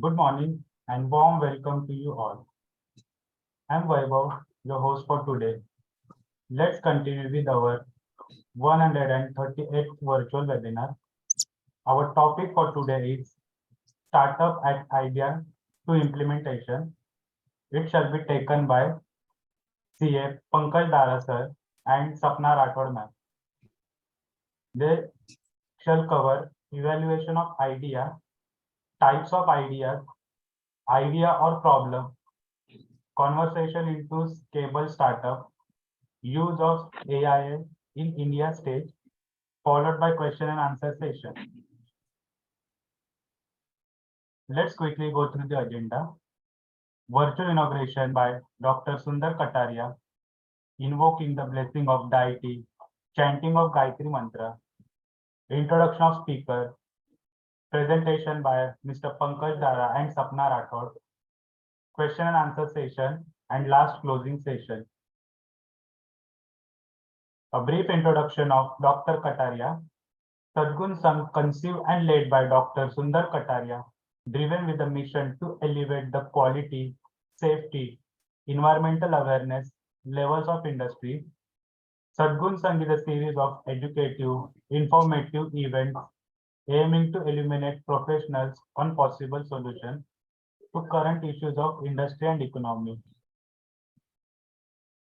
Good morning and warm welcome to you all. I'm Vaibhav, your host for today. Let's continue with our 138th virtual webinar. Our topic for today is Startup at Idea to Implementation. It shall be taken by CA Pankaj Dara sir and Sapna Rathod ma'am. They shall cover evaluation of idea, types of ideas, idea or problem, conversation into scalable startup, use of AI in India stage, followed by question and answer session. Let's quickly go through the agenda. Virtual inauguration by Dr. Sundar Kataria, invoking the blessing of deity, chanting of Gayatri Mantra, introduction of speaker, presentation by Mr. Pankaj Dara and Sapna Rathod, question and answer session, and last closing session. A brief introduction of Dr. Kataria. Sadgun Sangh, conceived and led by Dr. Sundar Kataria, driven with a mission to elevate the quality, safety, environmental awareness levels of industry. Sadgun Sangh is a series of educative, informative events aiming to illuminate professionals on possible solutions to current issues of industry and economy.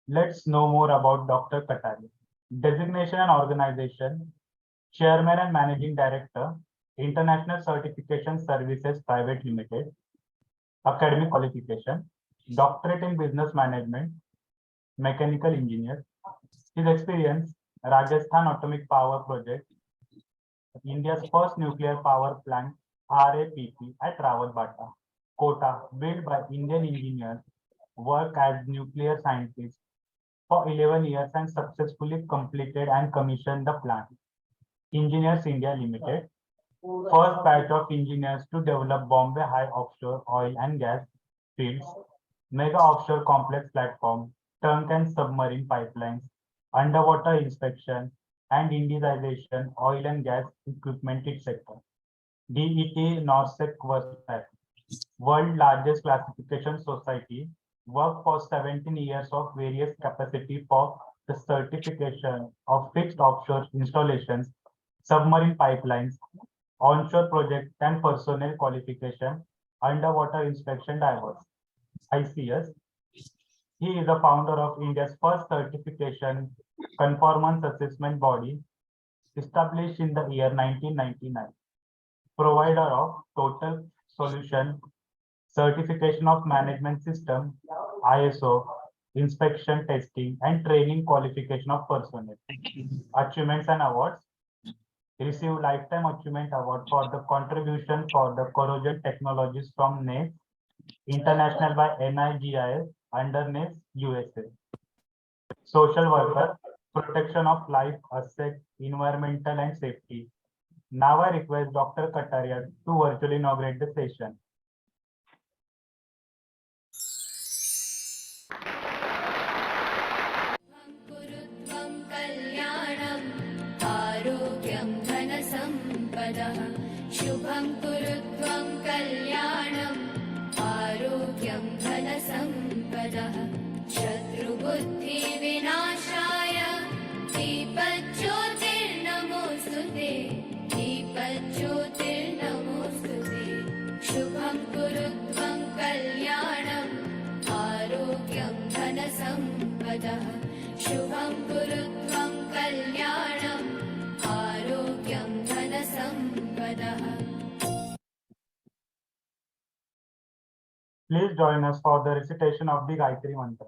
Let's know more about Dr. Kataria. Designation and organization, Chairman and Managing Director, International Certification Services Private Limited. Academic qualification, Doctorate in Business Management, Mechanical Engineer. His experience, Rajasthan Atomic Power Project, India's first nuclear power plant, RAPP at Rawalbata, Kota, built by Indian engineers, worked as nuclear scientist for 11 years and successfully completed and commissioned the plant. Engineers India Limited, first batch of engineers to develop Bombay High offshore oil and gas fields, mega offshore complex platform, tank and submarine pipelines, underwater inspection, and indigenization oil and gas equipment sector. DET NORSEC Versat, world largest classification society, worked for 17 years of various capacity for the certification of fixed offshore installations, submarine pipelines, onshore project and personnel qualification, underwater inspection divers. ICS. He is the founder of India's first certification conformance assessment body, established in the year 1999. Provider of total solution, certification of management system, ISO, inspection, testing, and training qualification of personnel. Achievements and awards. Received Lifetime Achievement Award for the contribution for the corrosion technologies from NACE, International by NIGIS, under NACE, USA. Social worker, protection of life, asset, environmental and safety. Now I request Dr. Kataria to virtually inaugurate the session. शुभं कुरु त्वं कल्याणम् आरोग्यं धनसम्पदः शत्रुबुद्धिविनाशाय दीपज्योतिर्नमोऽस्तुते दीपज्योतिर्नमोऽस्तुते शुभं कुरु त्वं कल्याणम् आरोग्यं धनसम्पदः शुभं कुरु त्वं कल्याणम् आरोग्यं धनसम्पदः. Please join us for the recitation of the Gayatri Mantra.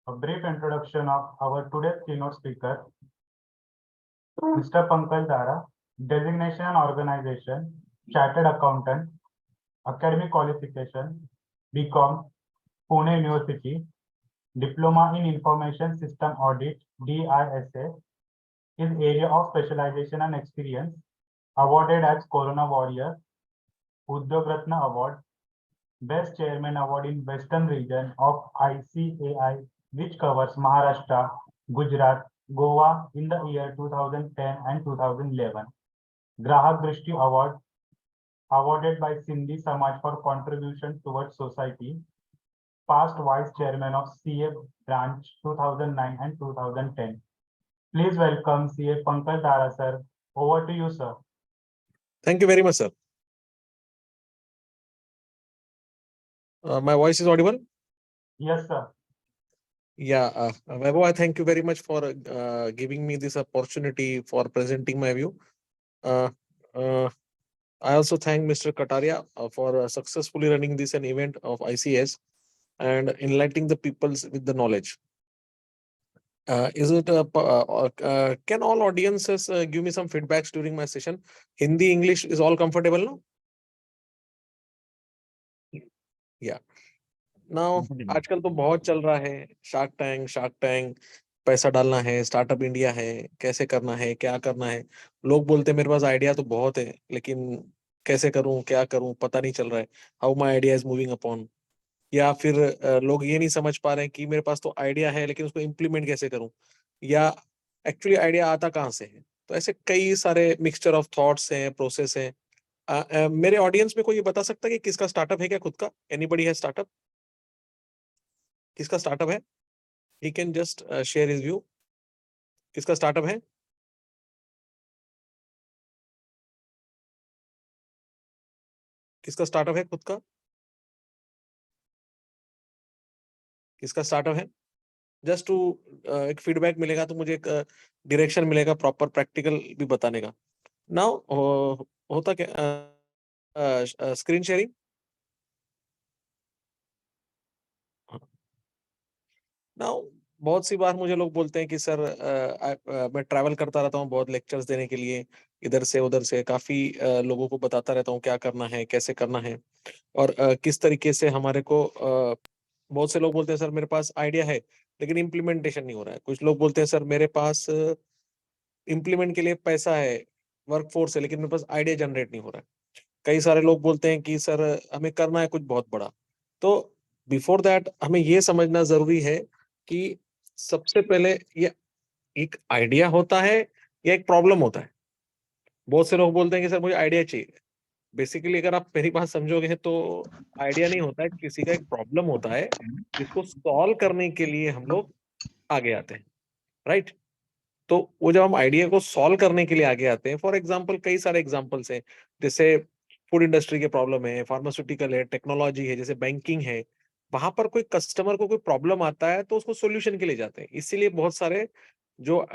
A brief introduction of our today's keynote speaker, Mr. Pankaj Dara, designation and organization, chartered accountant, academic qualification, BCom, Pune University, diploma in information system audit, DISA, his area of specialization and experience, awarded as Corona Warrior, Udyog Ratna Award, Best Chairman Award in Western region of ICAI, which covers Maharashtra, Gujarat, Goa in the year 2010 and 2011. Grahak Drishti Award, awarded by Sindhi Samaj for contribution towards society. Past Vice Chairman of CA Branch 2009 and 2010. Please welcome CA Pankaj Dara, sir. Over to you, sir. Thank you very much, sir. My voice is audible? Yes, sir. Yeah, Vaibhav, I thank you very much for giving me this opportunity for presenting my view. Uh, uh, I also thank Mr. Kataria for successfully running this an event of ICS and enlightening the peoples with the knowledge. Can all audiences give me some feedbacks during my session? Hindi, English is all comfortable now? Yeah. Now आजकल तो बहुत चल रहा है shark tank पैसा डालना है, startup India है, कैसे करना है, क्या करना है। लोग बोलते हैं मेरे पास आइडिया तो बहुत है, लेकिन कैसे करूं, क्या करूं, पता नहीं चल रहा है, how my idea is moving upon. या फिर लोग ये नहीं समझ पा रहे हैं कि मेरे पास तो आइडिया है लेकिन उसको इम्प्लीमेंट कैसे करूं, या एक्चुअली आइडिया आता कहाँ से है। तो ऐसे कई सारे मिक्सचर ऑफ थॉट्स हैं, प्रोसेस हैं। मेरे ऑडियंस में कोई ये बता सकता है कि किसका स्टार्टअप है क्या खुद का? एनीबडी है स्टार्टअप? किसका स्टार्टअप है? He can just share his view. किसका स्टार्टअप है? किसका स्टार्टअप है खुद का? किसका स्टार्टअप है? जस्ट टू एक फीडबैक मिलेगा तो मुझे एक डायरेक्शन मिलेगा प्रॉपर प्रैक्टिकल भी बताने का। नाउ होता क्या, स्क्रीन शेयरिंग। नाउ बहुत सी बार मुझे लोग बोलते हैं कि सर मैं ट्रैवल करता रहता हूँ बहुत लेक्चर्स देने के लिए, इधर से उधर से काफी लोगों को बताता रहता हूँ क्या करना है, कैसे करना है, और किस तरीके से हमारे को बहुत से लोग बोलते हैं सर मेरे पास आइडिया है लेकिन इम्प्लीमेंटेशन नहीं हो रहा है। कुछ लोग बोलते हैं सर मेरे पास इम्प्लीमेंट के लिए पैसा है, वर्कफोर्स है, लेकिन मेरे पास आइडिया जनरेट नहीं हो रहा है। कई सारे लोग बोलते हैं कि सर हमें करना है कुछ बहुत बड़ा। तो बिफोर दैट हमें ये समझना जरूरी है कि सबसे पहले ये एक आइडिया होता है या एक प्रॉब्लम होता है। बहुत से लोग बोलते हैं कि सर मुझे आइडिया चाहिए। बेसिकली अगर आप मेरी बात समझोगे तो आइडिया नहीं होता है, किसी का एक प्रॉब्लम होता है जिसको सॉल्व करने के लिए हम लोग आगे आते हैं, राइट। तो वो जब हम आइडिया को सॉल्व करने के लिए आगे आते हैं, फॉर एग्जांपल कई सारे एग्जांपल्स हैं, जैसे फूड इंडस्ट्री के प्रॉब्लम है, फार्मास्यूटिकल है, टेक्नोलॉजी है, जैसे बैंकिंग है। वहां पर कोई कस्टमर को कोई प्रॉब्लम आता है तो उसको सोल्यूशन के लिए जाते हैं। इसीलिए बहुत सारे जो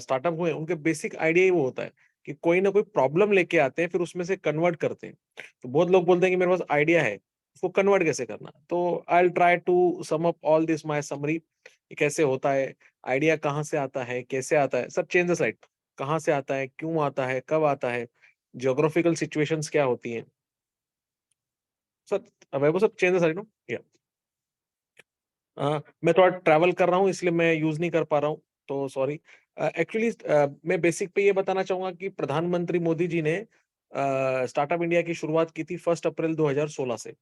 स्टार्टअप हुए उनके बेसिक आइडिया ही वो होता है कि कोई ना कोई प्रॉब्लम लेके आते हैं, फिर उसमें से कन्वर्ट करते हैं। तो बहुत लोग बोलते हैं कि मेरे पास आइडिया है, उसको कन्वर्ट कैसे करना। तो I will try to sum up all this my summary, कैसे होता है, आइडिया कहाँ से आता है, कैसे आता है। Sir change the slide. कहाँ से आता है, क्यों आता है, कब आता है, जियोग्राफिकल सिचुएशंस क्या होती हैं। Sir Vaibhav sir change the slide no. या मैं थोड़ा ट्रैवल कर रहा हूँ इसलिए मैं यूज नहीं कर पा रहा हूँ, तो सॉरी। एक्चुअली मैं बेसिक पे ये बताना चाहूंगा कि प्रधानमंत्री मोदी जी ने स्टार्टअप इंडिया की शुरुआत की थी 1 अप्रैल 2016 से।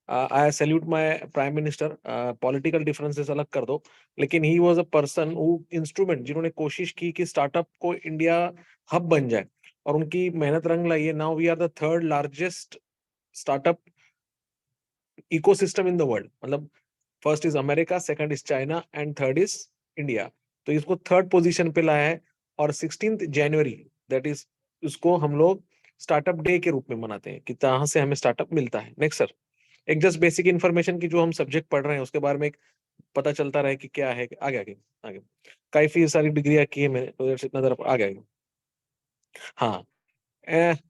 आई salute my prime minister. Political differences अलग कर दो, लेकिन he was a person who instrument जिन्होंने कोशिश की कि स्टार्टअप को इंडिया हब बन जाए, और उनकी मेहनत रंग लाई है। Now we are the third largest startup ecosystem in the world. मतलब first is America, second is China and third is India. तो इसको थर्ड पोजीशन पे लाया है। और 16 जनवरी दैट इज उसको हम लोग स्टार्टअप डे के रूप में मनाते हैं कि कहाँ से हमें स्टार्टअप मिलता है। नेक्स्ट सर, एक जस्ट बेसिक इन्फॉर्मेशन की जो हम सब्जेक्ट पढ़ रहे हैं उसके बारे में एक पता चलता रहे कि क्या है। आगे आगे आगे काफी सारी डिग्रियां की है मैंने, तो इतना तरफ आगे आगे। हाँ,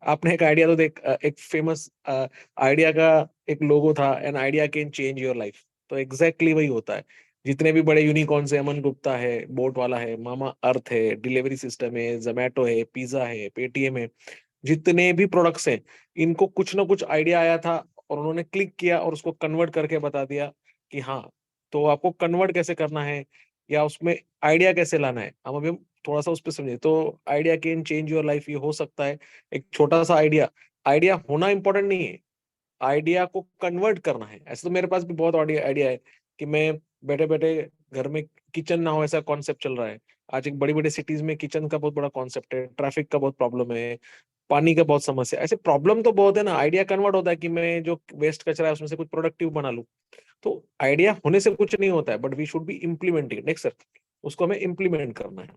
आपने एक आइडिया तो देख, एक फेमस आइडिया का एक लोगो था, an idea can change your life. तो एग्जैक्टली वही होता है। जितने भी बड़े यूनिकॉर्न्स है, अमन गुप्ता है, बोट वाला है, मामा अर्थ है, डिलीवरी सिस्टम है, जोमेटो है, पिज्जा है, पेटीएम है, जितने भी प्रोडक्ट्स हैं, इनको कुछ ना कुछ आइडिया आया था और उन्होंने क्लिक किया और उसको कन्वर्ट करके बता दिया कि हाँ, तो आपको कन्वर्ट कैसे करना है या उसमें आइडिया कैसे लाना है, हम थोड़ा सा उस पर समझे। तो idea can change your life, ये हो सकता है। एक छोटा सा आइडिया, आइडिया होना इंपॉर्टेंट नहीं है, आइडिया को कन्वर्ट करना है। ऐसे तो मेरे पास भी बहुत आइडिया है कि मैं बैठे बैठे घर में किचन ना हो ऐसा कॉन्सेप्ट चल रहा है। आज एक बड़ी बड़ी सिटीज में किचन का बहुत बड़ा कॉन्सेप्ट है, ट्रैफिक का बहुत प्रॉब्लम है, पानी का बहुत समस्या, ऐसे प्रॉब्लम तो बहुत है ना। आइडिया कन्वर्ट होता है कि मैं जो वेस्ट कचरा है उसमें से कुछ प्रोडक्टिव बना लूं। तो आइडिया होने से कुछ नहीं होता है, but we should be implementing. Next sir, उसको हमें इम्प्लीमेंट करना है।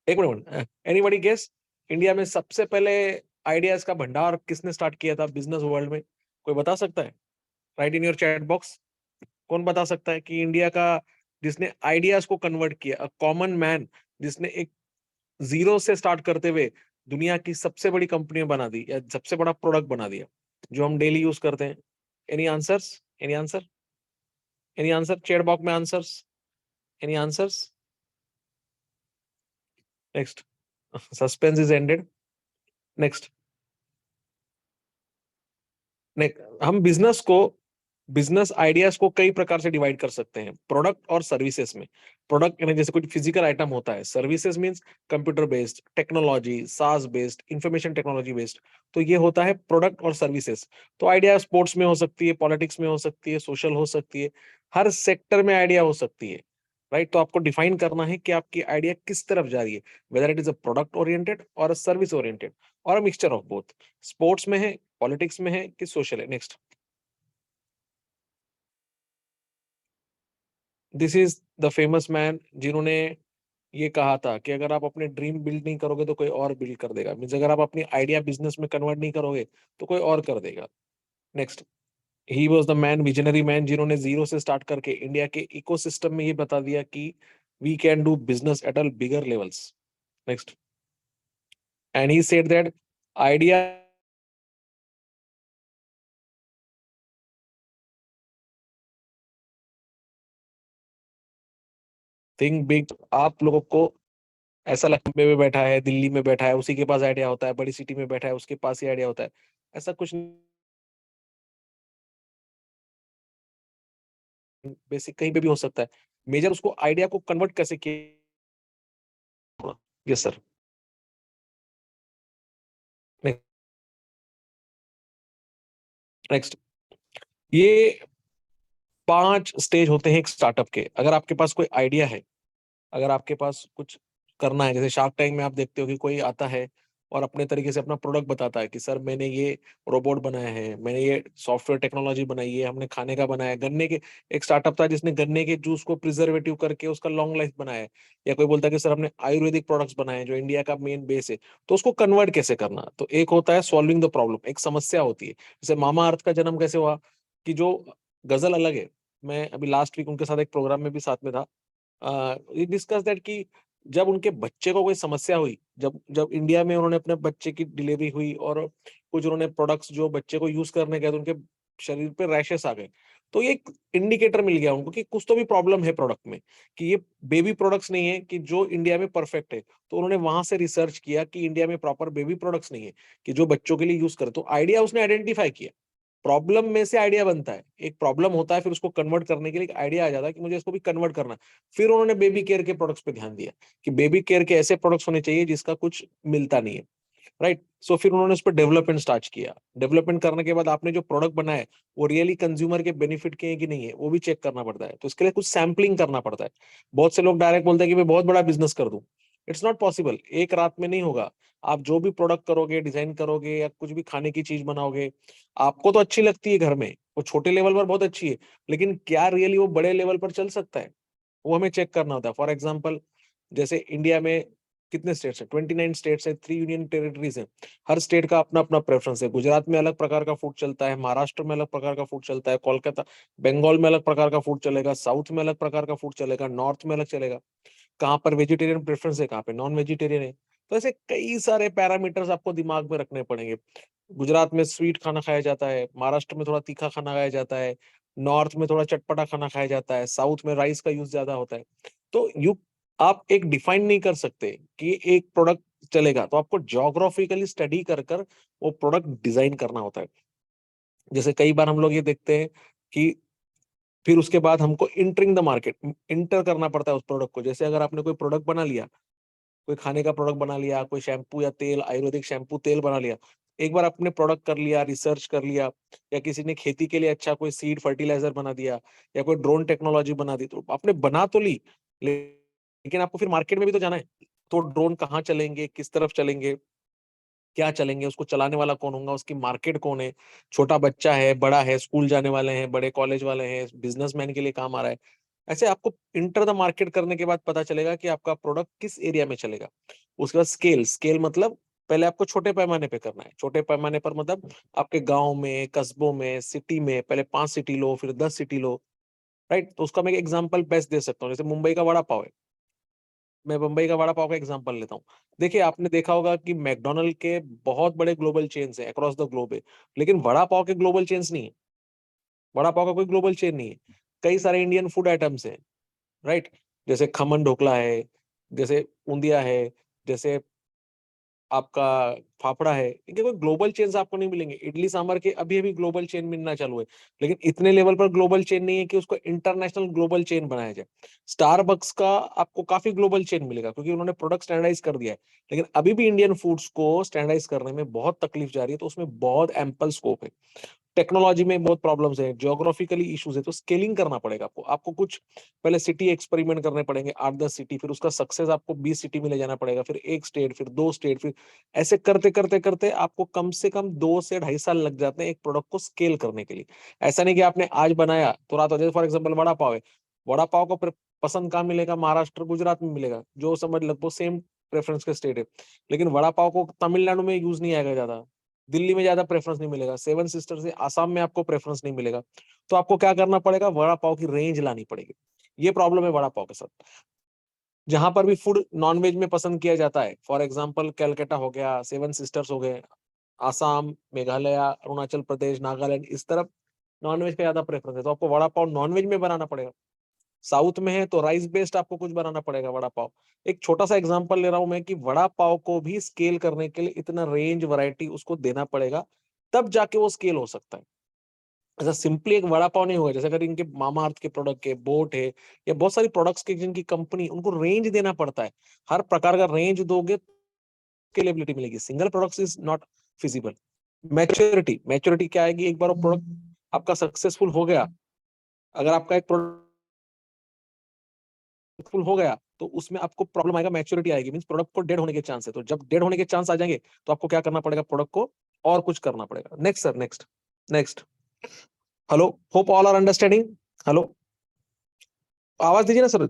एक मिनट, एनीबॉडी गेस, इंडिया में सबसे पहले आइडियाज का भंडार किसने स्टार्ट किया था बिजनेस वर्ल्ड में? कोई बता सकता है? Right in your chat box. कौन बता सकता है कि इंडिया का जिसने आइडियाज को कन्वर्ट किया, अ कॉमन मैन, जिसने एक जीरो से स्टार्ट करते हुए दुनिया की सबसे बड़ी कंपनी बना दी या सबसे बड़ा प्रोडक्ट बना दिया जो हम डेली यूज करते हैं? Any answers? Any answer? Any answer chat box में? Answers? Any answers? Next, suspense is ended. Next, हम बिजनेस आइडियाज को कई प्रकार से डिवाइड कर सकते हैं, प्रोडक्ट और सर्विसेज में। प्रोडक्ट यानी जैसे कुछ फिजिकल आइटम होता है, services means computer based, technology, सास बेस्ड, इंफॉर्मेशन टेक्नोलॉजी बेस्ड। तो ये होता है प्रोडक्ट और सर्विसेज। तो आइडिया स्पोर्ट्स में हो सकती है, पॉलिटिक्स में हो सकती है, सोशल हो सकती है, हर सेक्टर में आइडिया हो सकती है। राइट, तो आपको डिफाइन करना है कि आपकी आइडिया किस तरफ जा रही है, whether it is a product oriented और अ सर्विस ओरिएंटेड और a mixture of both. Sports में है, पॉलिटिक्स में है कि सोशल है? Next, this is the famous man जिन्होंने ये कहा था कि अगर आप अपने ड्रीम बिल्ड नहीं करोगे तो कोई और बिल्ड कर देगा। मीन्स अगर आप अपनी आइडिया बिजनेस में कन्वर्ट नहीं करोगे तो कोई और कर देगा। Next, he was the man, visionary man, जिन्होंने जीरो से स्टार्ट करके इंडिया के इकोसिस्टम में ये बता दिया कि we can do business at a bigger levels. Next, and he said that idea think big. आप लोगों को ऐसा लखनऊ में बैठा है, दिल्ली में बैठा है, उसी के पास आइडिया होता है, बड़ी सिटी में बैठा है उसके पास ही आइडिया होता है, ऐसा कुछ बेसिक कहीं पे भी हो सकता है। मेजर उसको आइडिया को कन्वर्ट कैसे किया? Yes sir. नेक्स्ट, ये 5 स्टेज होते हैं एक स्टार्टअप के। अगर आपके पास कोई आइडिया है, अगर आपके पास कुछ करना है, जैसे शार्क टैंक में आप देखते हो कि कोई आता है और अपने तरीके से अपना प्रोडक्ट बताता है कि सर मैंने ये रोबोट बनाया है, मैंने ये सॉफ्टवेयर टेक्नोलॉजी बनाई है, हमने खाने का बनाया है। गन्ने के एक स्टार्टअप था जिसने गन्ने के जूस को प्रिजर्वेटिव करके उसका लॉन्ग लाइफ बनाया है। या कोई बोलता है कि सर हमने आयुर्वेदिक प्रोडक्ट्स बनाए हैं जो इंडिया का मेन बेस है। तो उसको कन्वर्ट कैसे करना? तो एक होता है सॉल्विंग द प्रॉब्लम, एक समस्या होती है। जैसे मामा अर्थ का जन्म कैसे हुआ कि जो गजल अलग है, मैं अभी लास्ट वीक उनके साथ एक प्रोग्राम में भी साथ में था, डिस्कस दैट कि जब उनके बच्चे को कोई समस्या हुई, जब जब इंडिया में उन्होंने अपने बच्चे की डिलीवरी हुई और कुछ उन्होंने प्रोडक्ट्स जो बच्चे को यूज करने गए तो उनके शरीर पे रैशेस आ गए। तो ये एक इंडिकेटर मिल गया उनको कि कुछ तो भी प्रॉब्लम है प्रोडक्ट में, कि ये बेबी प्रोडक्ट्स नहीं है कि जो इंडिया में परफेक्ट है। तो उन्होंने वहां से रिसर्च किया कि इंडिया में प्रॉपर बेबी प्रोडक्ट्स नहीं है कि जो बच्चों के लिए यूज करे। तो आइडिया उसने आइडेंटिफाई किया, प्रॉब्लम में से आइडिया बनता है। एक प्रॉब्लम होता है, फिर उसको कन्वर्ट करने के लिए एक आइडिया आ जाता है कि मुझे इसको भी कन्वर्ट करना है। फिर उन्होंने बेबी केयर के प्रोडक्ट्स पे ध्यान दिया कि बेबी केयर के ऐसे प्रोडक्ट्स होने चाहिए जिसका कुछ मिलता नहीं है। राइट, सो फिर उन्होंने उस पर डेवलपमेंट स्टार्ट किया। डेवलपमेंट करने के बाद आपने जो प्रोडक्ट बनाया है वो रियली कंज्यूमर के बेनिफिट के हैं कि नहीं है, वो भी चेक करना पड़ता है। तो इसके लिए कुछ सैम्पलिंग करना पड़ता है। बहुत से लोग डायरेक्ट बोलते हैं कि मैं बहुत बड़ा बिजनेस कर दूं। इट्स नॉट पॉसिबल, एक रात में नहीं होगा। आप जो भी प्रोडक्ट करोगे, डिजाइन करोगे या कुछ भी खाने की चीज बनाओगे, आपको तो अच्छी लगती है घर में, वो छोटे लेवल पर बहुत अच्छी है, लेकिन क्या रियली वो बड़े लेवल पर चल सकता है? वो हमें चेक करना होता है। फॉर एग्जाम्पल, जैसे इंडिया में कितने स्टेट्स हैं? 29 स्टेट्स है, 3 यूनियन टेरिटरीज है। हर स्टेट का अपना अपना प्रेफरेंस है। गुजरात में अलग प्रकार का फूड चलता है, महाराष्ट्र में अलग प्रकार का फूड चलता है, कोलकाता बंगाल में अलग प्रकार का फूड चलेगा, साउथ में अलग प्रकार का फूड चलेगा, नॉर्थ में अलग चलेगा। कहाँ पर वेजिटेरियन प्रेफरेंस है, कहाँ पे नॉन वेजिटेरियन है। तो ऐसे कई सारे पैरामीटर्स आपको दिमाग में रखने पड़ेंगे। गुजरात में स्वीट खाना खाया जाता है, महाराष्ट्र में थोड़ा तीखा खाना खाया जाता है, नॉर्थ में थोड़ा चटपटा खाना खाया जाता है, साउथ में राइस का यूज ज्यादा होता है। तो आप एक डिफाइन नहीं कर सकते कि एक प्रोडक्ट चलेगा, तो आपको ज्योग्राफिकली स्टडी कर कर वो प्रोडक्ट डिजाइन करना होता है। जैसे कई बार हम लोग ये देखते हैं कि फिर उसके बाद हमको इंटरिंग द मार्केट, इंटर करना पड़ता है उस प्रोडक्ट को। जैसे अगर आपने कोई प्रोडक्ट बना लिया, कोई खाने का प्रोडक्ट बना लिया, कोई शैम्पू या तेल, आयुर्वेदिक शैम्पू तेल बना लिया, एक बार आपने प्रोडक्ट कर लिया, रिसर्च कर लिया, या किसी ने खेती के लिए अच्छा कोई सीड फर्टिलाइजर बना दिया, या कोई ड्रोन टेक्नोलॉजी बना दी, तो आपने बना तो ली, लेकिन आपको फिर मार्केट में भी तो जाना है। तो ड्रोन कहाँ चलेंगे, किस तरफ चलेंगे, क्या चलेंगे, उसको चलाने वाला कौन होगा, उसकी मार्केट कौन है, छोटा बच्चा है, बड़ा है, स्कूल जाने वाले हैं, बड़े कॉलेज वाले हैं, बिजनेसमैन के लिए काम आ रहा है। ऐसे आपको इंटर द मार्केट करने के बाद पता चलेगा कि आपका प्रोडक्ट किस एरिया में चलेगा। उसके बाद स्केल, स्केल मतलब पहले आपको छोटे पैमाने पे करना है। छोटे पैमाने पर मतलब आपके गांव में, कस्बों में, सिटी में, पहले 5 सिटी लो, फिर 10 सिटी लो, राइट। तो उसका मैं एक एग्जांपल बेस्ट दे सकता हूँ। जैसे मुंबई का वड़ा पाव है, मैं मुंबई का वड़ा पाव का एग्जांपल लेता हूँ। देखिए, आपने देखा होगा कि मैकडोनल्ड के बहुत बड़े ग्लोबल चेन्स हैं, अक्रॉस द ग्लोब है, लेकिन वड़ा पाव के ग्लोबल चेन्स नहीं है। वड़ा पाव का कोई ग्लोबल चेन नहीं है। कई सारे इंडियन फूड आइटम्स हैं, राइट। जैसे खमन ढोकला है, जैसे ऊंधिया है, जैसे आपका फाफड़ा है, इनके कोई ग्लोबल चेन्स आपको नहीं मिलेंगे। इडली सांभर के अभी अभी ग्लोबल चेन मिलना चालू है, लेकिन इतने लेवल पर ग्लोबल चेन नहीं है कि उसको इंटरनेशनल ग्लोबल चेन बनाया जाए। स्टारबक्स का आपको काफी ग्लोबल चेन मिलेगा, क्योंकि उन्होंने प्रोडक्ट स्टैंडर्डाइज कर दिया है। लेकिन अभी भी इंडियन फूड्स को स्टैंडर्डाइज करने में बहुत तकलीफ जा रही है, तो उसमें बहुत एम्पल स्कोप है। टेक्नोलॉजी में बहुत प्रॉब्लम्स है, ज्योग्राफिकली इश्यूज है, तो स्केलिंग करना पड़ेगा आपको। आपको कुछ पहले सिटी एक्सपेरिमेंट करने पड़ेंगे, 8-10 सिटी, फिर उसका सक्सेस आपको 20 सिटी में ले जाना पड़ेगा, फिर एक स्टेट, फिर 2 स्टेट, फिर ऐसे करते करते करते आपको कम से कम 2 से 2.5 साल लग जाते हैं एक प्रोडक्ट को स्केल करने के लिए। ऐसा नहीं कि आपने आज बनाया तो रात हो जाए। फॉर एग्जाम्पल वड़ा पाव है, वड़ा पाव को पसंद कहाँ मिलेगा, महाराष्ट्र गुजरात में मिलेगा, जो समझ लगभग सेम प्रेफरेंस के स्टेट है। लेकिन वड़ा पाव को तमिलनाडु में यूज नहीं आएगा ज्यादा, दिल्ली में ज्यादा प्रेफरेंस नहीं मिलेगा, सेवन सिस्टर से आसाम में आपको प्रेफरेंस नहीं मिलेगा। तो आपको क्या करना पड़ेगा, वड़ा पाव की रेंज लानी पड़ेगी। ये प्रॉब्लम है वड़ा पाव के साथ। जहां पर भी फूड नॉनवेज में पसंद किया जाता है, फॉर एग्जांपल कैलकाटा हो गया, सेवन सिस्टर्स हो गए, आसाम, मेघालय, अरुणाचल प्रदेश, नागालैंड, इस तरफ नॉनवेज का ज्यादा प्रेफरेंस है, तो आपको वड़ा पाव नॉनवेज में बनाना पड़ेगा। साउथ में है तो राइस बेस्ड आपको कुछ बनाना पड़ेगा वड़ा पाव। एक छोटा सा एग्जांपल ले रहा हूं मैं कि वड़ा पाव को भी स्केल करने के लिए इतना रेंज वैरायटी उसको देना पड़ेगा, तब जाके वो स्केल हो सकता है। ऐसा सिंपली एक वड़ा पाव नहीं होगा। जैसे अगर इनके मामा अर्थ के प्रोडक्ट के, बोट है, या बहुत सारी प्रोडक्ट्स के जिनकी कंपनी, उनको रेंज देना पड़ता है। हर प्रकार का रेंज दोगे, स्केलेबिलिटी मिलेगी। Single products is not feasible. Maturity, maturity क्या आएगी, एक बार वो प्रोडक्ट आपका सक्सेसफुल हो गया, अगर आपका एक प्रोडक्ट सक्सेसफुल हो गया तो उसमें आपको प्रॉब्लम आएगा, मैच्योरिटी आएगी, मींस प्रोडक्ट को डेड होने के चांस है। तो जब डेड होने के चांस आ जाएंगे तो आपको क्या करना पड़ेगा, प्रोडक्ट को और कुछ करना पड़ेगा। Next sir, next, next. Hello, hope all are understanding. Hello, आवाज दीजिए ना sir.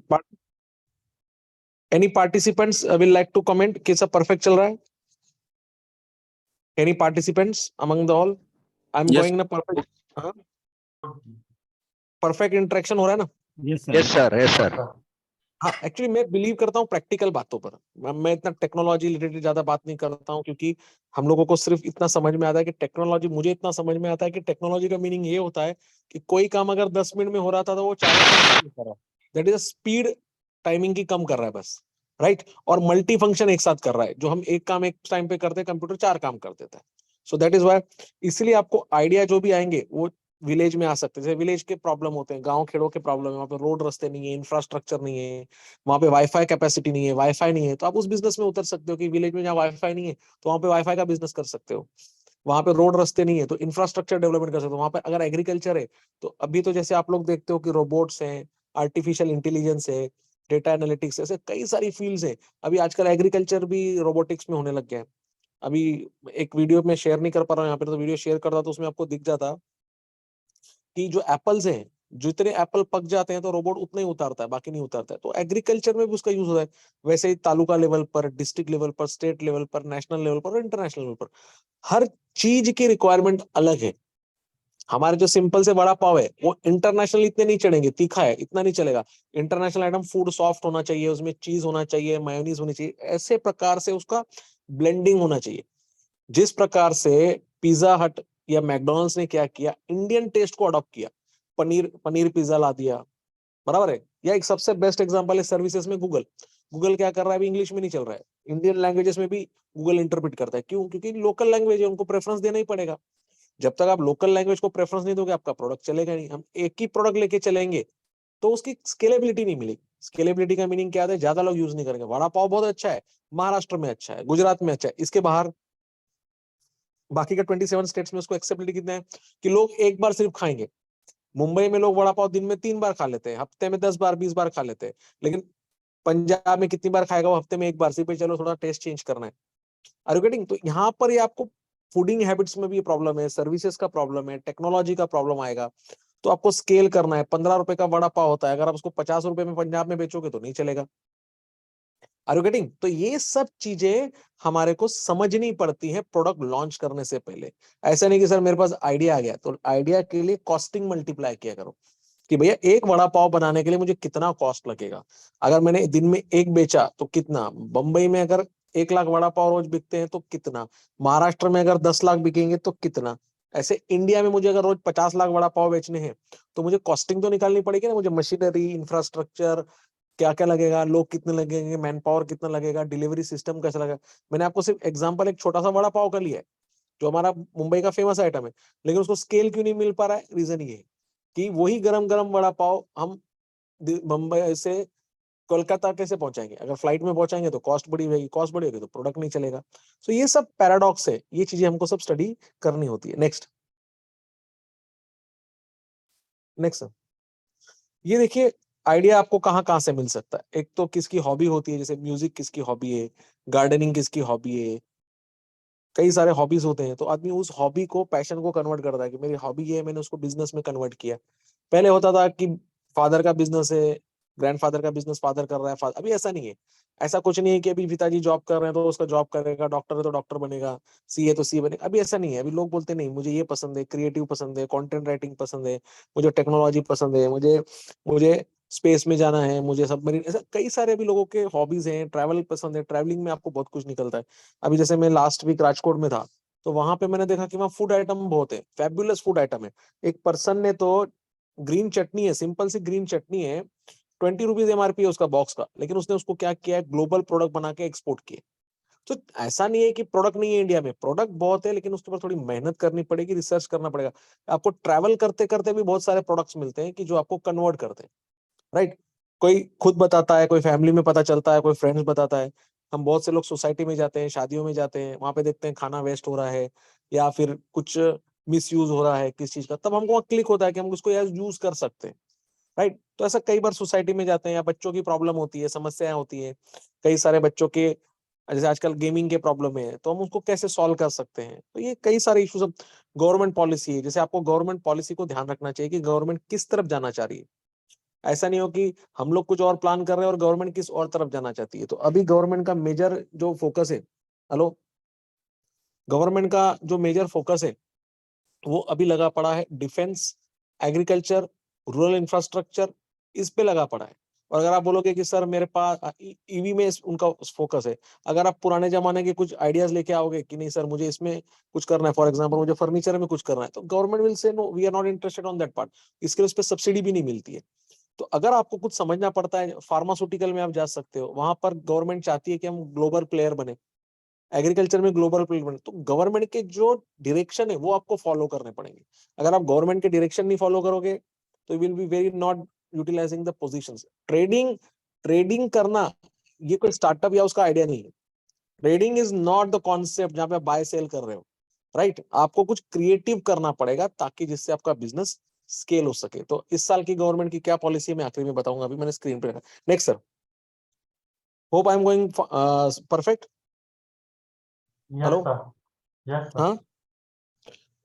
Any participants will like to comment कि सब परफेक्ट चल रहा है? Any participants among the all? I am Yes, going ना परफेक्ट? परफेक्ट इंटरेक्शन हो रहा है ना? yes, sir. Yes sir, yes sir. हाँ, एक्चुअली मैं बिलीव करता हूँ प्रैक्टिकल बातों पर। मैं इतना टेक्नोलॉजी रिलेटेड ज्यादा बात नहीं करता हूँ, क्योंकि हम लोगों को सिर्फ इतना समझ में आता है कि टेक्नोलॉजी, मुझे इतना समझ में आता है कि टेक्नोलॉजी का मीनिंग ये होता है कि कोई काम अगर 10 मिनट में हो रहा था तो वो 4 मिनट में कर रहा है। दैट इज स्पीड, टाइमिंग की कम कर रहा है बस, राइट। और मल्टी फंक्शन एक साथ कर रहा है। जो हम एक काम एक टाइम पे करते हैं, कंप्यूटर 4 काम कर देता है। सो दैट इज वाई, इसलिए आपको आइडिया जो भी आएंगे वो विलेज में आ सकते हैं। जैसे विलेज के प्रॉब्लम होते हैं, गांव खेड़ों के प्रॉब्लम है, वहाँ पे रोड रास्ते नहीं है, इंफ्रास्ट्रक्चर नहीं है, वहाँ पे वाईफाई कैपेसिटी नहीं है, वाईफाई नहीं है, तो आप उस बिजनेस में उतर सकते हो कि विलेज में जहाँ वाईफाई नहीं है तो वहाँ पे वाईफाई का बिजनेस कर सकते हो। वहाँ पे रोड रास्ते नहीं है तो इंफ्रास्ट्रक्चर डेवलपमेंट कर सकते हो। वहाँ पे अगर एग्रीकल्चर है तो अभी तो जैसे आप लोग देखते हो कि रोबोट्स हैं, आर्टिफिशियल इंटेलिजेंस है, डेटा एनालिटिक्स, ऐसे कई सारी फील्ड्स है। अभी आजकल एग्रीकल्चर भी रोबोटिक्स में होने लग गया है। अभी एक वीडियो में शेयर नहीं कर पा रहा हूँ यहाँ पे, तो वीडियो शेयर करता तो उसमें आपको दिख जाता कि जो एप्पल्स हैं, जितने एप्पल पक जाते हैं तो रोबोट उतने ही उतारता है, बाकी नहीं उतारता है। तो एग्रीकल्चर में भी उसका यूज होता है। वैसे ही तालुका लेवल पर, डिस्ट्रिक्ट लेवल पर, स्टेट लेवल पर, नेशनल लेवल पर और इंटरनेशनल लेवल पर हर चीज की रिक्वायरमेंट अलग है। हमारे जो सिंपल से वड़ा पाव है वो इंटरनेशनल इतने नहीं चढ़ेंगे, तीखा है इतना नहीं चलेगा। इंटरनेशनल आइटम फूड सॉफ्ट होना चाहिए, उसमें चीज होना चाहिए, मायोनीज होनी चाहिए, ऐसे प्रकार से उसका ब्लेंडिंग होना चाहिए। जिस प्रकार से पिज्जा हट या मैकडोनल्ड्स ने क्या किया, इंडियन टेस्ट को अडॉप्ट किया। पनीर पिज्जा ला दिया, बराबर है। या एक सबसे बेस्ट एग्जांपल है सर्विसेज में गूगल। गूगल क्या कर रहा है, अभी इंग्लिश में नहीं चल रहा है, इंडियन लैंग्वेजेस में भी गूगल इंटरप्रेट करता है। क्यों? क्योंकि लोकल लैंग्वेज है, उनको प्रेफरेंस देना ही पड़ेगा। जब तक आप लोकल लैंग्वेज को प्रेफरेंस नहीं दोगे, आपका प्रोडक्ट चलेगा नहीं। हम एक ही प्रोडक्ट लेके चलेंगे तो उसकी स्केलेबिलिटी नहीं मिलेगी। स्केलेबिलिटी का मीनिंग क्या है, ज्यादा लोग यूज नहीं करेंगे। वड़ा पाव बहुत अच्छा है, महाराष्ट्र में अच्छा है, गुजरात में अच्छा है, इसके बाहर बाकी का 27 स्टेट्स में उसको एक्सेप्टेबिलिटी कितना है कि लोग एक बार सिर्फ खाएंगे। मुंबई में लोग वड़ा पाव दिन में 3 बार खा लेते हैं, हफ्ते में 10 बार 20 बार खा लेते हैं। लेकिन पंजाब में कितनी बार खाएगा वो, हफ्ते में एक बार। सिर्फ चलो थोड़ा टेस्ट चेंज करना है। Are you getting? तो यहाँ पर ये आपको फूडिंग हैबिट्स में भी प्रॉब्लम है, सर्विसेज का प्रॉब्लम है, टेक्नोलॉजी का प्रॉब्लम आएगा। तो आपको स्केल करना है। 15 रुपए का वड़ा पाव होता है, अगर आप उसको 50 रुपए में पंजाब में बेचोगे तो नहीं चलेगा। Are you getting? तो ये सब चीजें हमारे को समझनी पड़ती है प्रोडक्ट लॉन्च करने से पहले। ऐसा नहीं कि सर मेरे पास आइडिया आ गया, तो आइडिया के लिए कॉस्टिंग मल्टीप्लाई किया करो कि भैया एक वड़ा पाव बनाने के लिए मुझे कितना कॉस्ट लगेगा। अगर मैंने दिन में एक बेचा तो कितना, बंबई में अगर 1 लाख वड़ा पाव रोज बिकते हैं तो कितना, महाराष्ट्र में अगर 10 लाख बिकेंगे तो कितना, ऐसे इंडिया में मुझे अगर रोज 50 लाख वड़ा पाव बेचने हैं तो मुझे कॉस्टिंग तो निकालनी पड़ेगी ना। मुझे मशीनरी, इंफ्रास्ट्रक्चर क्या क्या लगेगा, लोग कितने लगेंगे, मैन पावर कितना लगेगा, डिलीवरी सिस्टम कैसा लगेगा। मैंने आपको सिर्फ एग्जांपल एक छोटा सा वड़ा पाव का लिया है जो हमारा मुंबई का फेमस आइटम है, लेकिन उसको स्केल क्यों नहीं मिल पा रहा है? रीजन ये है कि वही गरम गरम वड़ा पाव हम मुंबई से कोलकाता कैसे पहुंचाएंगे? अगर फ्लाइट में पहुंचाएंगे तो कॉस्ट बढ़ी रहेगी, कॉस्ट बढ़ेगी तो प्रोडक्ट नहीं चलेगा। सो ये सब पैराडॉक्स है, ये चीजें हमको सब स्टडी करनी होती है। नेक्स्ट नेक्स्ट ये देखिए, आइडिया आपको कहाँ कहाँ से मिल सकता है। एक तो किसकी हॉबी होती है, जैसे म्यूजिक किसकी हॉबी है, गार्डनिंग किसकी हॉबी है, कई सारे हॉबीज होते हैं। तो आदमी उस हॉबी को पैशन को कन्वर्ट करता है कि मेरी हॉबी ये है, मैंने उसको बिजनेस में कन्वर्ट किया। पहले होता था कि फादर का बिजनेस है, ग्रैंडफादर का बिजनेस फादर कर रहा है, अभी ऐसा नहीं है। ऐसा कुछ नहीं है कि अभी पिताजी जॉब कर रहे हैं तो उसका जॉब करेगा, डॉक्टर है तो डॉक्टर बनेगा, सी है तो सी बनेगा। अभी ऐसा नहीं है। अभी लोग बोलते नहीं, मुझे ये पसंद है, क्रिएटिव पसंद है, कंटेंट राइटिंग पसंद है, मुझे टेक्नोलॉजी पसंद है, मुझे मुझे स्पेस में जाना है, मुझे सबमरीन, ऐसा कई सारे अभी लोगों के हॉबीज हैं। ट्रैवल पसंद है, ट्रैवलिंग में आपको बहुत कुछ निकलता है। अभी जैसे मैं लास्ट वीक राजकोट में था, तो वहां पे मैंने देखा कि वहाँ फूड आइटम बहुत है, फैबुलस फूड आइटम है। एक पर्सन ने तो ग्रीन चटनी है, सिंपल सी ग्रीन चटनी है, 20 रुपीज एमआरपी है उसका बॉक्स का, लेकिन उसने उसको क्या किया है, ग्लोबल प्रोडक्ट बना के एक्सपोर्ट किए। तो ऐसा नहीं है कि प्रोडक्ट नहीं है इंडिया में, प्रोडक्ट बहुत है, लेकिन उसके ऊपर थोड़ी मेहनत करनी पड़ेगी, रिसर्च करना पड़ेगा। आपको ट्रैवल करते करते भी बहुत सारे प्रोडक्ट्स मिलते हैं कि जो आपको कन्वर्ट करते हैं, राइट। कोई खुद बताता है, कोई फैमिली में पता चलता है, कोई फ्रेंड्स बताता है। हम बहुत से लोग सोसाइटी में जाते हैं, शादियों में जाते हैं, वहां पे देखते हैं खाना वेस्ट हो रहा है या फिर कुछ मिस यूज हो रहा है किस चीज का, तब हमको क्लिक होता है कि हम उसको यूज कर सकते हैं, राइट। तो ऐसा कई बार सोसाइटी में जाते हैं, या बच्चों की प्रॉब्लम होती है, समस्याएं होती है, कई सारे बच्चों के, जैसे आजकल गेमिंग के प्रॉब्लम है, तो हम उसको कैसे सॉल्व कर सकते हैं। तो ये कई सारे इश्यूज। अब गवर्नमेंट पॉलिसी है, जैसे आपको गवर्नमेंट पॉलिसी को ध्यान रखना चाहिए कि गवर्नमेंट किस तरफ जाना चाह रही है। ऐसा नहीं हो कि हम लोग कुछ और प्लान कर रहे हैं और गवर्नमेंट किस और तरफ जाना चाहती है। तो अभी गवर्नमेंट का मेजर जो फोकस है, हेलो, गवर्नमेंट का जो मेजर फोकस है वो अभी लगा पड़ा है डिफेंस, एग्रीकल्चर, रूरल इंफ्रास्ट्रक्चर, इस पे लगा पड़ा है। और अगर आप बोलोगे कि सर मेरे पास ईवी में उनका फोकस है, अगर आप पुराने जमाने के कुछ आइडियाज लेके आओगे कि नहीं सर मुझे इसमें कुछ करना है, फॉर एग्जांपल मुझे फर्नीचर में कुछ करना है, तो government will say no, we are not interested on that part. इसके लिए उस पर सब्सिडी भी नहीं मिलती है। तो अगर आपको कुछ समझना पड़ता है, फार्मास्यूटिकल में आप जा सकते हो, वहां पर गवर्नमेंट चाहती है कि हम ग्लोबल प्लेयर बने, एग्रीकल्चर में ग्लोबल प्लेयर बने, तो गवर्नमेंट के जो डायरेक्शन है वो आपको फॉलो करने पड़ेंगे। अगर आप गवर्नमेंट के डायरेक्शन नहीं फॉलो करोगे तो will be very not utilizing the positions. Trading trading करना ये कोई स्टार्टअप या उसका आइडिया नहीं है। Trading is not the concept जहां पे आप बाय सेल कर रहे हो, राइट। आपको कुछ क्रिएटिव करना पड़ेगा ताकि जिससे आपका बिजनेस स्केल हो सके। तो इस साल की गवर्नमेंट की क्या पॉलिसी है मैं आखिरी में बताऊंगा, अभी मैंने स्क्रीन पे रखा। Next sir, hope I am going perfect. Yes, hello, sir. Yes, sir. हाँ,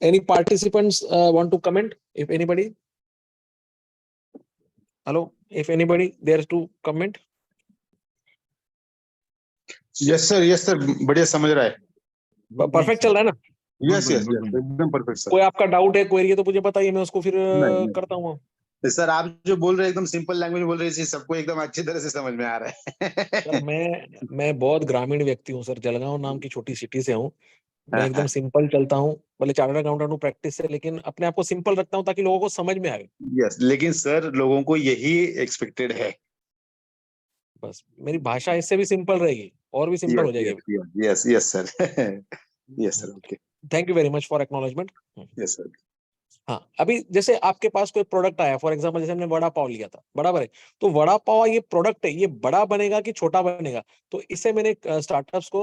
any participants want to comment, if anybody? Hello, if anybody there to comment? Yes sir बढ़िया समझ रहा है। परफेक्ट चल रहा है ना? यस यस यस एकदम परफेक्ट सर। कोई आपका डाउट है, क्वेरी है तो मुझे बताइए, मैं उसको फिर नहीं। करता हूँ। सर आप जो बोल रहे हैं एकदम सिंपल लैंग्वेज बोल रहे हैं, सबको एकदम अच्छी तरह से समझ में आ रहा सर है। मैं बहुत ग्रामीण व्यक्ति हूँ सर, जलगांव नाम की छोटी सिटी से हूँ। मैं एकदम सिंपल चलता हूँ, भले चार्टर्ड अकाउंटेंट हूँ प्रैक्टिस से, लेकिन अपने आप को सिंपल रखता हूँ ताकि लोगों को समझ में आए। यस, लेकिन सर लोगों को यही एक्सपेक्टेड है। बस मेरी भाषा इससे भी सिंपल रहेगी और भी सिंपल हो यस जाएगी। Yes yes yes sir. Yes sir, okay. Thank you very much for acknowledgement. Yes sir. हाँ, अभी जैसे आपके पास कोई प्रोडक्ट आया, फॉर एग्जांपल जैसे हमने वड़ा पाव लिया था, बराबर है, तो वड़ा पाव ये प्रोडक्ट है, ये बड़ा बनेगा कि छोटा बनेगा? तो इससे मैंने स्टार्टअप्स को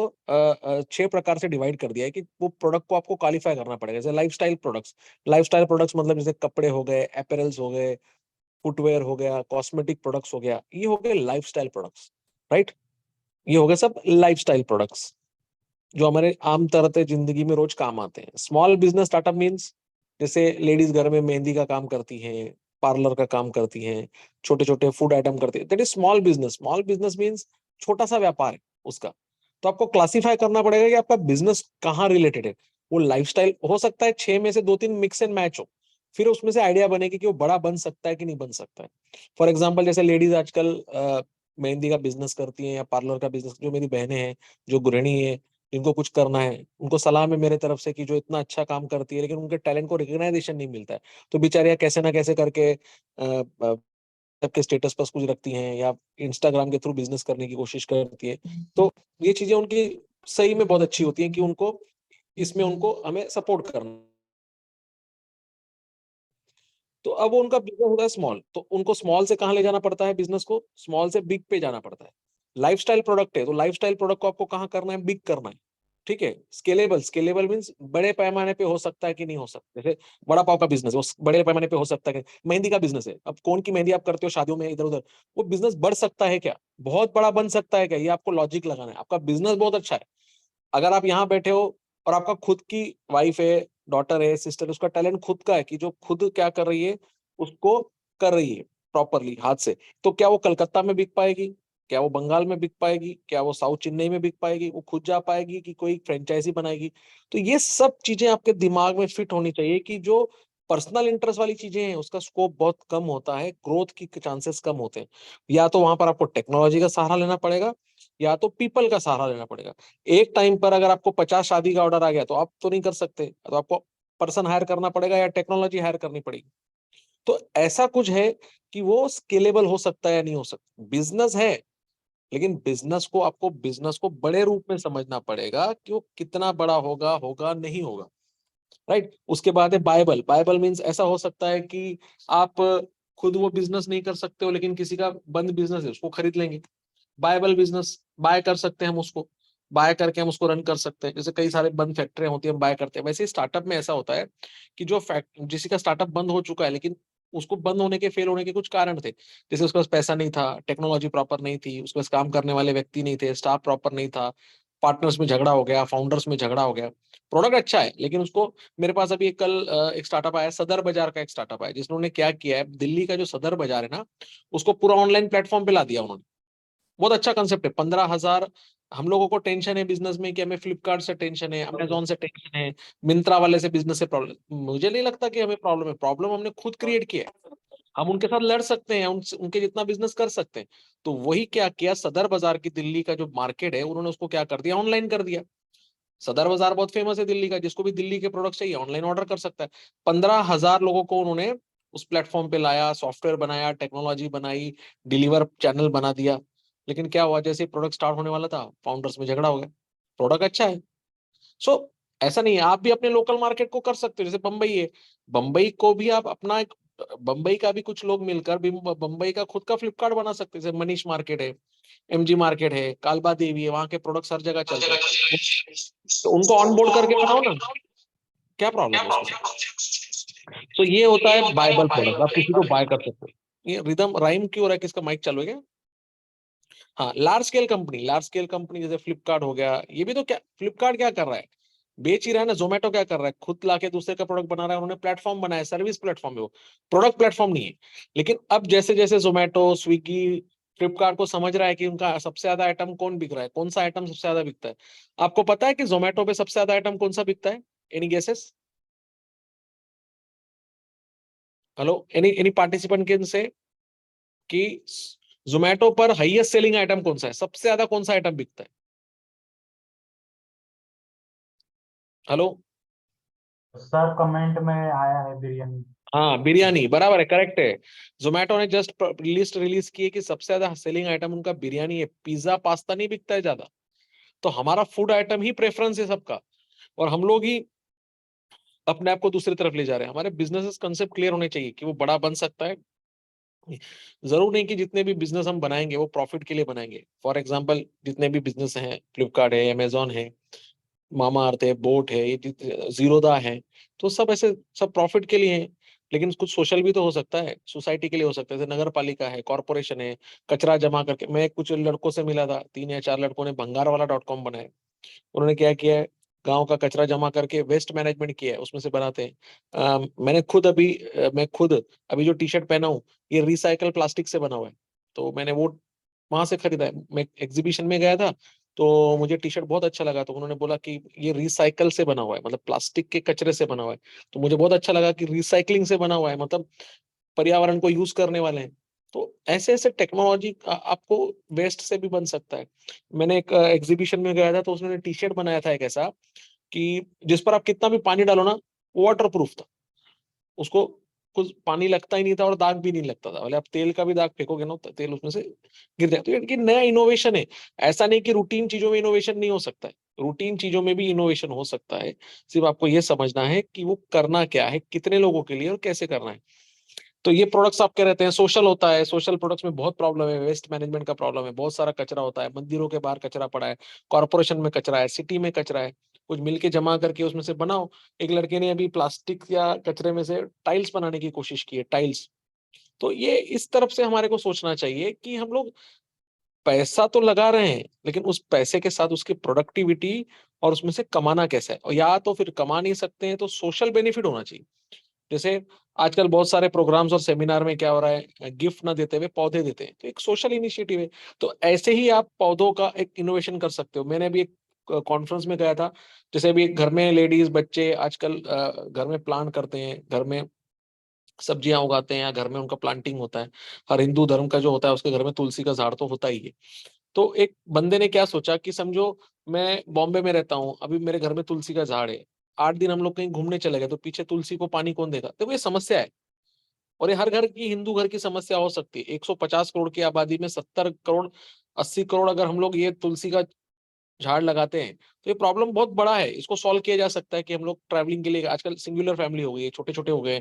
6 प्रकार से डिवाइड कर दिया है कि वो प्रोडक्ट को आपको क्वालिफाई करना पड़ेगा। जैसे लाइफस्टाइल प्रोडक्ट्स मतलब जैसे कपड़े हो गए, अपैरल्स हो गए, फुटवेयर हो गया, कॉस्मेटिक प्रोडक्ट्स हो गया, ये हो गए लाइफस्टाइल प्रोडक्ट्स, राइट? ये हो गए सब लाइफस्टाइल प्रोडक्ट्स जो हमारे आम तरह जिंदगी में रोज काम आते हैं। स्मॉल बिजनेस स्टार्टअप मीन्स जैसे लेडीज घर में मेहंदी का काम करती हैं, पार्लर का काम करती हैं, छोटे छोटे फूड आइटम करती है, that is small business. Small business means छोटा सा व्यापार है उसका। तो आपको क्लासिफाई करना पड़ेगा कि आपका बिजनेस कहाँ रिलेटेड है। वो लाइफस्टाइल हो सकता है, 6 में से 2-3 मिक्स एंड मैच हो, फिर उसमें से आइडिया बनेगी कि वो बड़ा बन सकता है कि नहीं बन सकता है। फॉर एग्जाम्पल जैसे लेडीज आजकल मेहंदी का बिजनेस करती हैं या पार्लर का बिजनेस, जो मेरी बहनें हैं जो गृहिणी है, जिनको कुछ करना है, उनको सलाह है मेरे तरफ से कि जो इतना अच्छा काम करती है लेकिन उनके टैलेंट को रिकग्नाइजेशन नहीं मिलता है, तो बेचारियां कैसे ना कैसे करके सबके स्टेटस पर कुछ रखती हैं या इंस्टाग्राम के थ्रू बिजनेस करने की कोशिश करती है। तो ये चीजें उनकी सही में बहुत अच्छी होती हैं कि उनको इसमें उनको हमें सपोर्ट करना। तो अब वो उनका बिजनेस होता है स्मॉल, तो उनको स्मॉल से कहाँ ले जाना पड़ता है बिजनेस को? स्मॉल से बिग पे जाना पड़ता है। लाइफस्टाइल प्रोडक्ट है तो लाइफस्टाइल प्रोडक्ट को आपको कहाँ करना है? बिग करना है, ठीक है? स्केलेबल मींस बड़े पैमाने पे हो सकता है कि नहीं हो सकता। जैसे वड़ा पाव का बिजनेस वो बड़े पैमाने पे हो सकता है कि मेहंदी का बिजनेस है, अब कौन की मेहंदी आप करते हो शादियों में इधर उधर, वो बिजनेस बढ़ सकता है क्या? बहुत बड़ा बन सकता है क्या? ये आपको लॉजिक लगाना है। आपका बिजनेस बहुत अच्छा है, अगर आप यहाँ बैठे हो और आपका खुद की वाइफ है, डॉटर है, सिस्टर, उसका टैलेंट खुद का है कि जो खुद क्या कर रही है उसको कर रही है प्रॉपरली हाथ से, तो क्या वो कलकत्ता में बिक पाएगी? क्या वो बंगाल में बिक पाएगी? क्या वो साउथ चेन्नई में बिक पाएगी? वो खुद जा पाएगी कि कोई फ्रेंचाइजी बनाएगी? तो ये सब चीजें आपके दिमाग में फिट होनी चाहिए कि जो पर्सनल इंटरेस्ट वाली चीजें हैं उसका स्कोप बहुत कम होता है, ग्रोथ की चांसेस कम होते हैं। या तो वहां पर आपको टेक्नोलॉजी का सहारा लेना पड़ेगा या तो पीपल का सहारा लेना पड़ेगा। एक टाइम पर अगर आपको 50 शादी का ऑर्डर आ गया तो आप तो नहीं कर सकते, तो आपको पर्सन हायर करना पड़ेगा या टेक्नोलॉजी हायर करनी पड़ेगी। तो ऐसा कुछ है कि वो स्केलेबल हो सकता है या नहीं हो सकता। बिजनेस है, लेकिन बिजनेस को बड़े रूप में समझना पड़ेगा कि वो कितना बड़ा होगा, होगा नहीं होगा, राइट? उसके बाद है बाइबल। बाइबल मीन्स ऐसा हो सकता है कि आप खुद वो बिजनेस नहीं कर सकते हो लेकिन किसी का बंद बिजनेस है उसको खरीद लेंगे। बायबल बिजनेस बाय कर सकते हैं हम उसको, बाय करके हम उसको रन कर सकते हैं। जैसे कई सारे बंद फैक्ट्रियां होती है हम बाय करते हैं, वैसे ही स्टार्टअप में ऐसा होता है कि जो फैक्ट जिसी का स्टार्टअप बंद हो चुका है लेकिन उसको बंद होने के फेल होने के कुछ कारण थे, जैसे उसके पास पैसा नहीं था, टेक्नोलॉजी प्रॉपर नहीं थी, उसके पास काम करने वाले व्यक्ति नहीं थे, स्टाफ प्रॉपर नहीं था, पार्टनर्स में झगड़ा हो गया, फाउंडर्स में झगड़ा हो गया। प्रोडक्ट अच्छा है लेकिन उसको, मेरे पास अभी एक स्टार्टअप आया, सदर बाजार का एक स्टार्टअप आया, जिन्होंने क्या किया है, दिल्ली का जो सदर बाजार है ना, उसको पूरा ऑनलाइन प्लेटफॉर्म पे ला दिया उन्होंने। बहुत अच्छा कंसेप्ट है। 15,000, हम लोगों को टेंशन है बिजनेस में कि हमें फ्लिपकार्ट से टेंशन है, अमेजोन से टेंशन है, मिंत्रा वाले से बिजनेस से प्रॉब्लम। मुझे नहीं लगता कि हमें प्रॉब्लम है, प्रॉब्लम हमने खुद क्रिएट किया है। हम उनके साथ लड़ सकते हैं, उनके जितना बिजनेस कर सकते हैं। तो वही क्या किया, सदर बाजार की दिल्ली का जो मार्केट है उन्होंने उसको क्या कर दिया, ऑनलाइन कर दिया। सदर बाजार बहुत फेमस है दिल्ली का, जिसको भी दिल्ली के प्रोडक्ट चाहिए ऑनलाइन ऑर्डर कर सकता है। 15,000 लोगों को उन्होंने उस प्लेटफॉर्म पे लाया, सॉफ्टवेयर बनाया, टेक्नोलॉजी बनाई, डिलीवर चैनल बना दिया। लेकिन क्या हुआ, जैसे प्रोडक्ट स्टार्ट होने वाला था फाउंडर्स में झगड़ा हो गया। प्रोडक्ट अच्छा है, सो ऐसा नहीं है, आप भी अपने लोकल मार्केट को कर सकते हो। जैसे बंबई है, बंबई को भी आप अपना एक, बंबई का भी कुछ लोग मिलकर भी बंबई का खुद का फ्लिपकार्ट बना सकते हैं। जैसे मनीष मार्केट है, एमजी मार्केट है, कालबा देवी है, वहां के प्रोडक्ट्स हर जगह चलते हैं, तो उनको ऑनबोर्ड करके बनाओ ना, क्या प्रॉब्लम है उसके साथ? तो ये होता है बायबल प्रोडक्ट, आप किसी को बाय कर सकते हो। ये रिदम राइम क्यों हो रहा है, किसका माइक चालू है क्या? हाँ, लार्ज स्केल कंपनी जैसे फ्लिपकार्ट हो गया, ये भी तो क्या, फ्लिपकार्ट क्या कर रहा है, बेच ही रहा है ना। जोमेटो क्या कर रहा है, खुद लाके दूसरे का प्रोडक्ट बना रहा है, उन्होंने प्लेटफॉर्म बनाया, सर्विस प्लेटफॉर्म है वो, प्रोडक्ट प्लेटफॉर्म नहीं है। लेकिन अब जैसे जैसे जोमेटो, स्विगी, फ्लिपकार्ट को समझ रहा है कि उनका सबसे ज्यादा आइटम कौन बिक रहा है, कौन सा आइटम सबसे ज्यादा बिकता है। आपको पता है कि जोमेटो पे सबसे ज्यादा आइटम कौन सा बिकता है? Any guesses? Hello, any participant can say कि जोमेटो पर हाईएस्ट सेलिंग आइटम कौन सा है, सबसे ज्यादा कौन सा आइटम बिकता है? हेलो। सर कमेंट में आया है बिरयानी। हाँ, बिरयानी बराबर है, करेक्ट है। जोमेटो ने जस्ट लिस्ट रिलीज की है कि सबसे ज्यादा सेलिंग आइटम उनका बिरयानी है, पिज्जा पास्ता नहीं बिकता है ज्यादा। तो हमारा फूड आइटम ही प्रेफरेंस है सबका, और हम लोग ही अपने आप को दूसरी तरफ ले जा रहे हैं। हमारे बिजनेस कंसेप्ट क्लियर होने चाहिए कि वो बड़ा बन सकता है। जरूर नहीं कि जितने भी बिजनेस हम बनाएंगे वो प्रॉफिट के लिए बनाएंगे। फॉर एग्जांपल जितने भी बिजनेस हैं, फ्लिपकार्ट है, अमेजोन है, मामा अर्थ है, बोट है, ये जीरोदा है, तो सब ऐसे सब प्रॉफिट के लिए हैं। लेकिन कुछ सोशल भी तो हो सकता है, सोसाइटी के लिए हो सकता है। जैसे नगर पालिका है, कॉर्पोरेशन है, कचरा जमा करके। मैं कुछ लड़कों से मिला था, 3 या 4 लड़कों ने भंगारवाला.com बनाया। उन्होंने क्या किया है, गांव का कचरा जमा करके वेस्ट मैनेजमेंट किया है, उसमें से बनाते हैं। मैं खुद अभी जो टी शर्ट पहना हूँ, ये रिसाइकल प्लास्टिक से बना हुआ है। तो मैंने वो वहां से खरीदा है। मैं एग्जीबिशन में गया था, तो मुझे टी शर्ट बहुत अच्छा लगा, तो उन्होंने बोला कि ये रिसाइकल से बना हुआ है, मतलब प्लास्टिक के कचरे से बना हुआ है। तो मुझे बहुत अच्छा लगा कि रिसाइकलिंग से बना हुआ है, मतलब पर्यावरण को यूज करने वाले हैं। तो ऐसे ऐसे टेक्नोलॉजी आपको वेस्ट से भी बन सकता है। मैंने एक एग्जीबिशन में गया था, तो उसने टी शर्ट बनाया था एक ऐसा कि जिस पर आप कितना भी पानी डालो ना, वाटर प्रूफ था। उसको कुछ पानी लगता ही नहीं था और दाग भी नहीं लगता था। भले आप तेल का भी दाग फेंकोगे ना, तो तेल उसमें से गिर जाए। तो ये नया इनोवेशन है। ऐसा नहीं कि रूटीन चीजों में इनोवेशन नहीं हो सकता है, रूटीन चीजों में भी इनोवेशन हो सकता है। सिर्फ आपको ये समझना है कि वो करना क्या है, कितने लोगों के लिए और कैसे करना है। तो ये प्रोडक्ट्स आप क्या रहते हैं, सोशल होता है। सोशल प्रोडक्ट्स में बहुत प्रॉब्लम है, वेस्ट मैनेजमेंट का प्रॉब्लम है, बहुत सारा कचरा होता है। मंदिरों के बाहर कचरा पड़ा है, कॉर्पोरेशन में कचरा है, सिटी में कचरा है। कुछ मिलके जमा करके उसमें से बनाओ। एक लड़के ने अभी प्लास्टिक या कचरे में से टाइल्स बनाने की कोशिश की है, टाइल्स। तो ये इस तरफ से हमारे को सोचना चाहिए कि हम लोग पैसा तो लगा रहे हैं, लेकिन उस पैसे के साथ उसकी प्रोडक्टिविटी और उसमें से कमाना कैसा है। और या तो फिर कमा नहीं सकते हैं तो सोशल बेनिफिट होना चाहिए। जैसे आजकल बहुत सारे प्रोग्राम्स और सेमिनार में क्या हो रहा है, गिफ्ट ना देते हुए पौधे देते हैं, तो एक सोशल इनिशिएटिव है। तो ऐसे ही आप पौधों का एक इनोवेशन कर सकते हो। मैंने अभी एक कॉन्फ्रेंस में गया था। जैसे अभी घर में लेडीज बच्चे आजकल घर में प्लांट करते हैं, घर में सब्जियां उगाते हैं, या घर में उनका प्लांटिंग होता है। हर हिंदू धर्म का जो होता है उसके घर में तुलसी का झाड़ तो होता ही है। तो एक बंदे ने क्या सोचा कि समझो मैं बॉम्बे में रहता हूँ, अभी मेरे घर में तुलसी का झाड़ है। 8 दिन हम लोग कहीं घूमने चले गए, तो पीछे तुलसी को पानी कौन देगा। देखो ये समस्या है, और ये हर घर की, हिंदू घर की समस्या हो सकती है। 150 करोड़ की आबादी में 70 करोड़, 80 करोड़ अगर हम लोग ये तुलसी का झाड़ लगाते हैं, तो ये प्रॉब्लम बहुत बड़ा है। इसको सॉल्व किया जा सकता है कि हम लोग ट्रैवलिंग के लिए, आजकल सिंगुलर फैमिली हो गई है, छोटे छोटे हो गए।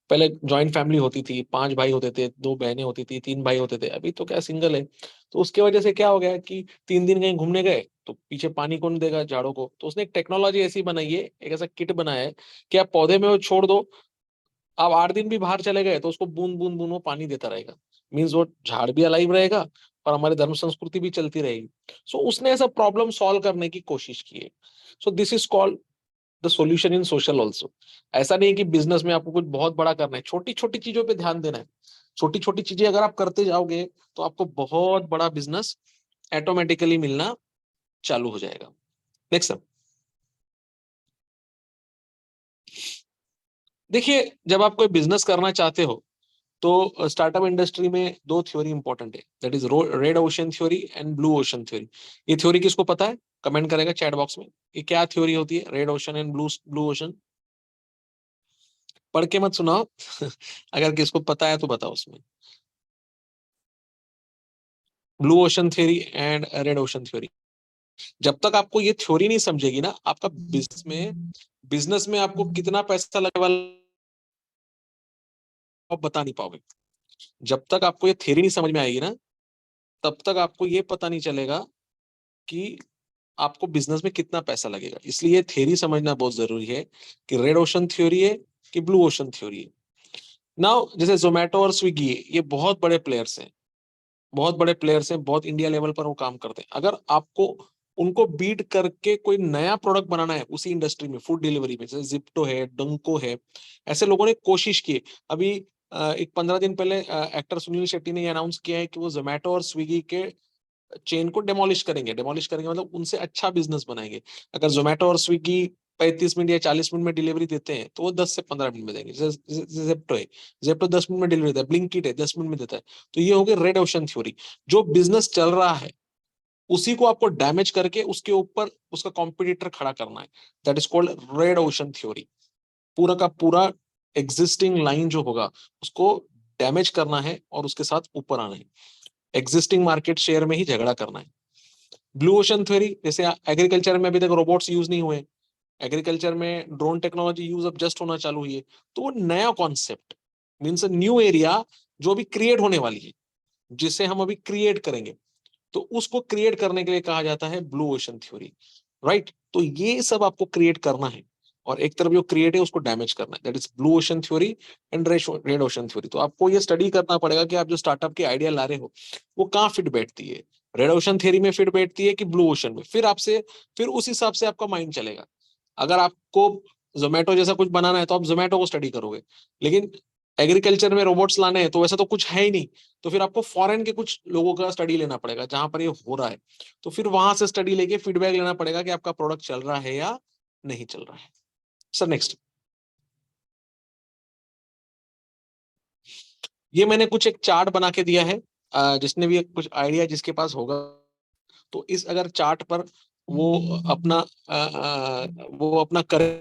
पहले जॉइंट फैमिली होती थी, 5 भाई होते थे, 2 बहनें होती थी, 3 भाई होते थे। अभी तो क्या सिंगल है। तो उसके वजह से क्या हो गया कि 3 दिन कहीं घूमने गए तो पीछे पानी कौन देगा झाड़ों को। तो उसने एक टेक्नोलॉजी ऐसी बनाई है, एक ऐसा किट बनाया है कि आप पौधे में वो छोड़ दो, आप 8 दिन भी बाहर चले गए तो उसको बूंद बूंद बूंद वो पानी देता रहेगा। मीन्स वो झाड़ भी अलाइव रहेगा और हमारी धर्म संस्कृति भी चलती रहेगी। सो उसने ऐसा प्रॉब्लम सॉल्व करने की कोशिश की है। सो this is called the solution in social also. ऐसा नहीं है कि बिजनेस में आपको कुछ बहुत बड़ा करना है, छोटी छोटी चीजों पे ध्यान देना है। छोटी छोटी चीजें अगर आप करते जाओगे तो आपको बहुत बड़ा बिजनेस ऑटोमेटिकली मिलना चालू हो जाएगा। Next sir. देखिए, जब आप कोई बिजनेस करना चाहते हो तो स्टार्टअप इंडस्ट्री में 2 थ्योरी इंपॉर्टेंट है, that is red ocean theory and blue ocean theory. ये थ्योरी किसको पता है, कमेंट करेगा चैट बॉक्स में। ये क्या थ्योरी होती है, red ocean and blue blue ocean? पढ़ के मत सुनाओ अगर किसको पता है तो बताओ उसमें। Blue ocean theory and red ocean theory. जब तक आपको ये थ्योरी नहीं समझेगी ना, आपका बिजनेस में आपको कितना पैसा लगने वाला आप बता नहीं पाओगे। जब तक आपको ये थ्योरी नहीं समझ में आएगी ना, तब तक आपको ये पता नहीं चलेगा कि आपको बिजनेस में कितना पैसा लगेगा। इसलिए थ्योरी समझना बहुत जरूरी है कि रेड ओशन थ्योरी है कि ब्लू ओशन थ्योरी है। नाउ जैसे जोमेटो और स्विगी, ये बहुत बड़े प्लेयर्स हैं, बहुत बड़े प्लेयर्स हैं, बहुत इंडिया लेवल पर वो काम करते हैं। अगर आपको उनको बीट करके कोई नया प्रोडक्ट बनाना है उसी इंडस्ट्री में, फूड डिलीवरी में, जैसे जिप्टो है, डंको है, ऐसे लोगों ने कोशिश की। अभी एक 15 दिन पहले एक्टर सुनील शेट्टी ने अनाउंस किया है कि वो जोमेटो और स्विगी के चेन को डेमोलिश करेंगे। डेमोलिश करेंगे मतलब उनसे अच्छा बिजनेस बनाएंगे। अगर जोमेटो और स्विगी 35 मिनट या 40 मिनट में डिलीवरी देते हैं, तो वो 10 से 15 मिनट में देंगे। जैसे जेप्टो है, जेप्टो 10 मिनट में डिलीवरी देता है, ब्लिंकिट है 10 मिनट में देता है। तो ये हो गई रेड ओशन थ्योरी। जो बिजनेस चल रहा है उसी को आपको डैमेज करके उसके ऊपर उसका कॉम्पिटिटर खड़ा करना है। That is called red ocean theory. पूरा का पूरा एग्जिस्टिंग लाइन जो होगा उसको डैमेज करना है और उसके साथ ऊपर आना है, एग्जिस्टिंग मार्केट शेयर में ही झगड़ा करना है। ब्लू ओशन थ्योरी, जैसे एग्रीकल्चर में अभी तक रोबोट्स यूज नहीं हुए, एग्रीकल्चर में ड्रोन टेक्नोलॉजी यूज अब जस्ट होना चालू हुई है, तो वो नया कॉन्सेप्ट मीन्स न्यू एरिया जो अभी क्रिएट होने वाली है, जिसे हम अभी क्रिएट करेंगे, तो उसको क्रिएट करने के लिए कहा जाता है ब्लू ओशन थ्योरी, राइट। तो ये सब आपको क्रिएट करना है और एक तरफ जो क्रिएट है उसको डैमेज करना है, that is blue ocean theory and red ocean theory. तो आपको ये स्टडी करना पड़ेगा कि आप जो स्टार्टअप की आइडिया ला रहे हो वो कहाँ फिट बैठती है, रेड ओशन थ्योरी में फिट बैठती है कि ब्लू ओशन में, फिर उस हिसाब से आपका माइंड चलेगा। अगर आपको जोमेटो जैसा कुछ बनाना है तो आप जोमेटो को स्टडी करोगे, लेकिन एग्रीकल्चर में रोबोट्स लाने हैं तो वैसा तो कुछ है ही नहीं, तो फिर आपको फॉरेन के कुछ लोगों का स्टडी लेना पड़ेगा जहां पर ये हो रहा है, तो फिर वहां से स्टडी लेके फीडबैक लेना पड़ेगा कि आपका प्रोडक्ट चल रहा है या नहीं चल रहा है। सर नेक्स्ट, ये मैंने कुछ एक चार्ट बना के दिया है, जिसने भी कुछ आइडिया जिसके पास होगा, तो इस अगर चार्ट पर वो अपना करे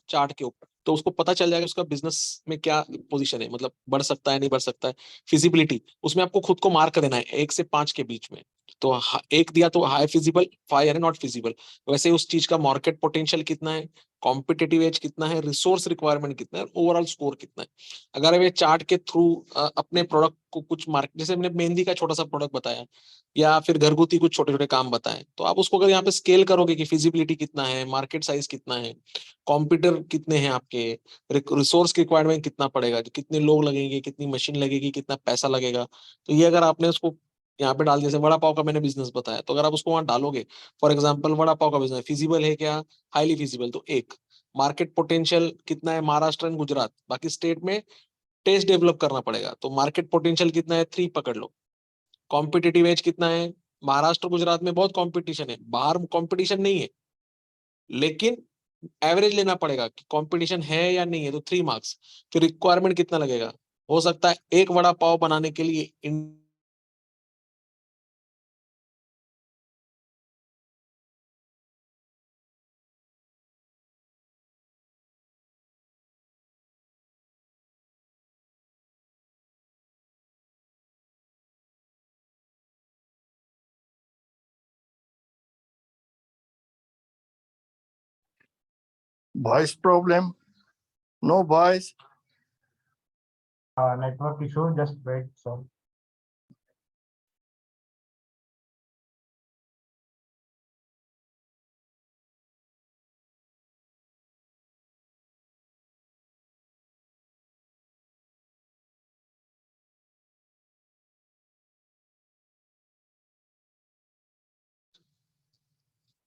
चार्ट के ऊपर, तो उसको पता चल जाएगा उसका बिजनेस में क्या पोजीशन है, मतलब बढ़ सकता है नहीं बढ़ सकता है। फिजिबिलिटी, उसमें आपको खुद को मार्क देना है 1 से 5 के बीच में, तो एक दिया तो हाई फिजिबल, 5 है नॉट फिजिबल। वैसे उस चीज का मार्केट पोटेंशियल कितना है, कॉम्पिटेटिव एज कितना है, रिसोर्स रिक्वायरमेंट कितना है, ओवरऑल स्कोर कितना है। अगर आप ये चार्ट के थ्रू अपने प्रोडक्ट को कुछ मार्केट, जैसे मैंने मेहंदी का छोटा सा प्रोडक्ट बताया या फिर घरगुती कुछ छोटे छोटे काम बताए, तो आप उसको अगर यहाँ पे स्केल करोगे कि फिजिबिलिटी कितना है, मार्केट साइज कितना है, कॉम्प्यूटर कितने हैं आपके, रिसोर्स की रिक्वायरमेंट कितना पड़ेगा, कितने लोग लगेंगे, कितनी मशीन लगेगी, कितना पैसा लगेगा, तो ये अगर आपने उसको यहाँ पे डाल, जैसे वड़ा पाव का मैंने बिजनेस बताया, तो अगर आप उसको वहां डालोगे, फॉर एग्जाम्पल वड़ा पाव का बिजनेस फिजिबल है क्या, हाईली फिजिबल, तो एक मार्केट पोटेंशियल कितना है महाराष्ट्र एंड गुजरात, बाकी स्टेट में टेस्ट डेवलप करना पड़ेगा, तो मार्केट पोटेंशियल कितना है 3 पकड़ लो। कॉम्पिटिटिव एज कितना है, महाराष्ट्र गुजरात में बहुत कॉम्पिटिशन है, बाहर कॉम्पिटिशन नहीं है, लेकिन एवरेज लेना पड़ेगा कि कंपटीशन है या नहीं है, तो 3 मार्क्स। फिर रिक्वायरमेंट कितना लगेगा, हो सकता है एक वड़ा पाव बनाने के लिए Voice problem? No voice. Network issue, just wait, sir.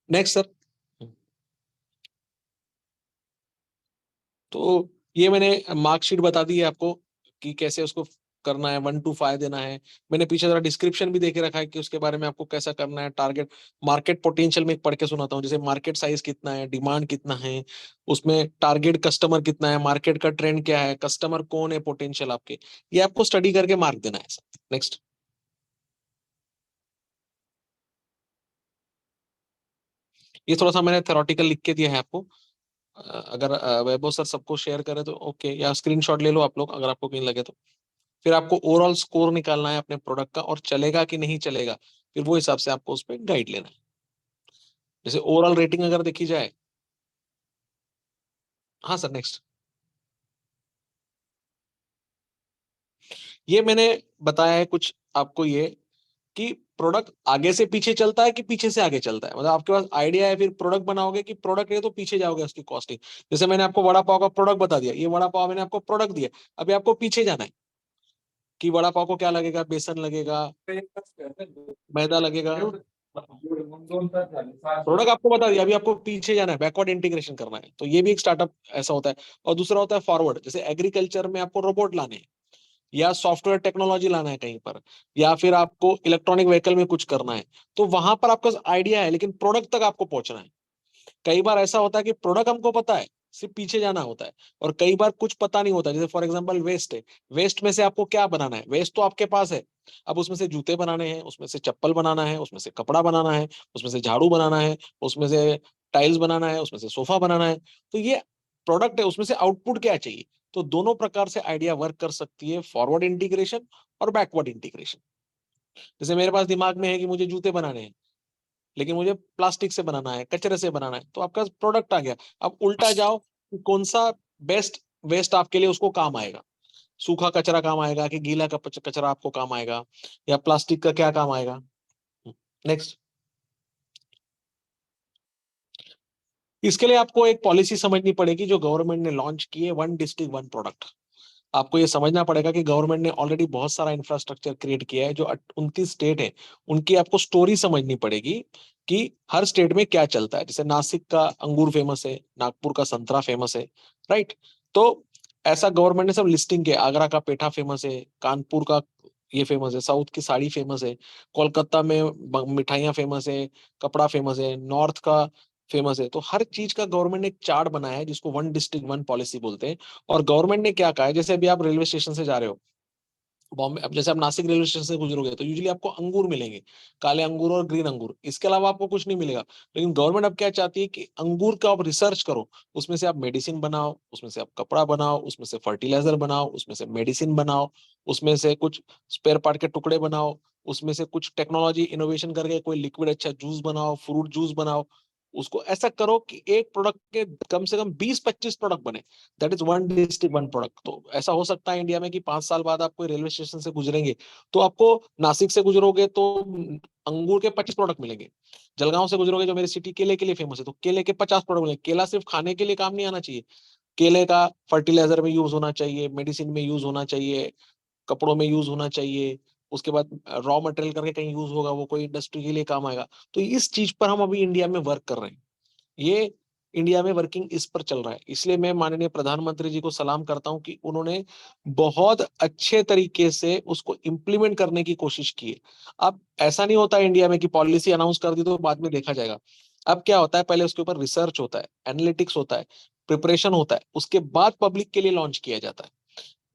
Next sir. तो ये मैंने मार्कशीट बता दी है आपको कि कैसे उसको करना है, 1 to 5 देना है। मैंने पीछे जरा डिस्क्रिप्शन भी देके रखा है कि उसके बारे में आपको कैसा करना है। टारगेट मार्केट पोटेंशियल में एक पढ़ के सुनाता हूँ, जैसे मार्केट साइज कितना है, डिमांड कितना है, उसमें टारगेट कस्टमर कितना है, मार्केट का ट्रेंड क्या है, कस्टमर कौन है पोटेंशियल आपके, ये आपको स्टडी करके मार्क देना है। नेक्स्ट, ये थोड़ा सा मैंने थेरोटिकल लिख के दिया है आपको, अगर वैभव सर सबको शेयर करे तो ओके, या स्क्रीनशॉट ले लो आप लोग अगर आपको कहीं लगे तो। फिर आपको ओवरऑल स्कोर निकालना है अपने प्रोडक्ट का, और चलेगा कि नहीं चलेगा, फिर वो हिसाब से आपको उस पर गाइड लेना है। जैसे ओवरऑल रेटिंग अगर देखी जाए, हाँ सर नेक्स्ट, ये मैंने बताया है कुछ आपको, ये कि प्रोडक्ट आगे से पीछे चलता है कि पीछे से आगे चलता है, मतलब आपके पास आइडिया है, फिर प्रोडक्ट बनाओगे कि प्रोडक्ट है तो पीछे जाओगे उसकी कॉस्टिंग। जैसे मैंने आपको वड़ा पाव का प्रोडक्ट बता दिया, ये वड़ा पाव मैंने आपको प्रोडक्ट दिया, अभी आपको पीछे जाना है कि वड़ा पाव को क्या लगेगा, बेसन लगेगा, मैदा लगेगा, प्रोडक्ट आपको बता दिया, अभी आपको पीछे जाना है, बैकवर्ड इंटीग्रेशन करना है। तो ये भी एक स्टार्टअप ऐसा होता है। और दूसरा होता है फॉरवर्ड, जैसे एग्रीकल्चर में आपको रोबोट लाने हैं, या सॉफ्टवेयर टेक्नोलॉजी लाना है कहीं पर, या फिर आपको इलेक्ट्रॉनिक व्हीकल में कुछ करना है, तो वहां पर आपका आइडिया है लेकिन प्रोडक्ट तक आपको पहुंचना है। कई बार ऐसा होता है कि प्रोडक्ट हमको पता है सिर्फ पीछे जाना होता है। और कई बार कुछ पता नहीं होता, जैसे फॉर एग्जांपल वेस्ट है, वेस्ट में से आपको क्या बनाना है, वेस्ट तो आपके पास है, अब उसमें से जूते बनाने हैं, उसमें से चप्पल बनाना है, उसमें से कपड़ा बनाना है, उसमें से झाड़ू बनाना है, उसमें से टाइल्स बनाना है, उसमें से सोफा बनाना है। तो ये प्रोडक्ट है, उसमें से आउटपुट क्या चाहिए। तो दोनों प्रकार से आइडिया वर्क कर सकती है, फॉरवर्ड इंटीग्रेशन और बैकवर्ड इंटीग्रेशन। जैसे मेरे पास दिमाग में है कि मुझे जूते बनाने हैं, लेकिन मुझे प्लास्टिक से बनाना है, कचरे से बनाना है, तो आपका प्रोडक्ट आ गया। अब उल्टा जाओ कि कौन सा बेस्ट वेस्ट आपके लिए उसको काम आएगा, सूखा कचरा काम आएगा कि गीला कचरा आपको काम आएगा, या प्लास्टिक का क्या काम आएगा। नेक्स्ट, इसके लिए आपको एक पॉलिसी समझनी पड़ेगी जो गवर्नमेंट ने लॉन्च की है, वन डिस्ट्रिक्ट वन प्रोडक्ट। आपको ये समझना पड़ेगा कि गवर्नमेंट ने ऑलरेडी बहुत सारा इंफ्रास्ट्रक्चर क्रिएट किया है, जो 29 स्टेट है उनकी आपको स्टोरी समझनी पड़ेगी कि हर स्टेट में क्या चलता है। जैसे नासिक का अंगूर फेमस है, नागपुर का संतरा फेमस है, राइट। तो ऐसा गवर्नमेंट ने सब लिस्टिंग किया, आगरा का पेठा फेमस है, कानपुर का ये फेमस है, साउथ की साड़ी फेमस है, कोलकाता में मिठाइयाँ फेमस है, कपड़ा फेमस है, नॉर्थ का फेमस है। तो हर चीज का गवर्नमेंट ने एक चार्ट बनाया है जिसको वन डिस्ट्रिक्ट वन पॉलिसी बोलते हैं। और गवर्नमेंट ने क्या कहा है, जैसे अभी आप रेलवे स्टेशन से जा रहे हो बॉम्बे, अब जैसे आप नासिक रेलवे स्टेशन से गुजरोगे तो यूजुअली आपको अंगूर मिलेंगे, काले अंगूर और ग्रीन अंगूर, इसके अलावा आपको कुछ नहीं मिलेगा। लेकिन गवर्नमेंट अब क्या चाहती है कि अंगूर का आप रिसर्च करो, उसमें से आप मेडिसिन बनाओ, उसमें से आप कपड़ा बनाओ, उसमें से फर्टिलाइजर बनाओ, उसमें से मेडिसिन बनाओ, उसमें से कुछ स्पेयर पार्ट के टुकड़े बनाओ, उसमें से कुछ टेक्नोलॉजी इनोवेशन करके कोई लिक्विड अच्छा जूस बनाओ, फ्रूट जूस बनाओ। उसको ऐसा करो कि एक प्रोडक्ट के कम से कम 20-25 प्रोडक्ट बने। That is one district one product. तो ऐसा हो सकता है इंडिया में कि 5 साल बाद आप कोई रेलवे स्टेशन से गुजरेंगे तो आपको, नासिक से गुजरोगे तो अंगूर के 25 प्रोडक्ट मिलेंगे, जलगांव से गुजरोगे जो मेरी सिटी केले के लिए फेमस है तो केले के 50 प्रोडक्ट मिलेंगे। केला सिर्फ खाने के लिए काम नहीं आना चाहिए, केले का फर्टिलाइजर में यूज होना चाहिए, मेडिसिन में यूज होना चाहिए, कपड़ों में यूज होना चाहिए, उसके बाद रॉ मटेरियल करके कहीं यूज होगा, वो कोई इंडस्ट्री के लिए काम आएगा। तो इस चीज पर हम अभी इंडिया में वर्क कर रहे हैं, ये इंडिया में वर्किंग इस पर चल रहा है। इसलिए मैं माननीय प्रधानमंत्री जी को सलाम करता हूं कि उन्होंने बहुत अच्छे तरीके से उसको इम्प्लीमेंट करने की कोशिश की है। अब ऐसा नहीं होता है इंडिया में कि पॉलिसी अनाउंस कर दी तो बाद में देखा जाएगा। अब क्या होता है, पहले उसके ऊपर रिसर्च होता है, एनालिटिक्स होता है, प्रिपरेशन होता है, उसके बाद पब्लिक के लिए लॉन्च किया जाता है।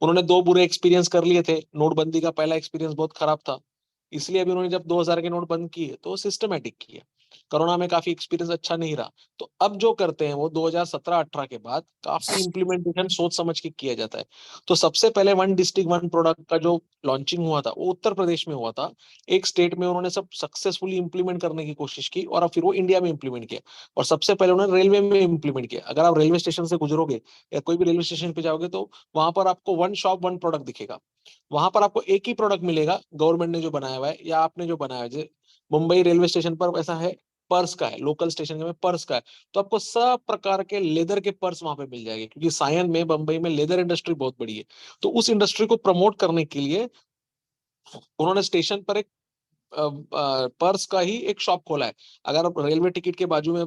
उन्होंने 2 बुरे एक्सपीरियंस कर लिए थे, नोटबंदी का पहला एक्सपीरियंस बहुत खराब था, इसलिए अभी उन्होंने जब 2000 के नोट बंद किए तो सिस्टमेटिक किए। कोरोना में काफी एक्सपीरियंस अच्छा नहीं रहा, तो अब जो करते हैं वो 2017-18 के बाद काफी इंप्लीमेंटेशन सोच समझ के किया जाता है। तो सबसे पहले वन डिस्ट्रिक्ट वन प्रोडक्ट का जो लॉन्चिंग हुआ था वो उत्तर प्रदेश में हुआ था। एक स्टेट में उन्होंने सब सक्सेसफुली इंप्लीमेंट करने की कोशिश की और अब फिर वो इंडिया में इंप्लीमेंट किया। और सबसे पहले उन्होंने रेलवे में इंप्लीमेंट किया। अगर आप रेलवे स्टेशन से गुजरोगे या कोई भी रेलवे स्टेशन पे जाओगे तो वहां पर आपको वन शॉप वन प्रोडक्ट दिखेगा, वहां पर आपको एक ही प्रोडक्ट मिलेगा गवर्नमेंट ने जो बनाया हुआ है या आपने जो बनाया है। जैसे मुंबई रेलवे स्टेशन पर ऐसा है, पर्स का है, लोकल स्टेशन में पर्स का है, तो आपको सब प्रकार के लेदर के पर्स वहां पे मिल जाएंगे, क्योंकि सायन में बंबई में लेदर इंडस्ट्री बहुत बड़ी है। तो उस इंडस्ट्री को प्रमोट करने के लिए उन्होंने स्टेशन पर एक पर्स का ही एक शॉप खोला है। अगर आप रेलवे टिकट के बाजू में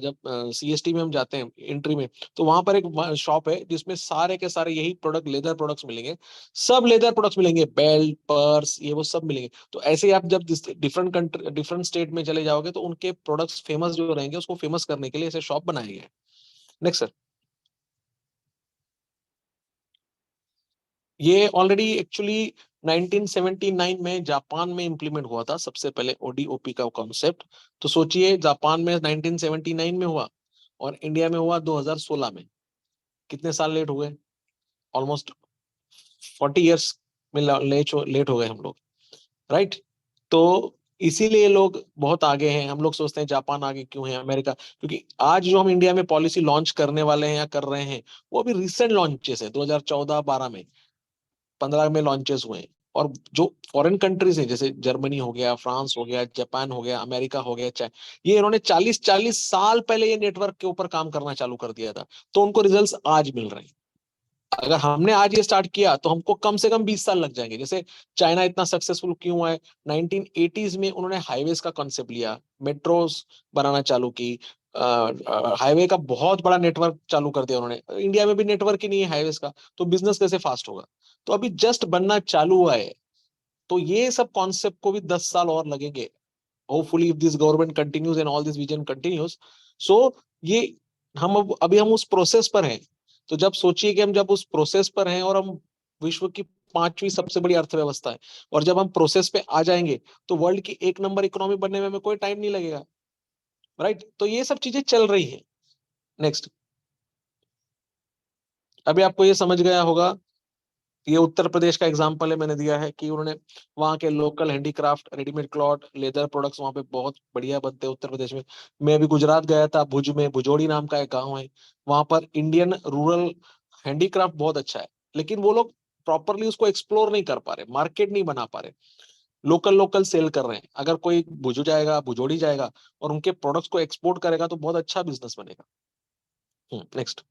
जब सीएसटी में हम जाते हैं एंट्री में, तो वहां पर एक शॉप है जिसमें सारे के सारे यही प्रोडक्ट, लेदर प्रोडक्ट्स मिलेंगे, सब लेदर प्रोडक्ट्स मिलेंगे, बेल्ट, पर्स, ये वो सब मिलेंगे। तो ऐसे ही आप जब डिफरेंट कंट्री, डिफरेंट स्टेट में चले जाओगे तो उनके प्रोडक्ट्स फेमस जो रहेंगे उसको फेमस करने के लिए ऐसे शॉप बनाए गए हैं। नेक्स्ट सर, ये ऑलरेडी एक्चुअली 1979 में जापान में इंप्लीमेंट हुआ था सबसे पहले ओडीओपी का कॉन्सेप्ट। तो सोचिए, जापान में 1979 में हुआ और इंडिया में हुआ 2016 में, कितने साल लेट हुए, ऑलमोस्ट 40 इयर्स में लेट हो गए हम लोग, राइट। तो इसीलिए लोग बहुत आगे हैं। हम लोग सोचते हैं जापान आगे क्यों है, अमेरिका, क्योंकि आज जो हम इंडिया में पॉलिसी लॉन्च करने वाले हैं या कर रहे हैं वो अभी रिसेंट लॉन्चेस है, 2014-12 में, 15 में लॉन्चेस हुए हैं। और जो फॉरेन कंट्रीज हैं जैसे जर्मनी हो गया, फ्रांस हो गया, जापान हो गया, अमेरिका हो गया, चाहे ये इन्होंने 40-40 साल पहले ये नेटवर्क के ऊपर काम करना चालू कर दिया था, तो उनको रिजल्ट्स आज मिल रहे हैं। अगर हमने आज ये स्टार्ट किया तो हमको कम से कम 20 साल लग जाएंगे। जैसे चाइना इतना सक्सेसफुल क्यों हुआ है, 1980s में उन्होंने हाईवेज का कॉन्सेप्ट लिया, मेट्रोस बनाना चालू की, हाईवे का बहुत बड़ा नेटवर्क चालू कर दिया उन्होंने। इंडिया में भी नेटवर्क ही नहीं है हाईवेज का, तो बिजनेस कैसे फास्ट होगा। तो अभी जस्ट बनना चालू हुआ है, तो ये सब कॉन्सेप्ट को भी 10 साल और लगेंगे। Hopefully if this government continues and all this vision continues, so ये हम अभी हम उस प्रोसेस पर हैं। तो जब सोचिए कि हम जब उस प्रोसेस पर हैं और हम विश्व की 5वीं सबसे बड़ी अर्थव्यवस्था है, और जब हम प्रोसेस पे आ जाएंगे तो वर्ल्ड की 1 नंबर इकोनॉमी बनने में हमें कोई टाइम नहीं लगेगा, राइट? तो ये सब चीजें चल रही हैं। नेक्स्ट, अभी आपको ये समझ गया होगा, ये उत्तर प्रदेश का एग्जांपल है, मैंने दिया है कि उन्होंने वहाँ के local handicraft, readymade cloth, leather products वहाँ पे बहुत बढ़िया बनते हैं उत्तर प्रदेश में। मैं अभी गुजरात गया था, भुज में भुजोड़ी नाम का एक गाँव है, वहाँ पर इंडियन रूरल हैंडीक्राफ्ट बहुत अच्छा है, लेकिन वो लोग प्रॉपरली उसको एक्सप्लोर नहीं कर पा रहे, मार्केट नहीं बना पा रहे, लोकल लोकल सेल कर रहे हैं। अगर कोई भुज जाएगा, भुजोड़ी जाएगा और उनके प्रोडक्ट्स को एक्सपोर्ट करेगा तो बहुत अच्छा बिजनेस बनेगा। नेक्स्ट,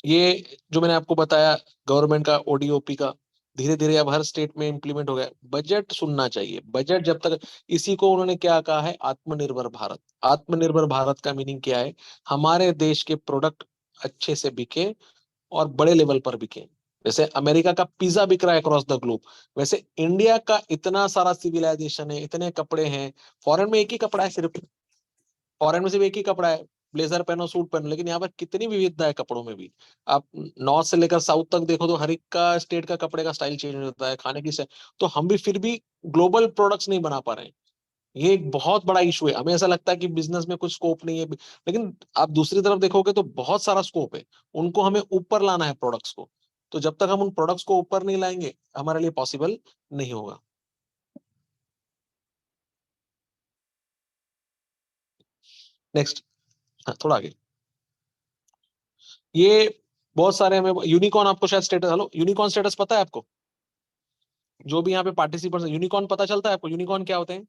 ये जो मैंने आपको बताया गवर्नमेंट का ओडीओपी का, धीरे धीरे अब हर स्टेट में इंप्लीमेंट हो गया। बजट सुनना चाहिए, बजट जब तक, इसी को उन्होंने क्या कहा है, आत्मनिर्भर भारत। आत्मनिर्भर भारत का मीनिंग क्या है, हमारे देश के प्रोडक्ट अच्छे से बिके और बड़े लेवल पर बिके। जैसे अमेरिका का पिज्जा बिक रहा है अक्रॉस द ग्लोब, वैसे इंडिया का इतना सारा सिविलाइजेशन है, इतने कपड़े हैं। फॉरेन में एक ही कपड़ा है सिर्फ, फॉरेन में सिर्फ एक ही कपड़ा है, ब्लेजर पहनो, सूट पहनो, लेकिन यहाँ पर कितनी विविधता है कपड़ों में भी। आप नॉर्थ से लेकर साउथ तक देखो तो हर एक का स्टेट का कपड़े का स्टाइल चेंज होता है, खाने की तो हम भी फिर भी ग्लोबल प्रोडक्ट्स नहीं बना पा रहे हैं। ये एक बहुत बड़ा इशू है। हमें ऐसा लगता है कि बिजनेस में कुछ स्कोप नहीं है, लेकिन आप दूसरी तरफ देखोगे तो बहुत सारा स्कोप है। उनको हमें ऊपर लाना है प्रोडक्ट्स को, तो जब तक हम उन प्रोडक्ट्स को ऊपर नहीं लाएंगे हमारे लिए पॉसिबल नहीं होगा। नेक्स्ट, हाँ थोड़ा आगे। ये बहुत सारे हमें यूनिकॉर्न, आपको शायद स्टेटस, हेलो, यूनिकॉर्न स्टेटस पता है आपको? जो भी यहाँ पे पार्टिसिपेंट्स, यूनिकॉर्न पता चलता है आपको? यूनिकॉर्न क्या होते हैं?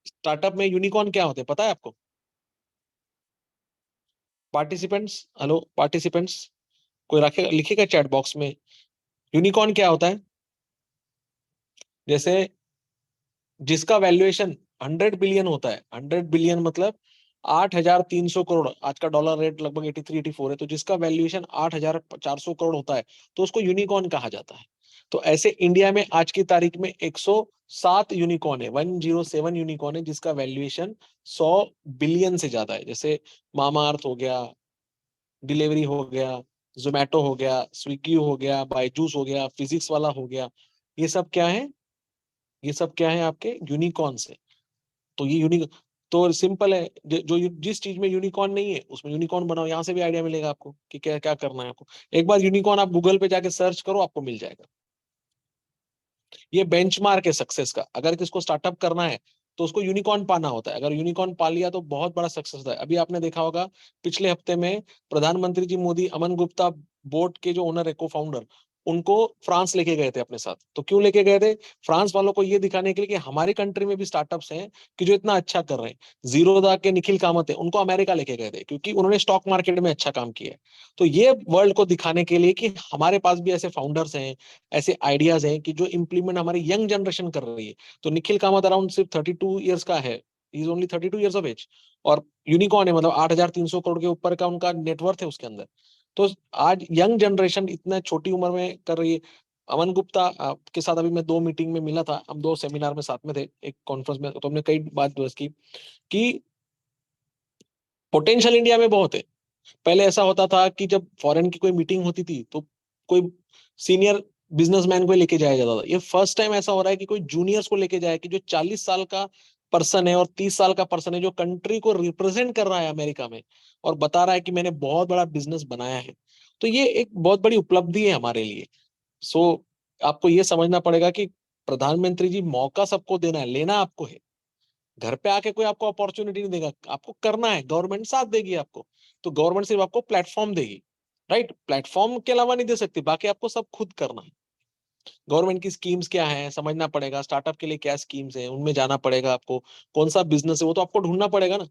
स्टार्टअप में यूनिकॉर्न क्या होते हैं पता है आपको? पार्टिसिपेंट्स, हेलो पार्टिसिपेंट्स, कोई रखे लिखेगा चैट बॉक्स में, यूनिकॉर्न क्या होता है? जैसे जिसका वैल्यूएशन 100 बिलियन होता है, 100 बिलियन मतलब 8,300 करोड़, आज का डॉलर रेट लगभग 83-84 है, तो जिसका वैल्यूएशन 8,400 करोड़ होता है तो उसको यूनिकॉर्न कहा जाता है। तो ऐसे इंडिया में आज की तारीख में 107 यूनिकॉर्न है, 107 यूनिकॉर्न है जिसका वैल्यूएशन 100 बिलियन से ज्यादा है। जैसे मामा अर्थ हो गया, डिलीवरी हो गया, जोमेटो हो गया, स्विगी हो गया, बायजूस हो गया, फिजिक्स वाला हो गया, ये सब क्या है, ये सब क्या है आपके यूनिकॉर्न्स है। तो ये यूनिक, तो सिंपल है, जिस चीज में यूनिकॉर्न नहीं है उसमें यूनिकॉर्न बनाओ। यहाँ से भी आइडिया मिलेगा आपको कि क्या क्या करना है आपको। एक बार यूनिकॉर्न आप गूगल पे जाके सर्च करो, आपको मिल जाएगा। ये बेंचमार्क है सक्सेस का। अगर किसको स्टार्टअप करना है तो उसको यूनिकॉर्न पाना होता है, अगर यूनिकॉर्न पा लिया तो बहुत बड़ा सक्सेस होता है। अभी आपने देखा होगा पिछले हफ्ते में प्रधानमंत्री जी मोदी अमन गुप्ता, बोट के जो ओनर है, को फाउंडर, उनको फ्रांस लेके गए थे अपने साथ। तो क्यों लेके गए थे? फ्रांस वालों को ये दिखाने के लिए कि हमारी कंट्री में भी स्टार्टअप्स हैं कि जो इतना अच्छा कर रहे हैं। जीरोदा के निखिल कामत है, उनको अमेरिका लेके गए थे क्योंकि उन्होंने स्टॉक मार्केट में अच्छा काम किया है। तो ये वर्ल्ड को दिखाने के लिए कि हमारे पास भी ऐसे फाउंडर्स हैं, ऐसे आइडियाज हैं कि जो इंप्लीमेंट हमारी यंग जनरेशन कर रही है। तो निखिल कामत अराउंड सिर्फ 32 ईयर्स का है, is only 32 years of age, और यूनिकॉर्न है, मतलब 8,300 करोड़ के ऊपर का उनका नेटवर्थ है उसके अंदर। तो आज यंग जनरेशन इतना छोटी उम्र में कर रही है। अमन गुप्ता के साथ अभी मैं 2 मीटिंग में मिला था, हम 2 सेमिनार में साथ में थे, एक कॉन्फ्रेंस में, तो हमने कई बात बहस की कि पोटेंशियल इंडिया में बहुत है। पहले ऐसा होता था कि जब फॉरेन की कोई मीटिंग होती थी तो कोई सीनियर बिजनेसमैन को लेके जाया जाता था। ये फर्स्ट टाइम ऐसा हो रहा है कि कोई जूनियर्स को लेके जाए, कि जो 40 साल का पर्सन है और 30 साल का पर्सन है, जो कंट्री को रिप्रेजेंट कर रहा है अमेरिका में और बता रहा है कि मैंने बहुत बड़ा बिजनेस बनाया है। तो ये एक बहुत बड़ी उपलब्धि है हमारे लिए। सो आपको ये समझना पड़ेगा कि प्रधानमंत्री जी मौका सबको देना है, लेना आपको है। घर पे आके कोई आपको अपॉर्चुनिटी नहीं देगा, आपको करना है, गवर्नमेंट साथ देगी आपको। तो गवर्नमेंट सिर्फ आपको प्लेटफॉर्म देगी, राइट? प्लेटफॉर्म के अलावा नहीं दे सकती, बाकी आपको सब खुद करना है। गवर्नमेंट की स्कीम्स क्या है समझना पड़ेगा, स्टार्टअप के लिए क्या स्कीम्स है उनमें जाना पड़ेगा आपको। कौन सा बिजनेस है वो तो आपको ढूंढना पड़ेगा ना।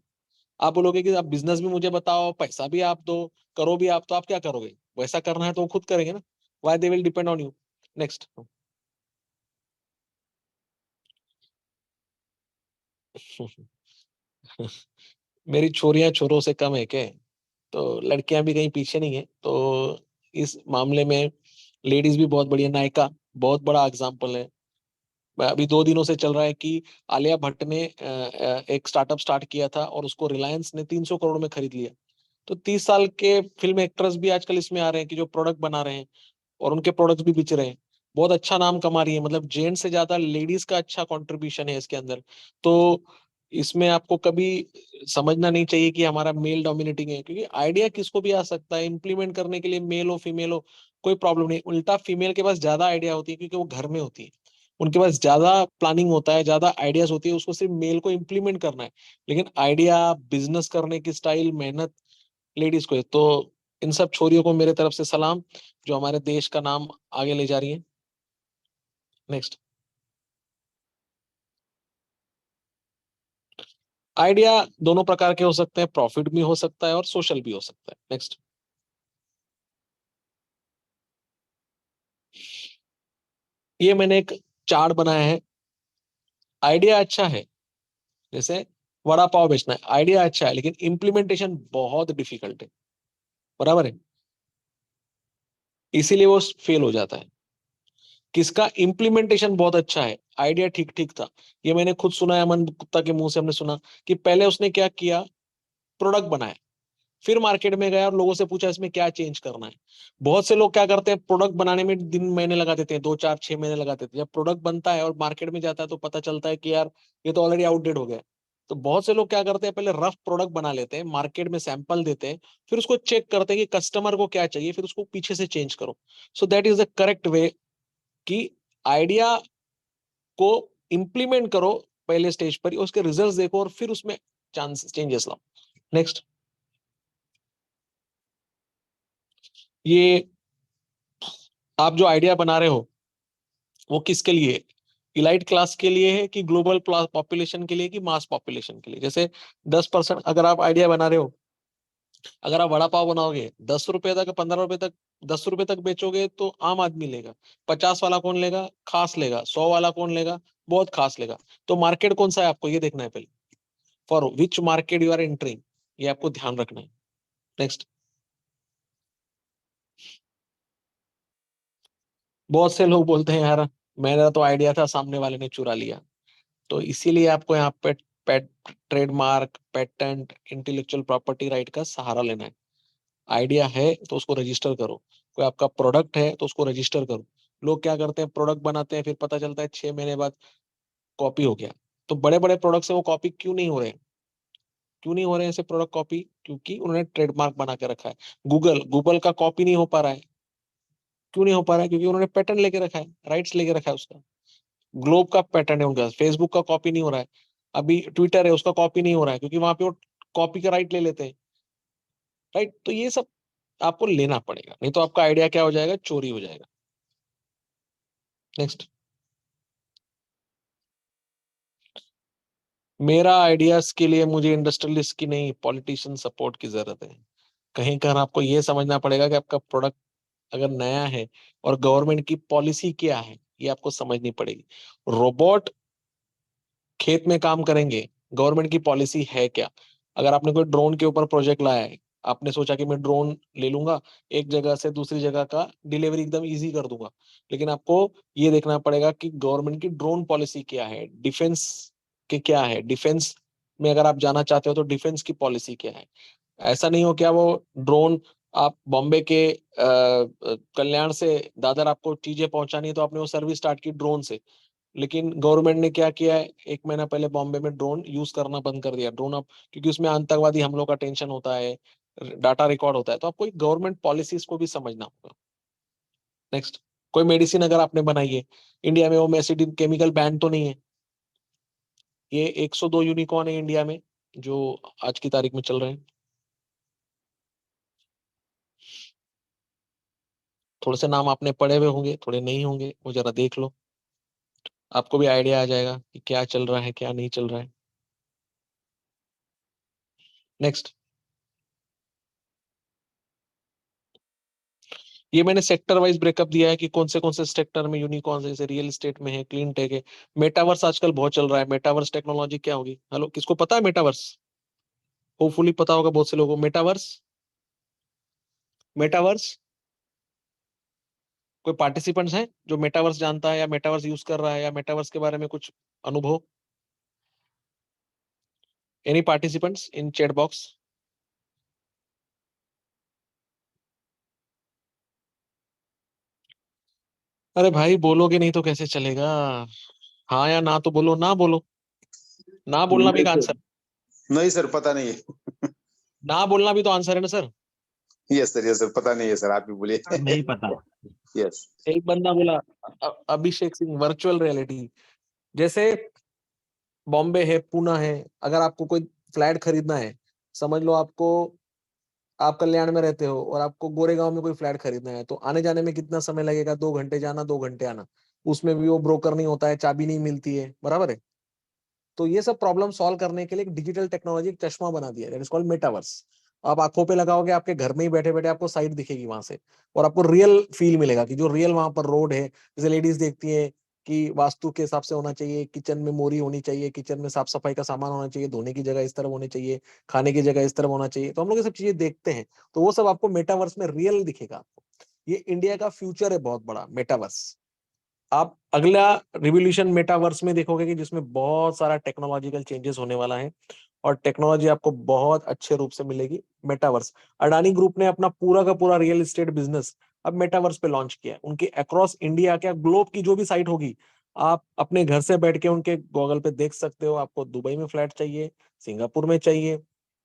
आप बोलोगे कि आप बिजनेस भी मुझे बताओ, पैसा भी आप दो, करो भी आप, तो आप क्या करोगे? वैसा करना है तो वो खुद करेंगे ना। Why they will depend on you. Next. मेरी छोरियां छोरों से कम है क्या? तो लड़कियां भी कहीं पीछे नहीं है। तो इस मामले में लेडीज भी बहुत बढ़िया, नायका बहुत बड़ा एग्जाम्पल है। अभी 2 दिनों से चल रहा है कि आलिया भट्ट ने एक स्टार्टअप स्टार्ट किया था और उसको रिलायंस ने 300 करोड़ में खरीद लिया। तो 30 साल के फिल्म एक्टर्स भी आजकल इसमें आ रहे हैं कि जो प्रोडक्ट बना रहे हैं और उनके प्रोडक्ट्स भी बिच रहे हैं, बहुत अच्छा नाम कमा रही है। मतलब जेंट्स से ज्यादा लेडीज का अच्छा कंट्रीब्यूशन है इसके अंदर। तो इसमें आपको कभी समझना नहीं चाहिए कि हमारा मेल डोमिनेटिंग है, क्योंकि आइडिया किसको भी आ सकता है। इम्प्लीमेंट करने के लिए मेल हो फीमेल हो कोई प्रॉब्लम नहीं, उल्टा फीमेल के पास ज्यादा आइडिया होती है क्योंकि वो घर में होती है, उनके पास ज्यादा प्लानिंग होता है, ज्यादा आइडियाज होती है, उसको सिर्फ मेल को इम्प्लीमेंट करना है। लेकिन आइडिया, बिजनेस करने की स्टाइल, मेहनत लेडीज को है। तो इन सब छोरियों को मेरे तरफ से सलाम, जो हमारे देश का नाम आगे ले जा रही है। नेक्स्ट, आइडिया दोनों प्रकार के हो सकते हैं, प्रॉफिट भी हो सकता है और सोशल भी हो सकता है। नेक्स्ट, ये मैंने एक चार्ट बनाया है। आइडिया अच्छा है, जैसे वड़ा पाव बेचना है, आइडिया अच्छा है लेकिन इम्प्लीमेंटेशन बहुत डिफिकल्ट है, बराबर है, इसीलिए वो फेल हो जाता है। किसका इम्प्लीमेंटेशन बहुत अच्छा है, आइडिया ठीक ठीक था। ये मैंने खुद सुना है, अमन गुप्ता के मुंह से हमने सुना कि पहले उसने क्या किया, प्रोडक्ट बनाया, फिर मार्केट में गया और लोगों से पूछा इसमें क्या चेंज करना है। बहुत से लोग क्या करते हैं, प्रोडक्ट बनाने में दिन महीने लगा देते हैं, 2 4 6 महीने लगा देते हैं। जब प्रोडक्ट बनता है और मार्केट में जाता है तो पता चलता है कि यार ये तो ऑलरेडी आउटडेट हो गया। तो बहुत से लोग क्या करते हैं, पहले रफ प्रोडक्ट बना लेते हैं, मार्केट में सैंपल देते हैं, फिर उसको चेक करते हैं कि कस्टमर को क्या चाहिए, फिर उसको पीछे से चेंज करो। So that is the correct way कि आइडिया को इंप्लीमेंट करो पहले स्टेज पर, उसके रिजल्ट्स देखो और फिर उसमें चांस चेंजेस लाओ। नेक्स्ट, ये आप जो आइडिया बना रहे हो वो किसके लिए है, इलाइट क्लास के लिए है कि ग्लोबल पॉपुलेशन के लिए कि मास पॉपुलेशन के लिए। जैसे 10% अगर आप आइडिया बना रहे हो, अगर आप वड़ा पाव बनाओगे 10 रुपए तक 15 रुपए तक 10 रुपए तक बेचोगे तो आम आदमी लेगा। 50 वाला कौन लेगा, खास लेगा। 100 वाला कौन लेगा, बहुत खास लेगा। तो मार्केट कौन सा है आपको ये देखना है पहले, for which market you are entering, ये आपको ध्यान रखना है। नेक्स्ट, बहुत से लोग बोलते हैं यार मेरा तो आइडिया था सामने वाले ने चुरा लिया। तो इसीलिए आपको यहाँ पे पेट trademark, patent, intellectual property right का सहारा लेना है। आइडिया है तो उसको रजिस्टर करो, कोई आपका प्रोडक्ट है तो उसको रजिस्टर करो। लोग क्या करते हैं, प्रोडक्ट बनाते हैं, फिर पता चलता है 6 महीने बाद कॉपी हो गया। तो बड़े बड़े प्रोडक्ट से वो कॉपी क्यों नहीं हो रहे हैं, क्यों नहीं हो रहे हैं ऐसे प्रोडक्ट कॉपी, क्योंकि उन्होंने ट्रेडमार्क बना के रखा है। गूगल गूगल का कॉपी नहीं हो पा रहा है, क्यों नहीं हो पा रहा है, क्योंकि उन्होंने पैटर्न लेके रखा है, राइट्स लेके रखा है उसका। ग्लोब का पैटर्न है उनके पास, फेसबुक का कॉपी नहीं हो रहा है। अभी ट्विटर है उसका कॉपी नहीं हो रहा है क्योंकि वहां पे वो कॉपी का राइट ले लेते हैं। राइट, तो ये सब आपको लेना पड़ेगा, नहीं तो आपका आइडिया क्या हो जाएगा, चोरी हो जाएगा। नेक्स्ट, मेरा आइडियाज के लिए मुझे इंडस्ट्रियलिस्ट की नहीं, पॉलिटिशियन सपोर्ट की जरूरत है। कहीं कहीं आपको ये समझना पड़ेगा कि आपका प्रोडक्ट अगर नया है और गवर्नमेंट की पॉलिसी क्या है, ये आपको समझनी पड़ेगी। रोबोट खेत में काम करेंगे, गवर्नमेंट की पॉलिसी है क्या। अगर आपने कोई ड्रोन के ऊपर प्रोजेक्ट लाया है, आपने सोचा कि मैं ड्रोन ले लूंगा, एक जगह से दूसरी जगह का डिलीवरी एकदम इजी कर दूंगा, लेकिन आपको ये देखना पड़ेगा कि गवर्नमेंट की ड्रोन पॉलिसी क्या है, डिफेंस के क्या है, डिफेंस में अगर आप जाना चाहते हो तो डिफेंस की पॉलिसी क्या है। ऐसा नहीं हो क्या वो ड्रोन, आप बॉम्बे के कल्याण से दादर आपको चीजें पहुंचानी है तो आपने वो सर्विस स्टार्ट की ड्रोन से, लेकिन गवर्नमेंट ने क्या किया है, 1 महीना पहले बॉम्बे में ड्रोन यूज करना बंद कर दिया। ड्रोन अब क्योंकि उसमें आतंकवादी हमलों का टेंशन होता है, डाटा रिकॉर्ड होता है, तो आपको गवर्नमेंट पॉलिसीज को भी समझना होगा। नेक्स्ट, कोई मेडिसिन अगर आपने बनाई है, इंडिया में वो मेसिडिन केमिकल बैन तो नहीं है। ये 102 यूनिकॉर्न है इंडिया में जो आज की तारीख में चल रहे हैं। थोड़े से नाम आपने पढ़े हुए होंगे, थोड़े नहीं होंगे, वो जरा देख लो, आपको भी आइडिया आ जाएगा कि क्या चल रहा है क्या नहीं चल रहा है। नेक्स्ट, ये मैंने सेक्टर वाइज ब्रेकअप दिया है कि कौन से सेक्टर में यूनिकॉर्न, जैसे रियल एस्टेट में है, क्लीन टेक है, मेटावर्स आजकल बहुत चल रहा है। मेटावर्स टेक्नोलॉजी क्या होगी, हेलो किसको पता है मेटावर्स, होपफुली पता होगा बहुत से लोगों को। मेटावर्स, मेटावर्स कोई पार्टिसिपेंट्स हैं जो मेटावर्स जानता है या मेटावर्स यूज कर रहा है या मेटावर्स के बारे में कुछ अनुभव? Any participants in chat box? अरे भाई बोलोगे नहीं तो कैसे चलेगा? हाँ या ना तो बोलो, ना बोलो, ना बोलना भी एक नहीं आंसर, सर, नहीं सर, पता नहीं है। ना बोलना भी तो आंसर है ना सर। यस सर, पता नहीं है सर, आप ही बोलिए। नहीं पता। यस। एक बंदा बोला अभिषेक सिंह, वर्चुअल रियलिटी। जैसे बॉम्बे है, पुणे है, अगर आपको कोई फ्लैट खरीदना है, समझ लो आपको, आप कल्याण में रहते हो और आपको गोरेगांव में कोई फ्लैट खरीदना है, तो आने जाने में कितना समय लगेगा? 2 घंटे जाना, 2 घंटे आना। उसमें भी वो ब्रोकर नहीं होता है, चाबी नहीं मिलती है, बराबर है। तो ये सब प्रॉब्लम सॉल्व करने के लिए एक डिजिटल टेक्नोलॉजी, एक चश्मा बना दिया, दैट इज कॉल्ड मेटावर्स। आप आंखों पे लगाओगे, आपके घर में ही बैठे बैठे आपको साइट दिखेगी वहां से, और आपको रियल फील मिलेगा कि जो रियल वहां पर रोड है, जैसे लेडीज देखती है कि वास्तु के हिसाब से होना चाहिए, किचन में मोरी होनी चाहिए, किचन में साफ सफाई का सामान होना चाहिए, धोने की जगह इस तरफ होनी चाहिए, खाने की जगह इस तरफ होना चाहिए, तो हम लोग ये सब चीजें देखते हैं, तो वो सब आपको मेटावर्स में रियल दिखेगा आपको। ये इंडिया का फ्यूचर है बहुत बड़ा, मेटावर्स। आप अगला रिवोल्यूशन मेटावर्स में देखोगे कि जिसमें बहुत सारा टेक्नोलॉजिकल चेंजेस होने वाला है, और टेक्नोलॉजी आपको बहुत अच्छे रूप से मिलेगी। मेटावर्स, अडानी ग्रुप ने अपना पूरा का पूरा रियल एस्टेट बिजनेस अब मेटावर्स पे लॉन्च किया है। उनकी अक्रॉस इंडिया, क्या ग्लोब की जो भी साइट होगी, आप अपने घर से बैठ के उनके गूगल पे देख सकते हो। आपको दुबई में फ्लैट चाहिए, सिंगापुर में चाहिए,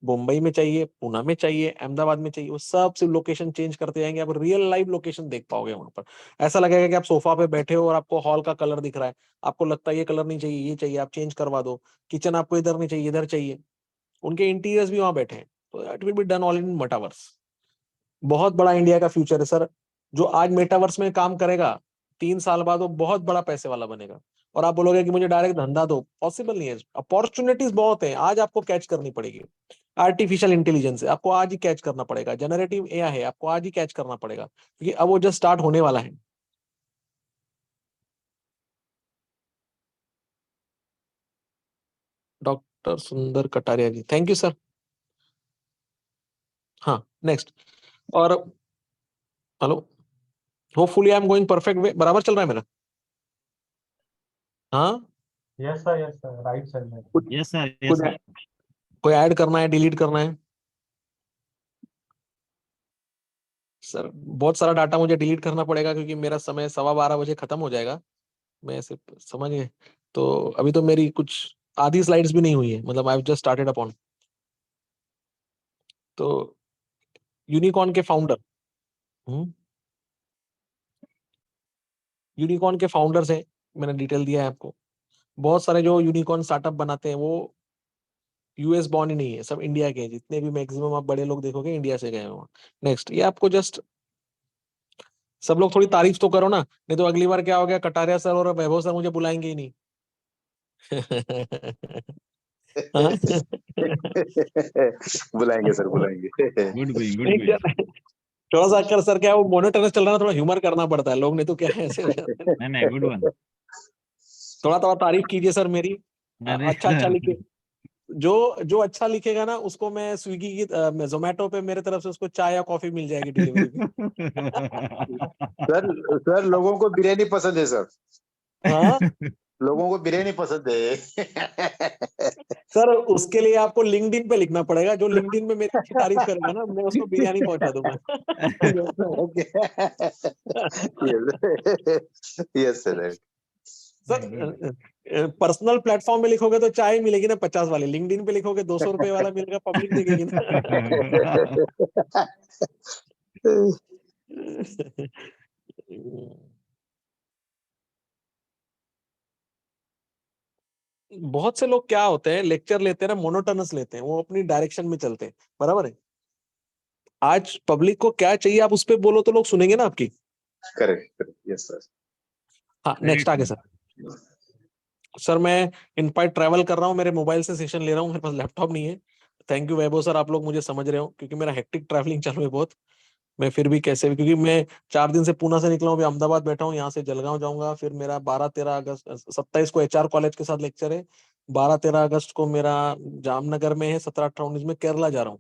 मुंबई में चाहिए, पुणे में चाहिए, अहमदाबाद में चाहिए, वो सब सिर्फ लोकेशन चेंज करते जाएंगे, आप रियल लाइव लोकेशन देख पाओगे वहां पर। ऐसा लगेगा कि आप सोफा पे बैठे हो और आपको हॉल का कलर दिख रहा है, आपको लगता है ये कलर नहीं चाहिए, ये चाहिए, आप चेंज करवा दो। किचन आपको इधर नहीं चाहिए, इधर चाहिए। उनके इंटीरियर्स भी वहां बैठे हैं, तो it will be done all in metaverse. बहुत बड़ा इंडिया का फ्यूचर है सर। जो आज मेटावर्स में काम करेगा, 3 साल बाद वो बहुत बड़ा पैसे वाला बनेगा। और आप बोलोगे कि मुझे डायरेक्ट धंधा दो, पॉसिबल नहीं है। अपॉर्चुनिटीज बहुत है, आज आपको कैच करनी पड़ेगी। आर्टिफिशियल इंटेलिजेंस है, आपको आज ही कैच करना पड़ेगा। जनरेटिव एआई है, आपको आज ही कैच करना पड़ेगा, क्योंकि अब वो जस्ट स्टार्ट होने वाला है। डॉक्टर सुंदर कटारिया जी, थैंक यू सर। हाँ, नेक्स्ट। और hello, hopefully I am going perfect way, बराबर चल रहा है मेरा? हाँ, यस सर, राइट चल रहा है। यस सर, यस कुछ सर। कोई ऐड करना है, डिलीट करना है? सर बहुत सारा डाटा मुझे डिलीट करना पड़ेगा, क्योंकि मेरा समय 12:15 बजे खत्म हो जाएगा। मैं ऐसे, समझ गए? तो अभी तो मेरी कुछ आधी स्लाइड्स भी नहीं हुई है, मतलब आई जस्ट स्टार्टेड अपॉन। तो यूनिकॉर्न के फाउंडर, यूनिकॉर्न के फाउंडर्स हैं, मैंने डिटेल दिया है आपको। बहुत सारे जो यूनिकॉर्न स्टार्टअप बनाते हैं वो यूएस बॉर्न ही नहीं है, सब इंडिया के हैं। जितने भी मैक्सिमम आप बड़े लोग देखोगे इंडिया से गए हुए। नेक्स्ट, ये आपको जस्ट, सब लोग थोड़ी तारीफ तो करो ना, नहीं तो अगली बार क्या हो गया, कटारिया सर और वैभव सर मुझे बुलाएंगे ही नहीं। हाँ? बुलाएंगे सर, बुलाएंगे। गुड गोइंग, गुड नहीं गोइंग। क्या, थोड़ा सा कर सर, क्या वो मोनोटोनस चल रहा है ना, थोड़ा ह्यूमर करना पड़ता है, लोग नहीं तो क्या है ऐसे हो जाते हैं। नहीं नहीं, गुड वन। थोड़ा थोड़ा तारीफ कीजिए सर मेरी। अरे अच्छा अच्छा सर, लिखे, जो जो अच्छा लिखेगा ना उसको मैं स्विगी की, जोमेटो पे मेरे तरफ से उसको चाय या कॉफी मिल जाएगी डिलीवरी पे। सर, सर लोगों को बिरयानी पसंद है सर, हाँ लोगों को बिरयानी पसंद है। सर, उसके लिए आपको लिंक्डइन पे लिखना पड़ेगा। जो लिंक्डइन में मेरी अच्छी तारीफ करेगा ना, मैं उसको बिरयानी पहुंचा दूंगा। Okay. Yes sir. Sir personal platform में लिखोगे तो चाय मिलेगी ना 50 वाली, लिंक्डइन पे लिखोगे 200 रुपए वाला मिलेगा, पब्लिक देखेगी ना। बहुत से लोग क्या होते हैं, लेक्चर लेते हैं ना, मोनोटोनस लेते हैं, वो अपनी डायरेक्शन में चलते हैं, बराबर है। आज पब्लिक को क्या चाहिए, आप उस पर बोलो तो लोग सुनेंगे ना आपकी। Correct, yes sir. हाँ, नेक्स्ट आगे सर। सर मैं इन पार्ट ट्रैवल कर रहा हूँ, मेरे मोबाइल से सेशन ले रहा हूँ, मेरे पास लैपटॉप नहीं है। थैंक यू वैभव सर, आप लोग मुझे समझ रहे हो, क्योंकि मेरा हेक्टिक ट्रैवलिंग चालू है बहुत। मैं फिर भी कैसे भी, क्योंकि मैं 4 दिन से पुणे से निकला हूँ, अभी अहमदाबाद बैठा हूँ, यहाँ से जलगांव जाऊंगा, फिर मेरा 12-13 अगस्त, 27 को एचआर कॉलेज के साथ लेक्चर है, 12-13 अगस्त को मेरा जामनगर में है, 17-18-19 में केरला जा रहा हूँ।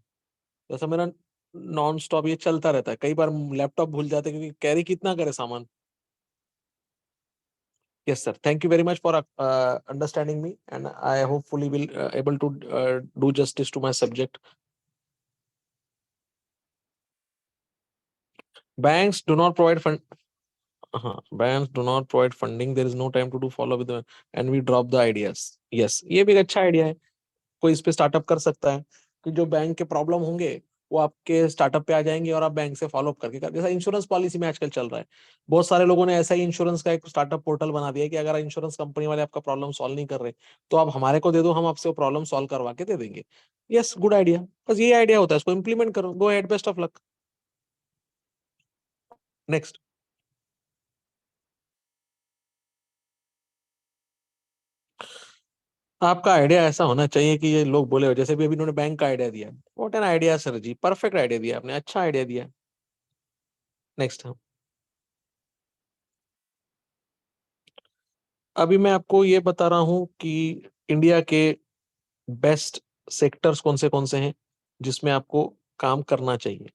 तो ऐसा मेरा नॉन स्टॉप ये चलता रहता है। कई बार लैपटॉप भूल जाते हैं, क्योंकि कैरी कितना करे सामान, Yes, sir. Thank you very much for understanding me, and I hopefully will able to do justice to my subject. Banks do not provide fund. Banks do not provide funding. There is no time to do follow with them, and we drop the ideas. Yes, ये भी एक अच्छा idea है. कोई इस पे startup कर सकता है कि जो बैंक के प्रॉब्लम होंगे वो आपके स्टार्टअप पे आ जाएंगे और आप बैंक से फॉलो अप करके जैसा इंश्योरेंस पॉलिसी में आजकल चल रहा है. बहुत सारे लोगों ने ऐसा ही इंश्योरेंस का एक स्टार्टअप पोर्टल बना दिया है कि अगर इंश्योरेंस कंपनी वाले आपका प्रॉब्लम सॉल्व नहीं कर रहे तो आप हमारे को दे दो, हम आपसे वो प्रॉब्लम सॉल्व करवा के दे देंगे. Yes, good idea. बस ये आइडिया होता है, इसको इंप्लीमेंट करो. Go ahead, best of luck. Next. आपका आइडिया ऐसा होना चाहिए कि ये लोग बोले, जैसे भी अभी इन्होंने बैंक का आइडिया दिया. What an idea sir ji, perfect idea दिया आपने, अच्छा आइडिया दिया. नेक्स्ट. अभी मैं आपको ये बता रहा हूं कि इंडिया के बेस्ट सेक्टर्स कौन से हैं जिसमें आपको काम करना चाहिए.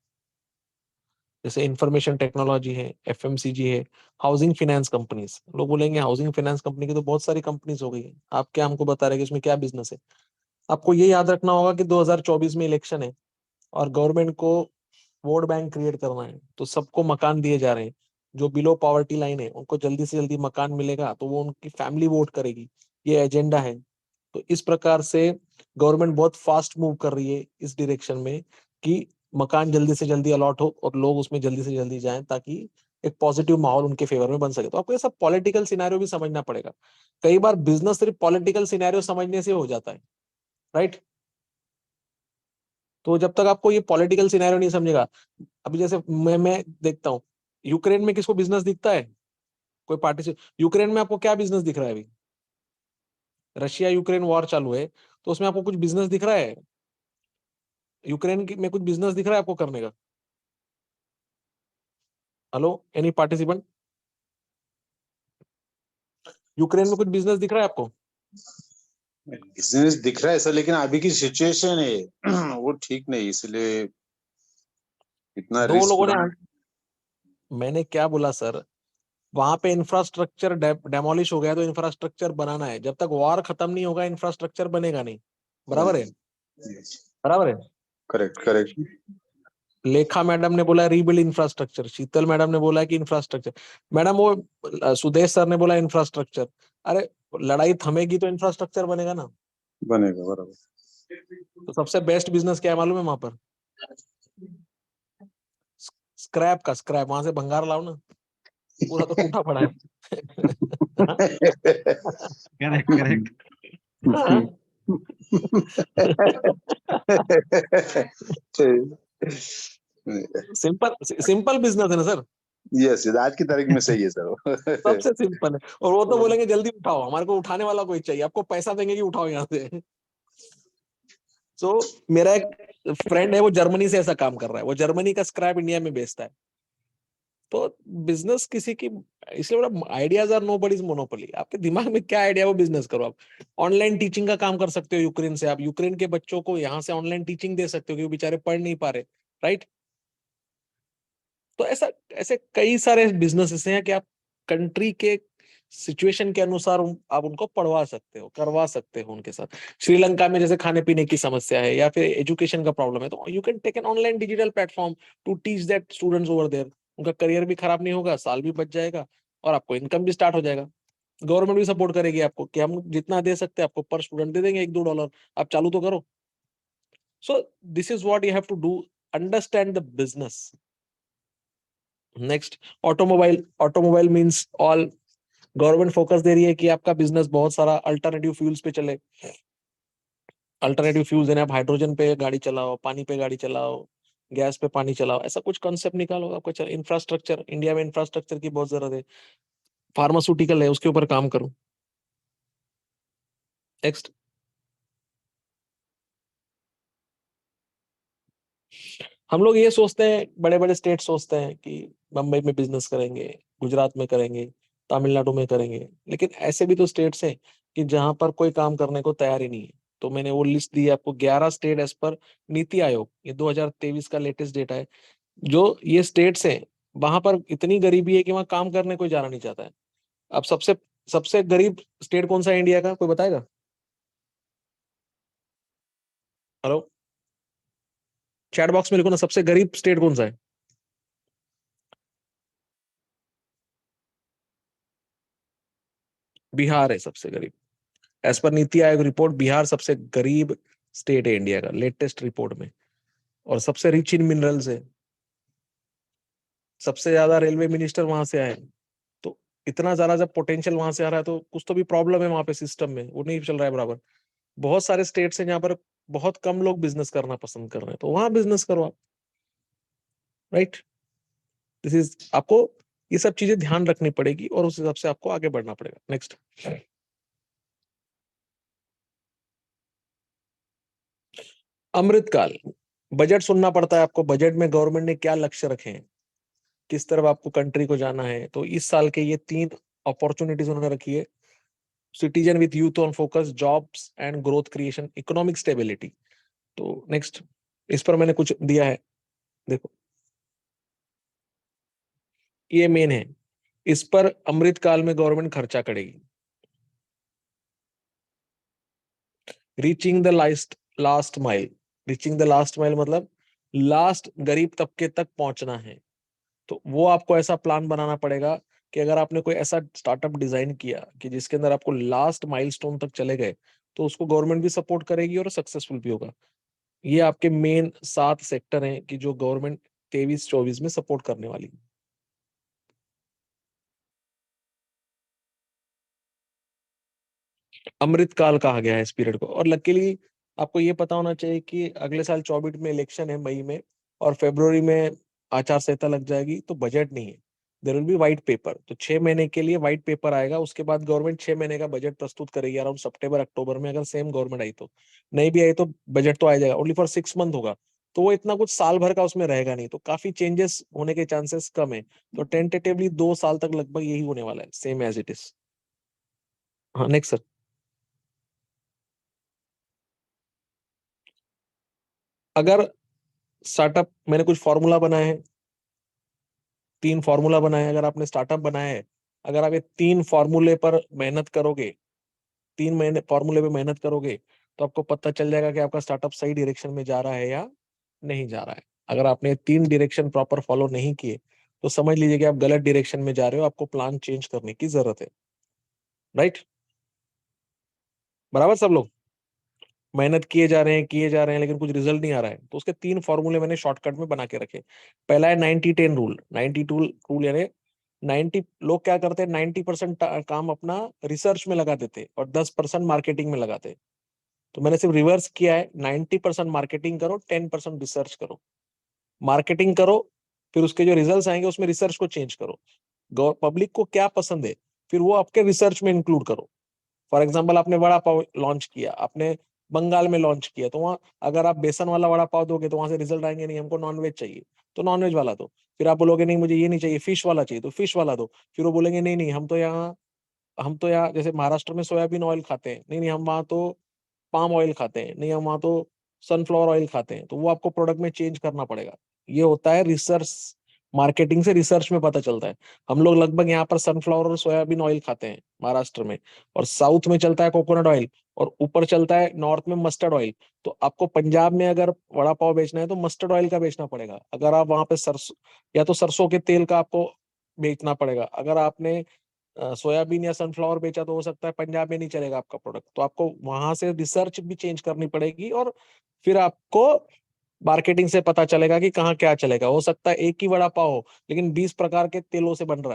जैसे इंफॉर्मेशन टेक्नोलॉजी है, एफएमसीजी है, हाउसिंग फाइनेंस कंपनीज. लोग बोलेंगे हाउसिंग फाइनेंस कंपनी की तो बहुत सारी कंपनीज हो गई है, आप क्या हमको बता रहे हैं कि इसमें क्या बिजनेस है. आपको ये याद रखना होगा कि 2024 में इलेक्शन है और गवर्नमेंट को वोट बैंक क्रिएट करना है, तो सबको मकान दिए जा रहे हैं. जो बिलो पॉवर्टी लाइन है उनको जल्दी से जल्दी मकान मिलेगा तो वो उनकी फैमिली वोट करेगी. ये एजेंडा है. तो इस प्रकार से गवर्नमेंट बहुत फास्ट मूव कर रही है इस डायरेक्शन में कि मकान जल्दी से जल्दी अलॉट हो और लोग उसमें जल्दी से जल्दी जाएं ताकि एक पॉजिटिव माहौल उनके फेवर में बन सके. तो आपको ये सब पॉलिटिकल सिनेरियो भी समझना पड़ेगा. कई बार बिजनेस सिर्फ पॉलिटिकल सिनेरियो समझने से हो जाता है, राइट. तो जब तक आपको ये पॉलिटिकल सिनेरियो नहीं समझेगा, अभी जैसे मैं देखता हूँ यूक्रेन में किसको बिजनेस दिखता है, कोई पार्टी से. यूक्रेन में आपको क्या बिजनेस दिख रहा है अभी? रशिया यूक्रेन वॉर चालू है तो उसमें आपको कुछ बिजनेस दिख रहा है? यूक्रेन में कुछ बिजनेस दिख रहा है आपको करने का? Hello, any participant? यूक्रेन में कुछ बिजनेस दिख रहा है आपको? बिजनेस दिख रहा है सर, लेकिन अभी की सिचुएशन है वो ठीक नहीं, इसलिए इतना दो लोगों ने रिस्क. मैंने क्या बोला सर, वहां पे इंफ्रास्ट्रक्चर डेमोलिश हो गया तो इंफ्रास्ट्रक्चर बनाना है. जब तक वॉर खत्म नहीं होगा इंफ्रास्ट्रक्चर बनेगा नहीं. बराबर है, बराबर है. Correct correct. लेखा मैडम ने बोला रीबिल्ड इंफ्रास्ट्रक्चर, शीतल मैडम ने बोला कि इंफ्रास्ट्रक्चर. मैडम वो सुदेश सर ने बोला इंफ्रास्ट्रक्चर. अरे लड़ाई थमेगी तो इंफ्रास्ट्रक्चर बनेगा ना. बनेगा बराबर. तो सबसे बेस्ट बिजनेस क्या है मालूम है वहां पर? स्क्रैप का. स्क्रैप, वहां से भंगार लाओ ना, पूरा तो टूटा पड़ा है. Correct correct. Simple simple business है ना सर. यस, आज की तारीख में सही है सर. सबसे सिंपल है. और वो तो बोलेंगे जल्दी उठाओ, हमारे को उठाने वाला कोई चाहिए, आपको पैसा देंगे कि उठाओ यहाँ से. तो मेरा एक फ्रेंड है वो जर्मनी से ऐसा काम कर रहा है, वो जर्मनी का स्क्रैप इंडिया में बेचता है. तो बिजनेस किसी की, इसलिए बोला आइडियाज आर नोबडीज मोनोपोली. आपके दिमाग में क्या आइडिया वो बिजनेस करो. आप ऑनलाइन टीचिंग का काम कर सकते हो यूक्रेन से. आप यूक्रेन के बच्चों को यहाँ से ऑनलाइन टीचिंग दे सकते हो क्योंकि बेचारे पढ़ नहीं पा रहे, राइट. तो ऐसा ऐसे कई सारे बिजनेसेस हैं कि आप कंट्री के सिचुएशन के अनुसार आप उनको पढ़वा सकते हो, करवा सकते हो उनके साथ. श्रीलंका में जैसे खाने पीने की समस्या है या फिर एजुकेशन का प्रॉब्लम है तो you can take an online digital platform to teach that students over there. उनका करियर भी खराब नहीं होगा, साल भी बच जाएगा और आपको इनकम भी स्टार्ट हो जाएगा. गवर्नमेंट भी सपोर्ट करेगी आपको कि हम जितना दे सकते हैं आपको पर स्टूडेंट दे देंगे $1-2, आप चालू तो करो. So this is what you have to do, understand the business. Next, automobile. Automobile means all. Government focus दे रही है कि आपका बिजनेस बहुत सारा अल्टरनेटिव फ्यूल्स पे चले. अल्टरनेटिव फ्यूल्स यानी आप हाइड्रोजन पे गाड़ी चलाओ, पानी पे गाड़ी चलाओ, गैस पे पानी चलाओ. ऐसा कुछ कॉन्सेप्ट निकालो आपको. इंफ्रास्ट्रक्चर, इंडिया में इंफ्रास्ट्रक्चर की बहुत जरूरत है. फार्मास्यूटिकल है, उसके ऊपर काम करूं. नेक्स्ट. हम लोग ये सोचते हैं, बड़े बड़े स्टेट सोचते हैं कि बम्बई में बिजनेस करेंगे, गुजरात में करेंगे, तमिलनाडु में करेंगे. लेकिन ऐसे भी तो स्टेट्स हैं कि जहां पर कोई काम करने को तैयार ही नहीं है. तो मैंने वो लिस्ट दी है आपको, 11 state as per NITI Aayog, ये 2023 का लेटेस्ट डेटा है. जो ये स्टेट्स हैं वहां पर इतनी गरीबी है कि वहां काम करने कोई जाना नहीं चाहता है. अब सबसे सबसे गरीब स्टेट कौन सा है इंडिया का, कोई बताएगा? हेलो, चैट बॉक्स में लिखो ना, सबसे गरीब स्टेट कौन सा है? बिहार है सबसे गरीब। As per NITI Aayog report, Bihar सबसे गरीब स्टेट है इंडिया का, लेटेस्ट रिपोर्ट में। और सबसे रिच इन मिनरल्स है, सबसे ज्यादा रेलवे मिनिस्टर वहां से आए। तो इतना ज्यादा जब पोटेंशियल वहां से आ रहा है तो कुछ तो भी प्रॉब्लम है वहां पे, सिस्टम में वो नहीं चल रहा है बराबर। बहुत सारे स्टेट्स हैं जहाँ पर बहुत कम लोग बिजनेस करना पसंद कर रहे हैं, तो वहां बिजनेस करो आप, राइट। दिस इज, आपको ये सब चीजें ध्यान रखनी पड़ेगी और उस हिसाब से आपको आगे बढ़ना पड़ेगा। नेक्स्ट, अमृतकाल। बजट सुनना पड़ता है आपको, बजट में गवर्नमेंट ने क्या लक्ष्य रखे हैं, किस तरफ आपको कंट्री को जाना है। तो इस साल के ये 3 अपॉर्चुनिटीज उन्होंने रखी है। Citizen with youth on focus, jobs and growth creation, economic stability. तो नेक्स्ट, इस पर मैंने कुछ दिया है, देखो ये मेन है। इस पर अमृतकाल में गवर्नमेंट खर्चा करेगी। Reaching the last mile, reaching the last mile मतलब लास्ट गरीब तबके तक पहुंचना है। तो वो आपको ऐसा प्लान बनाना पड़ेगा कि अगर आपने कोई ऐसा स्टार्टअप डिजाइन किया कि जिसके अंदर आपको लास्ट माइलस्टोन तक चले गए, तो उसको गवर्नमेंट भी सपोर्ट करेगी और सक्सेसफुल भी होगा। ये आपके मेन 7 सेक्टर हैं कि जो गवर्नमेंट 23-24 में सपोर्ट करने वाली है। अमृतकाल कहा गया है इस पीरियड को। और लकीली आपको ये पता होना चाहिए कि अगले साल 24 में इलेक्शन है, मई में, और फरवरी में आचार संहिता लग जाएगी, तो बजट नहीं है। There will be white paper, तो 6 महीने के लिए व्हाइट पेपर आएगा। उसके बाद गवर्नमेंट 6 महीने का बजट प्रस्तुत करेगी अराउंड सितंबर अक्टूबर में, अगर सेम गवर्नमेंट आई तो। नहीं भी आई तो बजट तो आ जाएगा, ओनली फॉर 6 मंथ होगा। तो वो इतना कुछ साल भर का उसमें रहेगा नहीं, तो काफी चेंजेस होने के चांसेस कम है। तो टेंटेटिवली 2 साल तक लगभग यही होने वाला है, सेम एज इट इज। हाँ, नेक्स्ट सर। अगर स्टार्टअप, मैंने कुछ फॉर्मूला बनाए हैं, 3 फॉर्मूला बनाए हैं। अगर आपने स्टार्टअप बनाया है, अगर आप ये 3 फॉर्मूले पर मेहनत करोगे, 3 महीने फॉर्मूले पे मेहनत करोगे, तो आपको पता चल जाएगा कि आपका स्टार्टअप सही डायरेक्शन में जा रहा है या नहीं जा रहा है। अगर आपने 3 डायरेक्शन प्रॉपर फॉलो नहीं किए, तो समझ लीजिए कि आप गलत डायरेक्शन में जा रहे हो, आपको प्लान चेंज करने की जरूरत है, राइट। बराबर सब लोग मेहनत किए जा रहे हैं लेकिन कुछ रिजल्ट नहीं आ रहा है, तो उसके 3 फॉर्मूले मैंने शॉर्टकट में बना के रखे। पहला है 90-10 रूल। 92 रूल यानी 90 लोग क्या करते हैं, 90% काम अपना रिसर्च में लगा देते और 10% मार्केटिंग में लगाते। तो मैंने सिर्फ रिवर्स किया है, 90% मार्केटिंग करो, 10% रिसर्च करो। मार्केटिंग करो, फिर उसके जो रिजल्ट आएंगे उसमें रिसर्च को चेंज करो। पब्लिक को क्या पसंद है, फिर वो आपके रिसर्च में इंक्लूड करो। फॉर एग्जाम्पल, आपने वड़ा पाव लॉन्च किया, आपने बंगाल में लॉन्च किया, तो वहां अगर आप बेसन वाला वड़ा पाव दोगे तो वहां से रिजल्ट आएंगे नहीं, हमको नॉनवेज चाहिए तो नॉनवेज वाला दो। फिर आप बोलोगे नहीं मुझे ये नहीं चाहिए, फिश वाला चाहिए, तो फिश वाला दो। फिर वो बोलेंगे नहीं नहीं, हम तो यहाँ जैसे महाराष्ट्र में सोयाबीन ऑयल खाते हैं, नहीं नहीं हम वहाँ तो पाम ऑयल खाते हैं, नहीं हम वहाँ तो सनफ्लावर ऑयल खाते हैं, तो वो आपको प्रोडक्ट में चेंज करना पड़ेगा। ये होता है रिसर्च, मार्केटिंग से रिसर्च में पता चलता है। हम लोग लगभग यहाँ पर सनफ्लावर और सोयाबीन ऑयल खाते हैं महाराष्ट्र में, और साउथ में चलता है कोकोनट ऑयल, और ऊपर चलता है नॉर्थ में मस्टर्ड ऑयल। तो आपको पंजाब में अगर वड़ा पाव बेचना है तो मस्टर्ड ऑयल का बेचना पड़ेगा। अगर आप वहां पे सरसों या तो सरसों के तेल का आपको बेचना पड़ेगा। अगर आपने सोयाबीन या सनफ्लावर बेचा तो हो सकता है पंजाब में नहीं चलेगा आपका प्रोडक्ट, तो आपको वहां से रिसर्च भी चेंज करनी पड़ेगी, और फिर आपको मार्केटिंग से पता चलेगा कि कहाँ क्या चलेगा। हो सकता है एक ही वड़ा पाव हो लेकिन 20 प्रकार के तेलों से बन रहा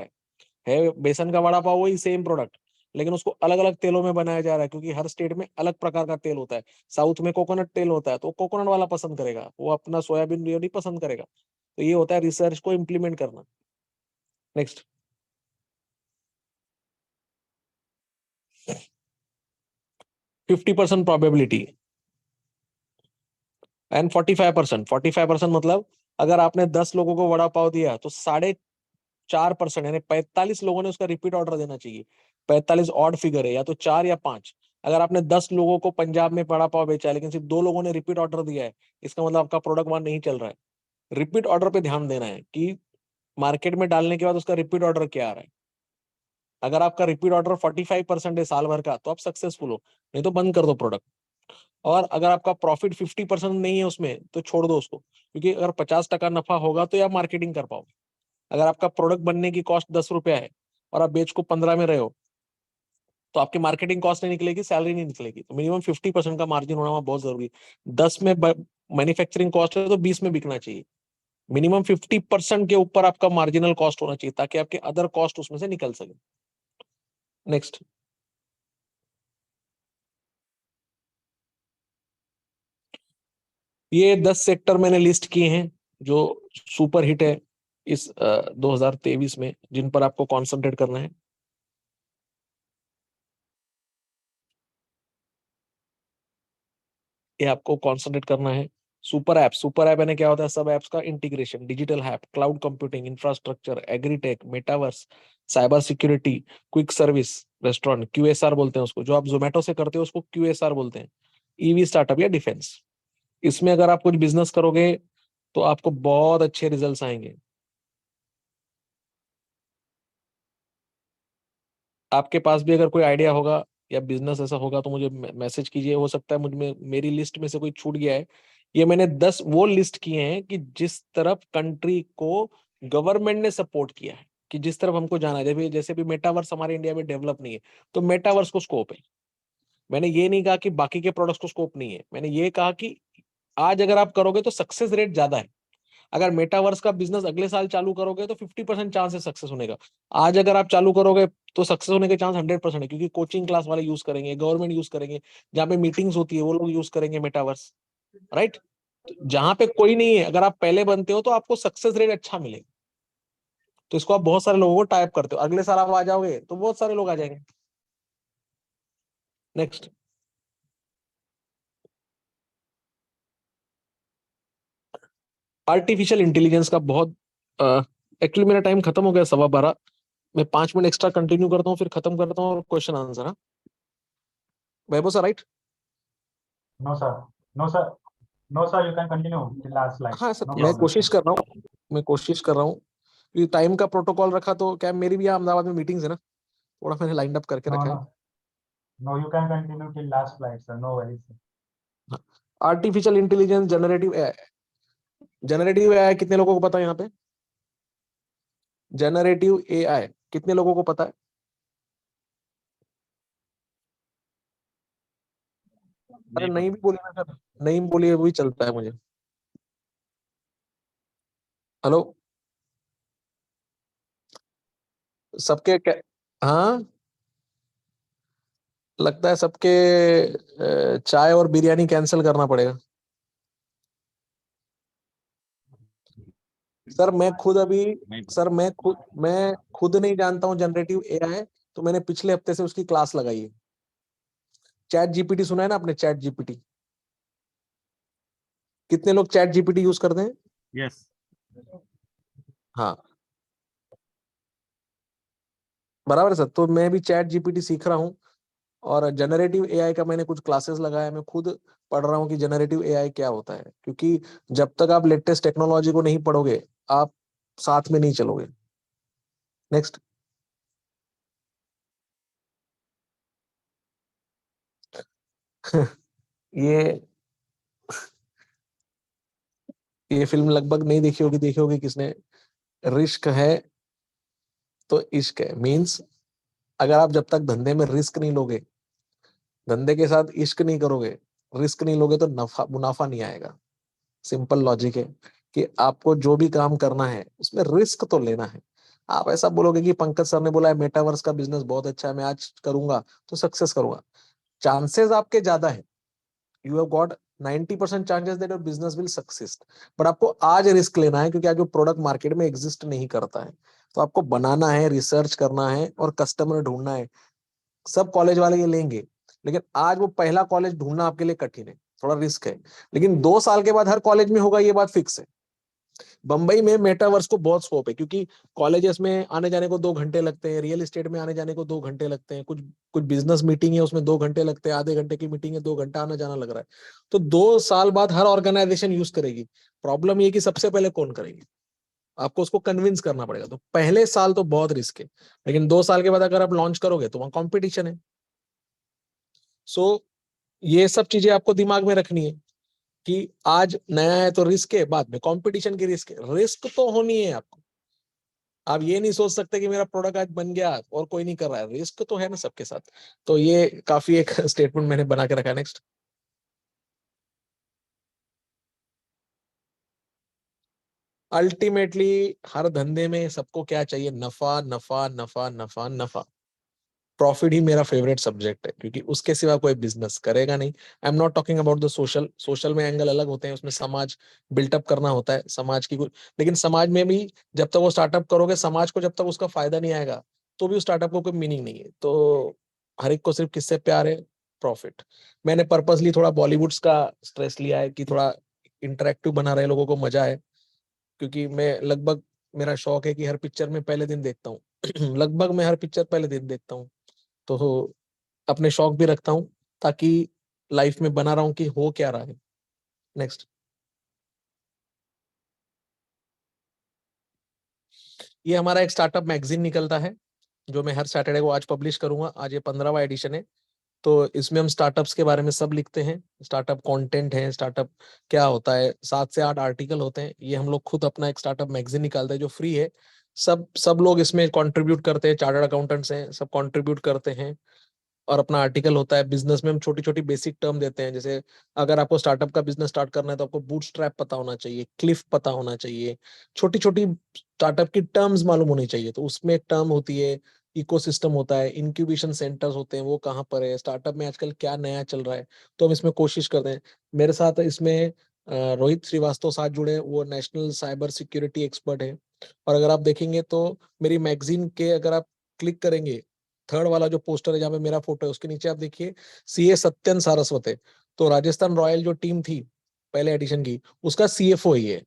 है बेसन का वड़ा पाव वही सेम प्रोडक्ट, लेकिन उसको अलग अलग तेलों में बनाया जा रहा है, क्योंकि हर स्टेट में अलग प्रकार का तेल होता है। साउथ में कोकोनट तेल होता है तो कोकोनट वाला पसंद करेगा, वो अपना सोयाबीन नहीं पसंद करेगा। तो ये होता है रिसर्च को इम्प्लीमेंट करना। नेक्स्ट, 50% प्रोबेबिलिटी एंड 45% मतलब अगर आपने 10 लोगों को वड़ा पाव दिया तो 4.5% यानी 45 लोगों ने उसका रिपीट ऑर्डर देना चाहिए। 45 ऑड फिगर है, या तो 4 या 5। अगर आपने 10 लोगों को पंजाब में वड़ा पाव बेचा है लेकिन सिर्फ 2 लोगों ने रिपीट ऑर्डर दिया है, इसका मतलब आपका प्रोडक्ट वहां नहीं चल रहा है। रिपीट ऑर्डर पे ध्यान देना है कि मार्केट में डालने के बाद उसका रिपीट ऑर्डर क्या आ रहा है। अगर आपका रिपीट ऑर्डर 45% है साल भर का तो आप सक्सेसफुल हो, नहीं तो बंद कर दो प्रोडक्ट। और अगर आपका प्रॉफिट 50% नहीं है उसमें तो छोड़ दो उसको, क्योंकि अगर 50% नफा होगा तो आप मार्केटिंग कर पाओगे। अगर आपका प्रोडक्ट बनने की कॉस्ट 10 रुपया है और आप बेच को 15 में रहे हो तो आपकी मार्केटिंग कॉस्ट नहीं निकलेगी, सैलरी नहीं निकलेगी। तो मिनिमम 50% का मार्जिन होना वहाँ बहुत जरूरी है। 10 में मैन्युफैक्चरिंग कॉस्ट है तो 20 में बिकना चाहिए। मिनिमम 50% के ऊपर आपका मार्जिनल कॉस्ट होना चाहिए ताकि आपके अदर कॉस्ट उसमें से निकल सके। नेक्स्ट, ये 10 सेक्टर मैंने लिस्ट किए हैं जो सुपर हिट है इस 2023 में, जिन पर आपको कॉन्सेंट्रेट करना है। ये आपको कॉन्सेंट्रेट करना है। सुपर ऐप यानी क्या होता है? सब एप्स का integration, digital app, cloud computing, infrastructure, agritech, metaverse, cyber security, quick service restaurant, QSR बोलते हैं उसको। जो आप जोमेटो से करते हो उसको क्यूएसआर बोलते हैं। ईवी स्टार्टअप या डिफेंस, इसमें अगर आप कुछ बिजनेस करोगे तो आपको बहुत अच्छे रिजल्ट्स आएंगे। आपके पास भी अगर कोई आइडिया होगा या बिजनेस ऐसा होगा तो मुझे मैसेज कीजिए। हो सकता है मुझ में मेरी लिस्ट में से कोई छूट गया है। ये मैंने 10 वो लिस्ट किए हैं कि जिस तरफ कंट्री को गवर्नमेंट ने सपोर्ट किया है, कि जिस तरफ हमको जाना है। जैसे भी मेटावर्स हमारे इंडिया में डेवलप नहीं है तो मेटावर्स को स्कोप है। मैंने ये नहीं कहा कि बाकी के प्रोडक्ट्स को स्कोप नहीं है, मैंने ये कहा कि आज अगर आप करोगे तो सक्सेस रेट ज्यादा है। अगर मेटावर्स का बिजनेस अगले साल चालू करोगे तो 50% चांस है सक्सेस होने का। आज अगर आप चालू करोगे तो सक्सेस होने के चांस 100% है, क्योंकि कोचिंग क्लास वाले यूज करेंगे, गवर्नमेंट यूज करेंगे, जहाँ पे मीटिंग्स होती है वो लोग यूज करेंगे मेटावर्स, राइट। जहां पे कोई नहीं है, अगर आप पहले बनते हो तो आपको सक्सेस रेट अच्छा मिलेगा। तो इसको आप बहुत सारे लोगों को टाइप करते हो, अगले साल आप आ जाओगे तो बहुत सारे लोग आ जाएंगे। नेक्स्ट, आर्टिफिशियल इंटेलिजेंस का बहुत एक्चुअली मेरा टाइम खत्म हो गया 12:15। मैं 5 मिनट एक्स्ट्रा कंटिन्यू करता हूँ, फिर खत्म करता हूँ और क्वेश्चन आंसर। हाँ Vaibhav sir, right? No, sir. No, sir. No, sir. You can continue till last slide. हाँ सर, No मैं problem, कोशिश sir. कर रहा हूँ, मैं कोशिश कर रहा हूँ। ये टाइम का प्रोटोकॉल रखा तो क्या, मेरी भी यहाँ अहमदाबाद में मीटिंग्स है ना, थोड़ा मैंने लाइन अप करके No, रखा है। no. No, you can continue till last slide, sir. No worries, sir. Artificial intelligence, generative AI कितने लोगों को पता है यहाँ पे? जनरेटिव एआई कितने लोगों को पता है? अरे नहीं भी बोलिए ना सर, नहीं बोलिए वही चलता है मुझे। हेलो, सबके हाँ, लगता है सबके चाय और बिरयानी कैंसिल करना पड़ेगा। सर मैं खुद अभी सर मैं खुद नहीं जानता हूँ जनरेटिव एआई, तो मैंने पिछले हफ्ते से उसकी क्लास लगाई है। चैट जीपीटी सुना है ना आपने? चैट जीपीटी, कितने लोग चैट जीपीटी यूज करते हैं? यस। हाँ, बराबर है सर। तो मैं भी चैट जीपीटी सीख रहा हूँ और जनरेटिव एआई का मैंने कुछ क्लासेस लगाया। मैं खुद पढ़ रहा हूँ कि जनरेटिव एआई क्या होता है, क्योंकि जब तक आप लेटेस्ट टेक्नोलॉजी को नहीं पढ़ोगे आप साथ में नहीं चलोगे। नेक्स्ट, ये ये फिल्म लगभग नहीं देखी होगी किसने? रिस्क है तो इश्क है, मींस अगर आप जब तक धंधे में रिस्क नहीं लोगे, धंधे के साथ इश्क नहीं करोगे, रिस्क नहीं लोगे तो नफा मुनाफा नहीं आएगा। सिंपल लॉजिक है कि आपको जो भी काम करना है उसमें रिस्क तो लेना है। आप ऐसा बोलोगे कि पंकज सर ने बोला है मेटावर्स का बिजनेस बहुत अच्छा है, मैं आज करूंगा तो सक्सेस करूंगा, चांसेस आपके ज्यादा है। You have got 90% chances that your business will success. But आपको आज रिस्क लेना है, क्योंकि आज वो प्रोडक्ट मार्केट में एग्जिस्ट नहीं करता है। तो आपको बनाना है, रिसर्च करना है और कस्टमर ढूंढना है। सब कॉलेज वाले ये लेंगे, लेकिन आज वो पहला कॉलेज ढूंढना आपके लिए कठिन है, थोड़ा रिस्क है। लेकिन 2 साल के बाद हर कॉलेज में होगा, ये बात फिक्स है। बंबई में मेटावर्स को बहुत स्कोप है, क्योंकि कॉलेजेस में आने जाने को 2 घंटे लगते हैं, रियल एस्टेट में आने जाने को 2 घंटे लगते हैं, कुछ कुछ बिजनेस मीटिंग है उसमें 2 घंटे लगते हैं, आधे घंटे की मीटिंग है 2 घंटा आना जाना लग रहा है। तो 2 साल बाद हर ऑर्गेनाइजेशन यूज करेगी। प्रॉब्लम ये कि सबसे पहले कौन करेगी? आपको उसको कन्विंस करना पड़ेगा। तो पहले साल तो बहुत रिस्क है, लेकिन 2 साल के बाद अगर आप लॉन्च करोगे तो वहां कंपटीशन है। सो ये सब चीजें आपको दिमाग में रखनी है कि आज नया है तो रिस्क है, बाद में कंपटीशन की रिस्क है। रिस्क तो होनी है आपको। आप ये नहीं सोच सकते कि मेरा प्रोडक्ट आज बन गया और कोई नहीं कर रहा है, रिस्क तो है ना सबके साथ। तो ये काफी एक स्टेटमेंट मैंने बना के रखा है। नेक्स्ट, अल्टीमेटली हर धंधे में सबको क्या चाहिए? नफा नफा नफा नफा नफा। प्रॉफिट ही मेरा फेवरेट सब्जेक्ट है, क्योंकि उसके सिवा कोई बिजनेस करेगा नहीं। I am not talking about the social में एंगल अलग होते हैं, उसमें समाज बिल्टअप करना होता है, समाज की कुछ, लेकिन समाज में भी जब तक वो स्टार्टअप करोगे, समाज को जब तक उसका फायदा नहीं आएगा तो भी उस स्टार्टअप को कोई मीनिंग नहीं है। तो हर एक को सिर्फ किससे प्यार है? प्रॉफिट। मैंने पर्पसली थोड़ा बॉलीवुड्स का स्ट्रेस लिया है कि थोड़ा इंटरेक्टिव बना रहे, लोगों को मजा है, क्योंकि मैं लगभग, मेरा शौक है कि हर पिक्चर में पहले दिन देखता हूँ लगभग मैं हर पिक्चर पहले दिन देखता हूँ। तो अपने शौक भी रखता हूँ ताकि लाइफ में बना रहा हूँ कि हो क्या रहा है। नेक्स्ट, ये हमारा एक स्टार्टअप मैगजीन निकलता है जो मैं हर सैटरडे को आज पब्लिश करूंगा। आज ये 15वां एडिशन है। तो इसमें हम स्टार्टअप्स के बारे में सब लिखते हैं। स्टार्टअप कंटेंट है, स्टार्टअप क्या होता है, 7 से 8 आर्टिकल होते हैं। ये हम लोग खुद अपना एक स्टार्टअप मैगजीन निकालते हैं जो फ्री है। सब लोग इसमें कंट्रीब्यूट करते हैं, चार्टर्ड अकाउंटेंट्स हैं, सब कंट्रीब्यूट करते हैं और अपना आर्टिकल होता है। बिजनेस में हम छोटी छोटी बेसिक टर्म देते हैं, जैसे अगर आपको स्टार्टअप का बिजनेस स्टार्ट करना है तो आपको बूटस्ट्रैप पता होना चाहिए, क्लिफ पता होना चाहिए, छोटी छोटी स्टार्टअप की टर्म्स मालूम होनी चाहिए। तो उसमें एक टर्म होती है, इकोसिस्टम होता है, इंक्यूबेशन सेंटर्स होते हैं, वो कहाँ पर है, स्टार्टअप में आजकल क्या नया चल रहा है, तो हम इसमें कोशिश करते हैं। मेरे साथ इसमें रोहित श्रीवास्तव साथ जुड़े हैं, वो नेशनल साइबर सिक्योरिटी एक्सपर्ट है। और अगर आप देखेंगे तो मेरी मैगजीन के, अगर आप क्लिक करेंगे, थर्ड वाला जो पोस्टर है जहाँ पे मेरा फोटो है, उसके नीचे आप देखिए सीए सत्यन सारस्वत है। तो राजस्थान रॉयल जो टीम थी पहले एडिशन की, उसका सीएफओ ही है,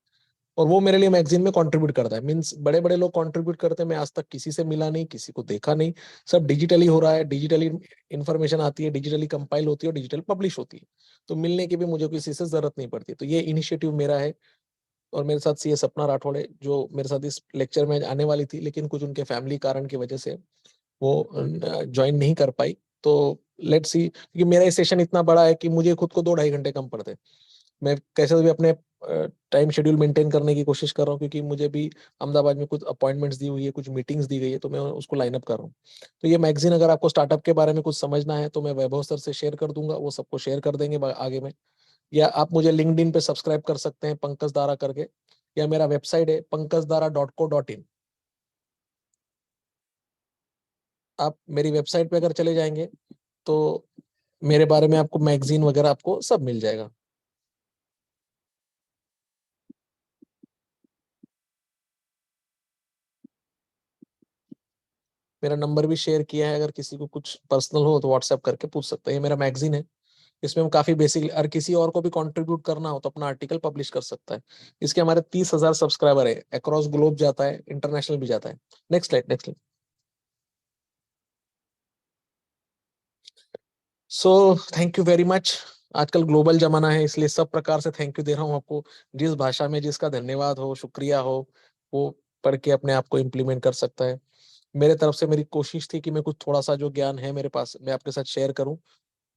और वो मेरे लिए मैगजीन में कंट्रीब्यूट करता है। मींस बड़े बड़े लोग कंट्रीब्यूट करते हैं, मैं आज तक किसी से मिला नहीं, किसी को देखा नहीं। सब डिजिटली हो रहा है, डिजिटली इंफॉर्मेशन आती है, डिजिटली कंपाइल होती है और डिजिटल पब्लिश होती है। तो मिलने की भी मुझे किसी से जरूरत नहीं पड़ती। तो ये इनिशिएटिव मेरा है। और मेरे साथ सीए सपना राठौड़ है, जो मेरे साथ इस लेक्चर में आने वाली थी, लेकिन कुछ उनके फैमिली कारण की वजह से वो ज्वाइन नहीं कर पाई। तो लेट्स सी, क्योंकि मेरा सेशन इतना बड़ा है कि मुझे खुद को 2-2.5 घंटे कम पड़ते हैं। मैं कैसे भी अपने टाइम शेड्यूल मेंटेन करने की कोशिश कर रहा हूँ, क्योंकि मुझे भी अहमदाबाद में कुछ अपॉइंटमेंट्स दी हुई है, कुछ मीटिंग्स दी गई है, तो मैं उसको लाइन अप कर रहा हूँ। तो ये मैगजीन अगर आपको स्टार्टअप के बारे में कुछ समझना है तो मैं वैभव सर से शेयर कर दूंगा, वो सबको शेयर कर देंगे आगे में। या आप मुझे लिंक्डइन पे सब्सक्राइब कर सकते हैं पंकज दारा करके, या मेरा वेबसाइट है pankajDara.co.in। आप मेरी वेबसाइट पे अगर चले जाएंगे तो मेरे बारे में आपको मैगजीन वगैरह आपको सब मिल जाएगा। मेरा नंबर भी शेयर किया है, अगर किसी को कुछ पर्सनल हो तो व्हाट्सएप करके पूछ सकते हैं। ये मेरा मैगजीन है, इसमें हम काफी बेसिक, और किसी और को भी कंट्रीब्यूट करना हो तो अपना आर्टिकल पब्लिश कर सकता है। इसके हमारे 30,000 सब्सक्राइबर है, अक्रॉस ग्लोब जाता है, इंटरनेशनल भी जाता है। Next slide, next slide. So thank you very much. आजकल ग्लोबल जमाना है, इसलिए सब प्रकार से थैंक यू दे रहा हूँ आपको। जिस भाषा में जिसका धन्यवाद हो, शुक्रिया हो, वो पढ़ के अपने आप को इम्प्लीमेंट कर सकता है। मेरे तरफ से मेरी कोशिश थी कि मैं कुछ थोड़ा सा जो ज्ञान है मेरे पास, मैं आपके साथ शेयर करूं।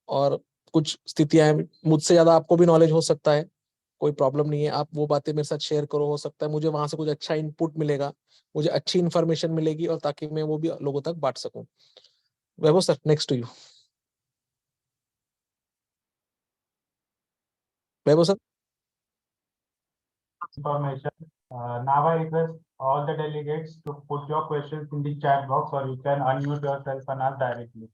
और कुछ स्थितियां हैं, मुझसे ज्यादा आपको भी नॉलेज हो सकता है, कोई प्रॉब्लम नहीं है, आप वो बातें मेरे साथ शेयर करो। हो सकता है मुझे वहां से कुछ अच्छा इनपुट मिलेगा, मुझे अच्छी इन्फॉर्मेशन मिलेगी, और ताकि मैं वो भी लोगों तक बांट सकूं। Vaibhav sir, next to you. Vaibhav sir, Information. Now I request all the delegates to put your questions in the chat box, or you can unmute yourself and ask directly.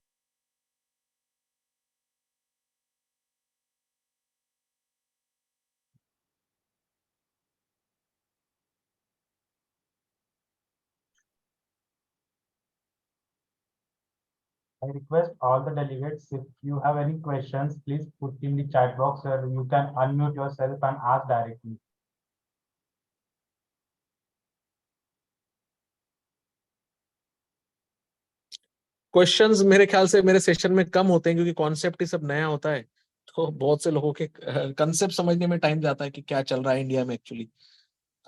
I request all the delegates, if you have any questions, please put in the chat box, or you can unmute yourself and ask directly. Questions मेरे ख्याल से मेरे session में कम होते हैं, क्योंकि concept ही सब नया होता है। तो बहुत से लोगों के कंसेप्ट समझने में टाइम जाता है कि क्या चल रहा है इंडिया में एक्चुअली।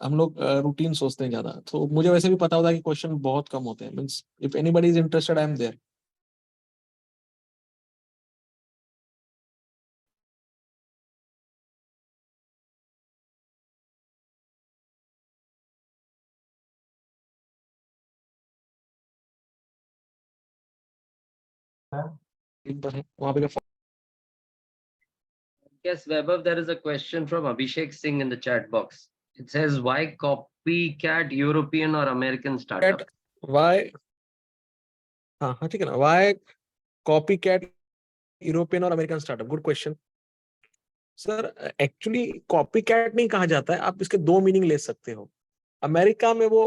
हम लोग रूटीन सोचते हैं ज्यादा, तो मुझे वैसे भी पता होता है कि क्वेश्चन बहुत कम होते हैं, means if anybody is interested I am there. वहां पे Yes, Vaibhav, there is a question from Abhishek Singh in the chat box. It says, why copycat European or American startup? Why, हाँ हाँ ठीक है ना, वाई कॉपी कैट यूरोपियन और American startup, good question sir. Actually copy cat नहीं कहा जाता है, आप इसके दो मीनिंग ले सकते हो। अमेरिका में वो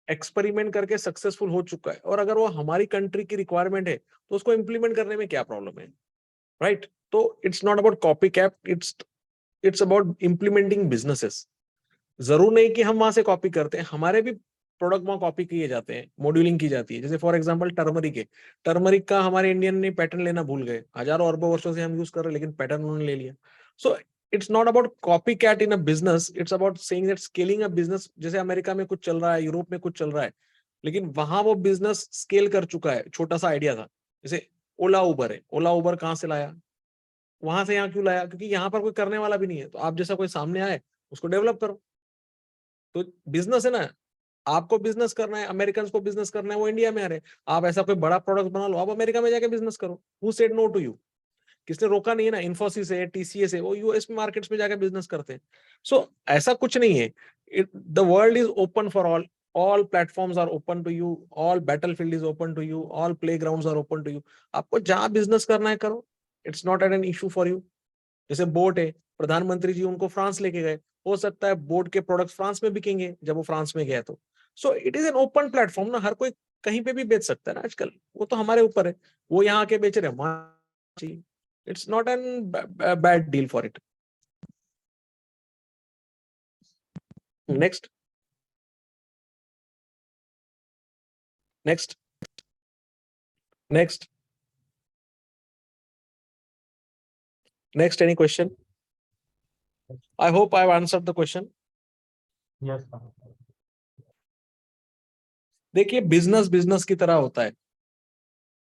एक्सपेरिमेंट करके सक्सेसफुल हो चुका है, और अगर वो हमारी कंट्री की रिक्वायरमेंट है तो उसको इम्प्लीमेंट करने में क्या प्रॉब्लम है, राइट? तो it's not about copy cat, it's about implementing businesses. जरूर नहीं कि हम वहां से कॉपी करते हैं, हमारे भी प्रोडक्ट वहां कॉपी किए जाते हैं, मॉड्यूलिंग की जाती है। जैसे फॉर एग्जांपल टर्मरिक है, टर्मरिक का हमारे इंडियन ने पैटर्न लेना भूल गए, हजारों अरबों वर्षों से हम यूज कर रहे हैं, लेकिन पैटर्न उन्होंने ले लिया। So it's not about copy cat in a business, it's about saying that scaling a business. जैसे अमेरिका में कुछ चल रहा है, यूरोप में कुछ चल रहा है, लेकिन वहां वो बिजनेस स्केल कर चुका है। छोटा सा आइडिया था, जैसे ओला उबर है, ओला उबर कहाँ से लाया, वहां से यहाँ क्यों लाया, क्योंकि यहाँ पर कोई करने वाला भी नहीं है, तो आप जैसा कोई सामने आए उसको डेवलप करो। तो बिजनेस है ना, आपको बिजनेस करना है, अमेरिकन को बिजनेस करना है, वो इंडिया में आ रहे हैं, आप ऐसा कोई बड़ा प्रोडक्ट बना लो, आप अमेरिका में जाके बिजनेस करो। Who said no to you? किसने रोका नहीं है ना, इन्फोसिस है, टीसीएस है, वो यूएस मार्केट्स में जाके बिजनेस करते हैं। सो ऐसा कुछ नहीं है, the world is open for all platforms are open to you, all battlefield is open to you, all playgrounds are open to you. आपको जहां बिजनेस करना है करो, it's not an issue for you. जैसे बोट है, प्रधानमंत्री जी उनको France लेके गए, हो सकता है बोट के प्रोडक्ट्स फ्रांस में बिकेंगे जब वो फ्रांस में गया तो। So it is an open platform ना, हर कोई कहीं पे भी बेच सकता है ना आजकल, वो तो हमारे ऊपर है, वो यहाँ के बेच रहे हैं वहां। It's not N bad deal for it. Next next next next, any question? I hope I have answered the question. Yes, sir. देखिए बिजनेस बिजनेस की तरह होता है।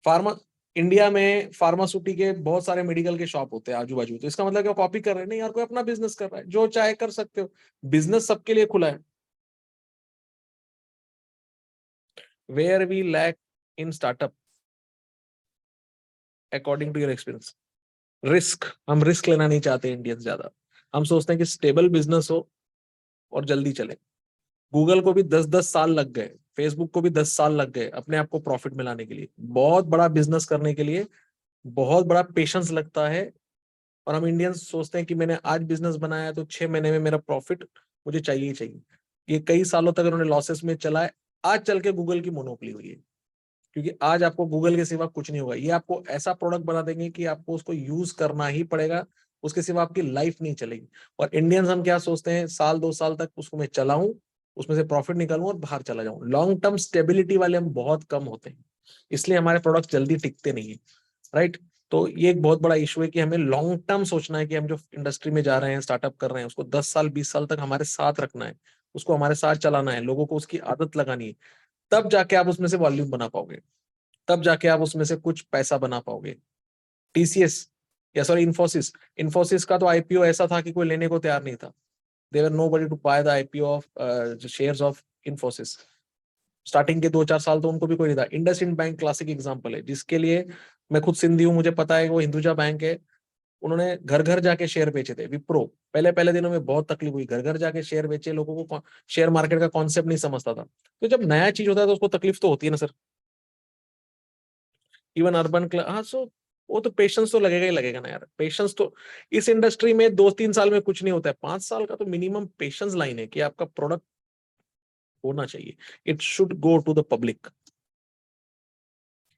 फार्मा इंडिया में फार्मास्यूटी के बहुत सारे मेडिकल के शॉप होते हैं आजू बाजू, तो इसका मतलब क्या कॉपी कर रहे हैं? नहीं यार, कोई अपना बिजनेस कर रहा है, जो चाहे कर सकते हो, बिजनेस सबके लिए खुला है। Where we lack in startup according to your experience? Risk, हम रिस्क लेना नहीं चाहते इंडियंस ज्यादा। हम सोचते हैं कि स्टेबल बिजनेस हो और जल्दी चले। गूगल को भी 10-10 साल लग गए, फेसबुक को भी 10 साल लग गए अपने आप को प्रॉफिट में लाने के लिए। बहुत बड़ा बिजनेस करने के लिए बहुत बड़ा पेशेंस लगता है, और हम इंडियंस सोचते हैं कि मैंने आज बिजनेस बनाया तो 6 महीने में मेरा प्रॉफिट मुझे चाहिए ही चाहिए। ये कई सालों तक उन्होंने लॉसेस में चला है, आज चल के गूगल की मोनोपोली हुई है, क्योंकि आज आपको गूगल के सिवा कुछ नहीं होगा। ये आपको ऐसा प्रोडक्ट बना देंगे कि आपको उसको यूज करना ही पड़ेगा, उसके सिवा आपकी लाइफ नहीं चलेगी। और इंडियंस हम क्या सोचते हैं, साल 2 साल तक उसको मैं चलाऊं, उसमें से प्रॉफिट निकालूं और बाहर चला जाऊं। लॉन्ग टर्म स्टेबिलिटी वाले हम बहुत कम होते हैं, इसलिए हमारे प्रोडक्ट जल्दी टिकते नहीं है, राइट? तो ये एक बहुत बड़ा इशू है कि हमें लॉन्ग टर्म सोचना है कि हम जो इंडस्ट्री में जा रहे हैं, स्टार्टअप कर रहे हैं, उसको 10 साल 20 साल तक हमारे साथ रखना है, उसको हमारे साथ चलाना है, लोगों को उसकी आदत लगानी है। तब जाके आप उसमें से वॉल्यूम बना पाओगे, तब जाके आप उसमें से कुछ पैसा बना पाओगे। टीसीएस, या सॉरी इन्फोसिस, इन्फोसिस का तो आईपीओ ऐसा था कि कोई लेने को तैयार नहीं था। There nobody to buy the IPO of shares of Infosys. Starting के 2-4 साल तो उनको भी कोई नहीं था। इंडसइंड बैंक क्लासिक एग्जांपल है, जिसके लिए मैं खुद सिंधी हूँ, मुझे पता है वो हिंदुजा बैंक है। उन्होंने घर घर जाके शेयर बेचे थे। विप्रो पहले पहले दिनों में बहुत तकलीफ हुई, घर घर जाके शेयर बेचे, लोगों को शेयर मार्केट का कॉन्सेप्ट नहीं समझता था। तो जब नया चीज होता है तो उसको तकलीफ तो होती है ना सर। इवन अर्बन हाँ, सो वो तो पेशेंस तो लगेगा ही लगेगा ना यार। पेशेंस तो इस इंडस्ट्री में 2-3 साल में कुछ नहीं होता है, 5 साल का तो मिनिमम पेशेंस लाइन है कि आपका प्रोडक्ट होना चाहिए, it should go to the public.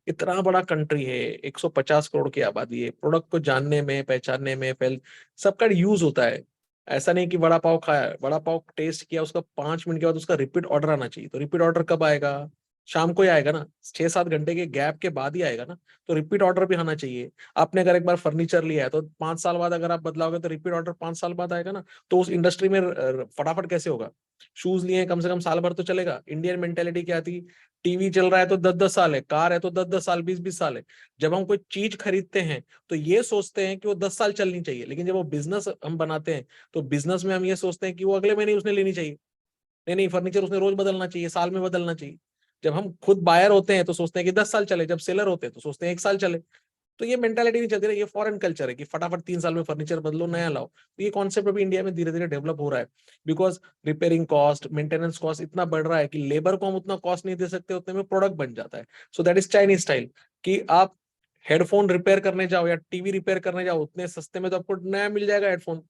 इतना बड़ा कंट्री है, 150 करोड़ की आबादी है, प्रोडक्ट को जानने में, पहचानने में, फैल सबका यूज होता है। ऐसा नहीं कि वड़ा पाव खाया, वड़ा पाव टेस्ट किया, उसका 5 मिनट के बाद उसका रिपीट ऑर्डर आना चाहिए। तो रिपीट ऑर्डर कब आएगा? शाम को ही आएगा ना, 6-7 घंटे के गैप के बाद ही आएगा ना। तो रिपीट ऑर्डर भी आना चाहिए। आपने अगर एक बार फर्नीचर लिया है तो 5 साल बाद अगर आप बदलाओगे तो रिपीट ऑर्डर 5 साल बाद आएगा ना। तो उस इंडस्ट्री में फटाफट कैसे होगा? शूज लिए कम से कम साल भर तो चलेगा। इंडियन मेंटेलिटी क्या थी, टीवी चल रहा है तो 10-10 साल है, कार है तो 10-10 साल, 20-20 साल है। जब हम कोई चीज खरीदते हैं तो ये सोचते हैं कि वो 10 साल चलनी चाहिए, लेकिन जब वो बिजनेस हम बनाते हैं तो बिजनेस में हम ये सोचते हैं कि वो अगले महीने उसने लेनी चाहिए। नहीं, फर्नीचर उसने रोज बदलना चाहिए, साल में बदलना चाहिए। जब हम खुद बायर होते हैं तो सोचते हैं कि 10 साल चले, जब सेलर होते हैं तो सोचते हैं 1 साल चले। तो ये मेंटालिटी नहीं चलती ना, ये फॉरेन कल्चर है कि फटाफट 3 साल में फर्नीचर बदलो, नया लाओ। तो ये कॉन्सेप्ट अभी इंडिया में धीरे धीरे डेवलप हो रहा है, because repairing cost, maintenance cost इतना बढ़ रहा है कि लेबर को हम उतना कॉस्ट नहीं दे सकते, उतने में प्रोडक्ट बन जाता है। So that is Chinese style, कि आप हेडफोन रिपेयर करने जाओ या टीवी रिपेयर करने जाओ, उतने सस्ते में तो आपको नया मिल जाएगा हेडफोन।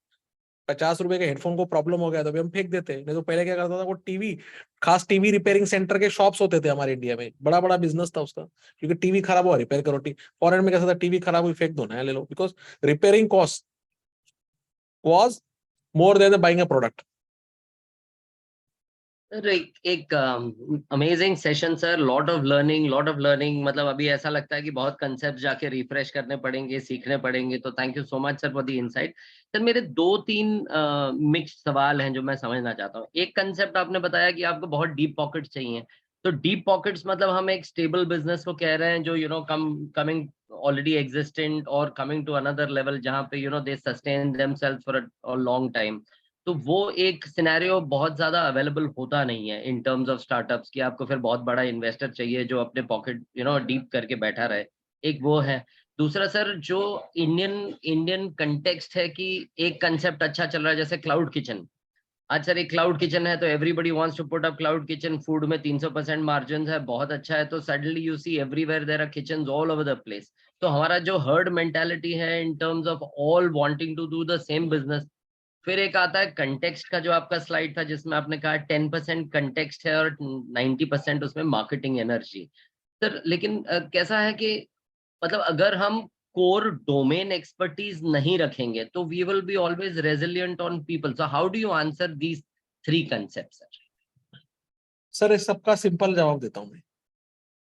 50 रुपए के हेडफोन को प्रॉब्लम हो गया तो अभी हम फेंक देते हैं। नहीं तो पहले क्या करता था, वो टीवी, खास टीवी रिपेयरिंग सेंटर के शॉप्स होते थे हमारे इंडिया में, बड़ा बड़ा बिजनेस था उसका, क्योंकि टीवी खराब हुआ रिपेयर करो। फॉरेन में कैसा था, टीवी खराब हुई फेंक दो, नया ले लो, because repairing cost was more than buying a product. Sir एक amazing session sir, lot of learning, मतलब अभी ऐसा लगता है कि बहुत कंसेप्ट जाके रिफ्रेश करने पड़ेंगे, सीखने पड़ेंगे। तो thank you so much sir for the insight. Sir मेरे 2-3 मिक्स सवाल हैं जो मैं समझना चाहता हूँ। एक कंसेप्ट आपने बताया कि आपको बहुत डीप पॉकेट्स चाहिए, तो डीप पॉकेट्स मतलब हम एक स्टेबल बिजनेस को कह रहे हैं जो कमिंग ऑलरेडी एग्जिस्टेंट और कमिंग टू अनदर लेवल, जहाँ पे they sustain themselves for a long time. तो वो एक सिनेरियो बहुत ज्यादा अवेलेबल होता नहीं है इन टर्म्स ऑफ स्टार्टअप्स, कि आपको फिर बहुत बड़ा इन्वेस्टर चाहिए जो अपने पॉकेट डीप करके बैठा रहे। एक वो है। दूसरा सर, जो इंडियन कंटेक्स्ट है कि एक कंसेप्ट अच्छा चल रहा है जैसे क्लाउड किचन। आज सर एक क्लाउड किचन है तो everybody wants to put up cloud kitchen, food में 300% मार्जिन है, बहुत अच्छा है। तो suddenly you see everywhere there are kitchens all over the place. तो हमारा जो हर्ड मेंटालिटी है in terms of all wanting to do the same business. फिर एक आता है कंटेक्स्ट का, जो आपका स्लाइड था जिसमें आपने कहा 10% कंटेक्स्ट है और 90% उसमें मार्केटिंग एनर्जी। सर लेकिन कैसा है कि मतलब अगर हम कोर डोमेन एक्सपर्टीज नहीं रखेंगे तो we will be always resilient on people. So how do you answer these 3 concept sir? Sir इस सबका सिंपल जवाब देता हूँ